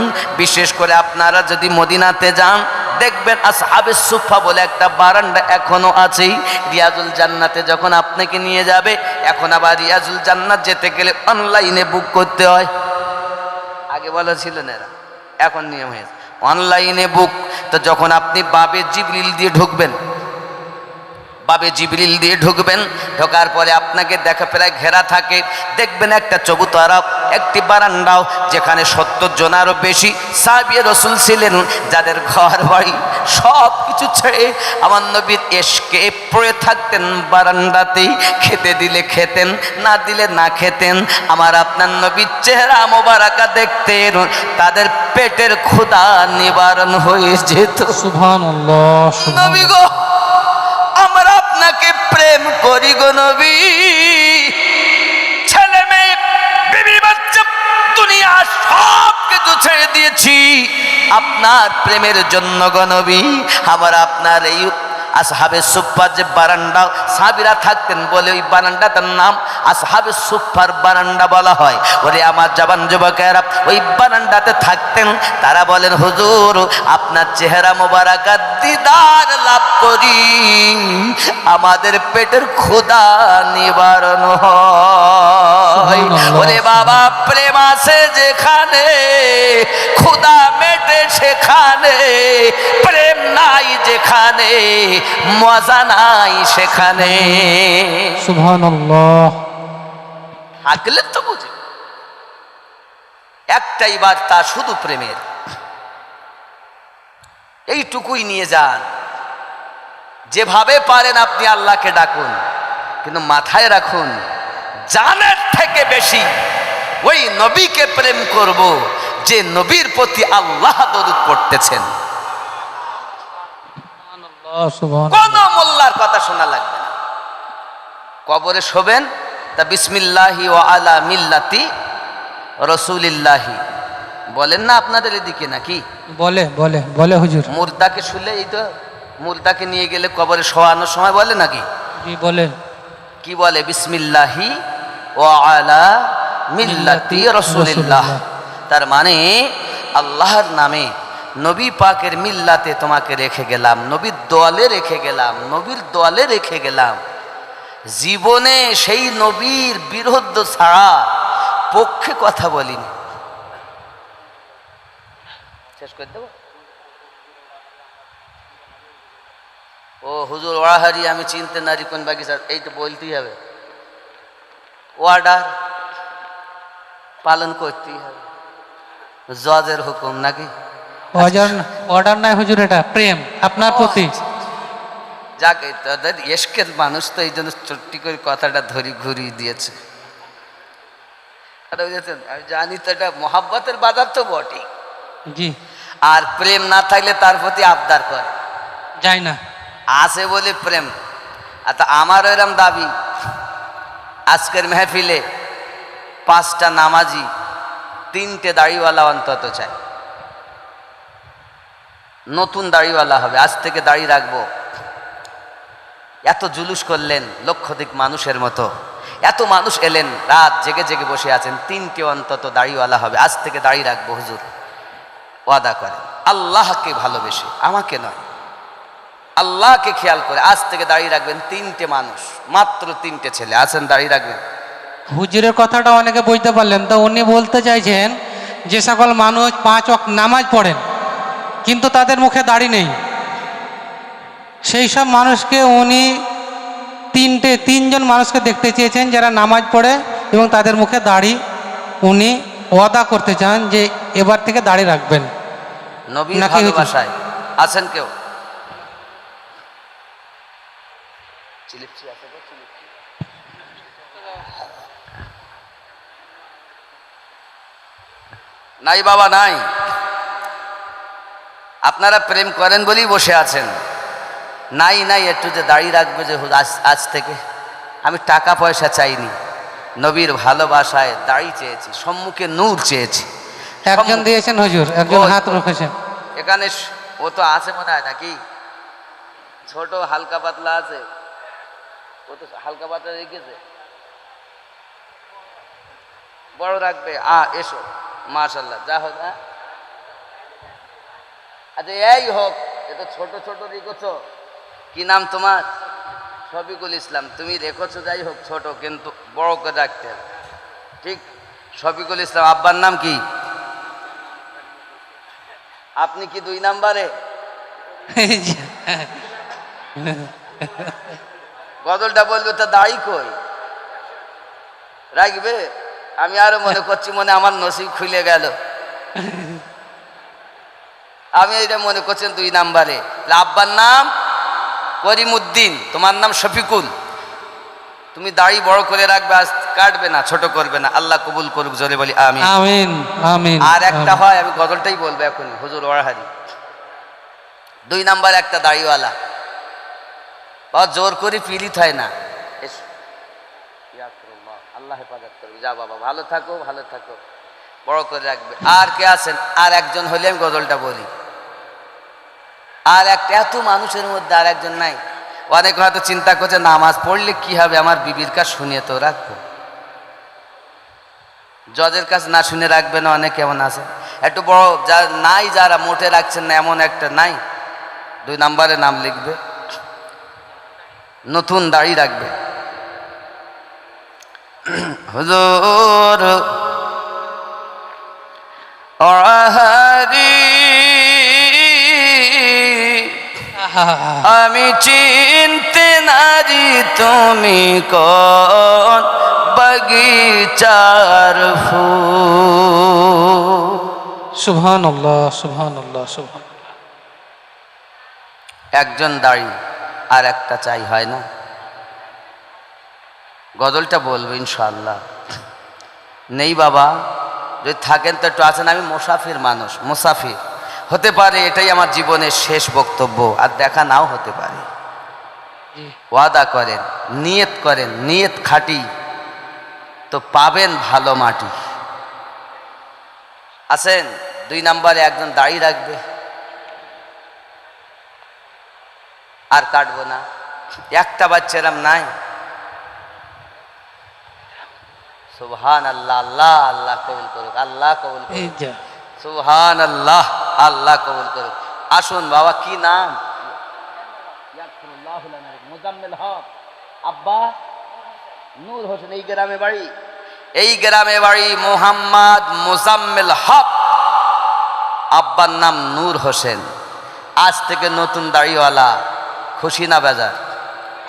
Speaker 1: বিশেষ করে আপনারা যদি মদিনাতে যান দেখবেন আসহাবে সুফা বলে একটা বারান্দা এখনো আছে। রিয়াজুল জান্নাতে যখন আপনাকে নিয়ে যাবে, এখন আবার রিয়াজুল জান্নাত যেতে গেলে অনলাইনে বুক করতে হয়। আগে বলা ছিল না, এখন নিয়ম হয়েছে অনলাইনে বুক। তো যখন আপনি বাবে জিবরিল দিয়ে ঢুকবেন, ঢোকার পরে আপনাকে দেখা প্রায় ঘেরা থাকে, দেখবেন একটা চবুতরা, একটি বারান্দাও, যেখানে 70 জনারও বেশি সাহাবী রাসূল ছিলেন, যাদের ঘর বাড়ি সব কিছু ছেড়ে আমার নবীর এশকে পড়ে থাকতেন বারান্দাতেই। খেতে দিলে খেতেন, না দিলে না খেতেন। আমার আপনার নবীর চেহারা মোবারকা দেখতেন, তাদের পেটের ক্ষুধা নিবারণ হয়ে যেত।
Speaker 2: সুবহানাল্লাহ,
Speaker 1: নবী গো, আমরা আপনাকে প্রেম করি গো নবী। ছেলে মেয়ে, বিবি বাচ্চা, দুনিয়া সব কিছু ছেড়ে দিয়েছি আপনার প্রেমের জন্য গো নবী। আমার আপনার এই আসহাবে সুফফার যে বারান্দা সাহাবীরা থাকতেন বলে ওই বারান্দাটার নাম আসহাবে সুফফার বারান্দা বলা হয়। ওরে আমার জবান যুবকেরা, ওই বারান্দাতে থাকতেন। তারা বলেন হুজুর, আপনার চেহারা মোবারকা দিদার লাভ করি, আমাদের পেটের ক্ষুধা নিবারণ হয়। ওরে বাবা, প্রেম আছে যেখানে ক্ষুধা মেটে সেখানে, প্রেম নাই যেখানে মজা নাই সেখানে।
Speaker 2: সুবহানাল্লাহ।
Speaker 1: আগলে তো বুঝে একটাই বার্তা, শুধু প্রেমের। এইটুকুই নিয়ে যান। যেভাবে পারেন আপনি আল্লাহকে ডাকুন, কিন্তু মাথায় রাখুন, জানের থেকে বেশি ওই নবীকে প্রেম করব যে নবীর প্রতি আল্লাহ দরুদ পড়তেছেন। কোন মোল্লার কথা শোনা লাগবে না। কবরে শোবেন তা বিসমিল্লাহি ওয়া আলা মিল্লাতি রাসূলিল্লাহি বলেন না আপনাদের এদিকে নাকি?
Speaker 2: বলে বলে বলে হুজুর।
Speaker 1: মুর্দাকে শুলে, এই তো মুর্দাকে নিয়ে গেলে কবরে শোয়ানোর সময় বলে নাকি?
Speaker 2: জি বলেন।
Speaker 1: কি বলে? বিসমিল্লাহি ওয়া আলা মিল্লাতি রাসূলিল্লাহ। তার মানে আল্লাহর নামে নবী পাকের মিল্লাতে তোমাকে রেখে গেলাম, নবীর দোয়ালে রেখে গেলাম, নবীর দোয়ালে রেখে গেলাম। জীবনে সেই নবীর বিরুদ্ধ ছাড়া পক্ষে কথা বলিনি। শেষ করে দেব। ও হুজুর ওয়াহারি আমি চিনতে নারী কোন বাগিচার, এই তো বলতেই হবে, অর্ডার পালন করতেই হবে, জজের হুকুম নাকি?
Speaker 2: অর্ডার নাই হুজুর, এটা প্রেম আপনার প্রতি।
Speaker 1: যাকে তাদের এশকের মানুষ তো এই জন্য চট্টি করে কথাটা ধরি ঘুরিয়ে দিয়েছে। বুঝেছেন, আমি জানি তো এটা মহাব্বতের বাজার তো বটেই।
Speaker 2: জি।
Speaker 1: আর প্রেম না থাকলে তার প্রতি আবদার করে
Speaker 2: যাই না,
Speaker 1: আছে বলে প্রেম। আর তা আমার এরম দাবি, আজকের মেহফিলে 5টা নামাজি 3টে দাড়িওয়ালা অন্তত চাই। নতুন দাড়িওয়ালা হবে, আজ থেকে দাড়ি রাখবো। এত জুলুস করলেন লক্ষাধিক মানুষের মতো, এত মানুষ এলেন, রাত জেগে জেগে বসে আছেন, 3টে অন্তত দাড়িওয়ালা হবে, আজ থেকে দাড়ি রাখবো হুজুর। ওয়াদা করেন আল্লাহকে ভালোবেসে, আমাকে নয়, আল্লাহকে খেয়াল করে আজ থেকে দাড়ি রাখবেন। 3টে মানুষ, মাত্র 3টে ছেলে আছেন, দাড়ি রাখবেন।
Speaker 2: হুজুরের কথাটা অনেকে বুঝতে পারলেন তো, উনি বলতে চাইছেন যে সকল মানুষ 5 ওয়াক্ত নামাজ পড়েন কিন্তু তাদের মুখে দাড়ি নেই, সেই সব মানুষকে উনি 3জন মানুষকে দেখতে চেয়েছেন যারা নামাজ পড়ে এবং তাদের মুখে দাড়ি, উনি ওয়াদা করতে চান যে এবার থেকে দাড়ি রাখবেন।
Speaker 1: নবীর
Speaker 2: নাকি হুজুর?
Speaker 1: ভালোবাসায় আছেন কেউ? নাই বাবা নাই। আপনারা প্রেম করেন বলেই বসে আছেন। নাই নাই, একটু যে দাড়ি রাখবে যে আজ থেকে। আমি টাকা পয়সা চাইনি, নবীর ভালোবাসায় দাড়ি চেয়েছি, সম্মুখে নূর চেয়েছি।
Speaker 2: একজন দিয়েছেন হুজুর, একজন হাত রেখেছেন
Speaker 1: এখানে। ও তো আছে মনে হয় নাকি, ছোট হালকা পাতলা আছে, ও তো হালকা পাতলা রেখেছে, বড় রাখবে। এসো, মাশাল্লাহ, যা হোক। আচ্ছা এই হোক, এ তো ছোট ছোট রেখেছ। কি নাম তোমার? শফিকুল ইসলাম। তুমি রেখেছো, যাই হোক ছোট, কিন্তু বড় করে রাখতে হবে, ঠিক? শফিকুল ইসলাম। আব্বার নাম কি? আপনি কি 2 নাম্বারে? গজলটা বলবে তো দাড়ি কই রাখবে? আমি আরো মনে করছি, মনে আমার নসিব খুলে গেল। আমি এটা মনে করছেন 2 নাম্বারে। আব্বার নাম করিমউদ্দিন, তোমার নাম শফিকুল। তুমি দাড়ি বড় করে রাখবে, আজ কাটবে না, ছোট করবে না। আল্লাহ কবুল করুক, জোরে বলি আমিন।
Speaker 2: আমিন আমিন।
Speaker 1: আর একটা হয়, আমি গজলটাই বলবো এখন, হুজুর ওয়াহারি। 2 নাম্বার একটা দাড়িওয়ালা, জোর করে পীড়িত হয় না। আল্লাহ হেফাজত করবে। যা বাবা, ভালো থাকো, ভালো থাকো, বড় করে রাখবে। আর কে আছেন? আর একজন হলে আমি গজলটা বলি। আর একটা, এত মানুষের মধ্যে আর একজন নাই। অনেক হয়তো চিন্তা করছে নামাজ পড়লে কি হবে, আমার বিবির কাছে শুনিয়ে তো রাখবো। জজের কাছে না শুনে রাখবে না, অনেক এমন আছে। একটু বড় যা নাই, যারা মোটে রাখছেন না, এমন একটা নাই, 2 নাম্বারে নাম লিখবে, নতুন দাড়ি রাখবে। হুজুর ওয়াহারি, আমি চিনতে নারি তুমি কোন বাগিচার ফুল।
Speaker 2: সুবহানাল্লাহ সুবহানাল্লাহ সুবহানাল্লাহ।
Speaker 1: একজন দাড়ি আর একটা চাই, হয় না? গজলটা বলবো ইনশাআল্লাহ। নেই বাবা, যদি থাকেন তো একটু আছেন। আমি মুসাফির মানুষ, মুসাফির হতে পারে এটাই আমার জীবনের শেষ বক্তব্য, আর দেখা নাও হতে পারে। ওয়াদা করেন, নিয়ত করেন, নিয়ত খাঁটি তো পাবেন ভালো মাটি। আছেন? 2 নাম্বারে একজন দাড়ি রাখবে, আর কাটবো না। একটা বাচ্চা এরম নাই? সুবহান আল্লাহ, আল্লাহ আল্লাহ কবুল করুক, আল্লাহ কবুল
Speaker 2: এই
Speaker 1: করুক,
Speaker 2: যা
Speaker 1: সুবহান আল্লাহ, আল্লাহ কবুল করুক। আসুন বাবা, কি নাম? মুজাম্মেল হক, আব্বা নূর হোসেন। এই গ্রামে বাড়ি, এই গ্রামে বাড়ি মোহাম্মদ মুজাম্মেল হক, আব্বার নাম নূর হোসেন। আজ থেকে নতুন দাড়িওয়ালা। খুশি না বেজার?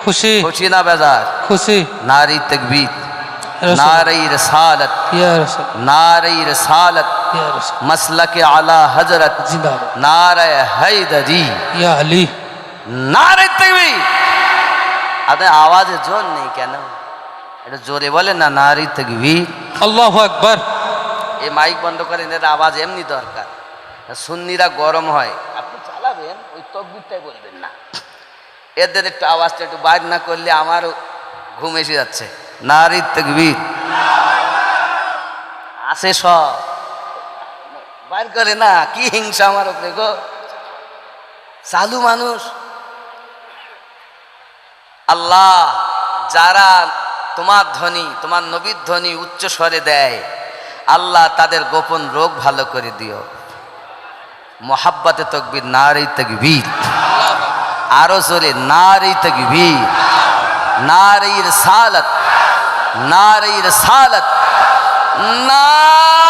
Speaker 2: খুশি
Speaker 1: খুশি না বেজার?
Speaker 2: খুশি।
Speaker 1: নারী তাকবীর,
Speaker 2: রাসূল।
Speaker 1: নারী রিসালাত,
Speaker 2: ইয়া রাসূল,
Speaker 1: নারী রিসালাত,
Speaker 2: ইয়া রাসূল,
Speaker 1: মাসলাকে আলা হযরত,
Speaker 2: জিন্দাবাদ।
Speaker 1: নারে হায়দারি,
Speaker 2: ইয়া আলী।
Speaker 1: নারে তাকবীর। আপনার আওয়াজে জোর নেই কেন? এটা জোরে বলেন না, নারী তাকবীর।
Speaker 2: আল্লাহু আকবার।
Speaker 1: এই মাইক বন্ধ করেন, এর আওয়াজ এমনি দরকার। সুন্নিরা গরম হয়, আপনি চালাবেন, ওই তকবীরটাই বলবেন না। এদের একটু আওয়াজটা একটু বাইর না করলে আমারও ঘুম এসে যাচ্ছে। নারী তাকবীর আসে সব বাইর করে না, কি হিংসা আমার উপরে গো। চালু মানুষ। আল্লাহ, যারা তোমার ধ্বনি, তোমার নবীর ধ্বনি উচ্চ স্বরে দেয়, আল্লাহ তাদের গোপন রোগ ভালো করে দিও। মোহাব্বতে তাকবীর, নারী তাকবীর। আরো জোরে, নারী তাকবীর, নারী রিসালাত, নারী রিসালাত, নারী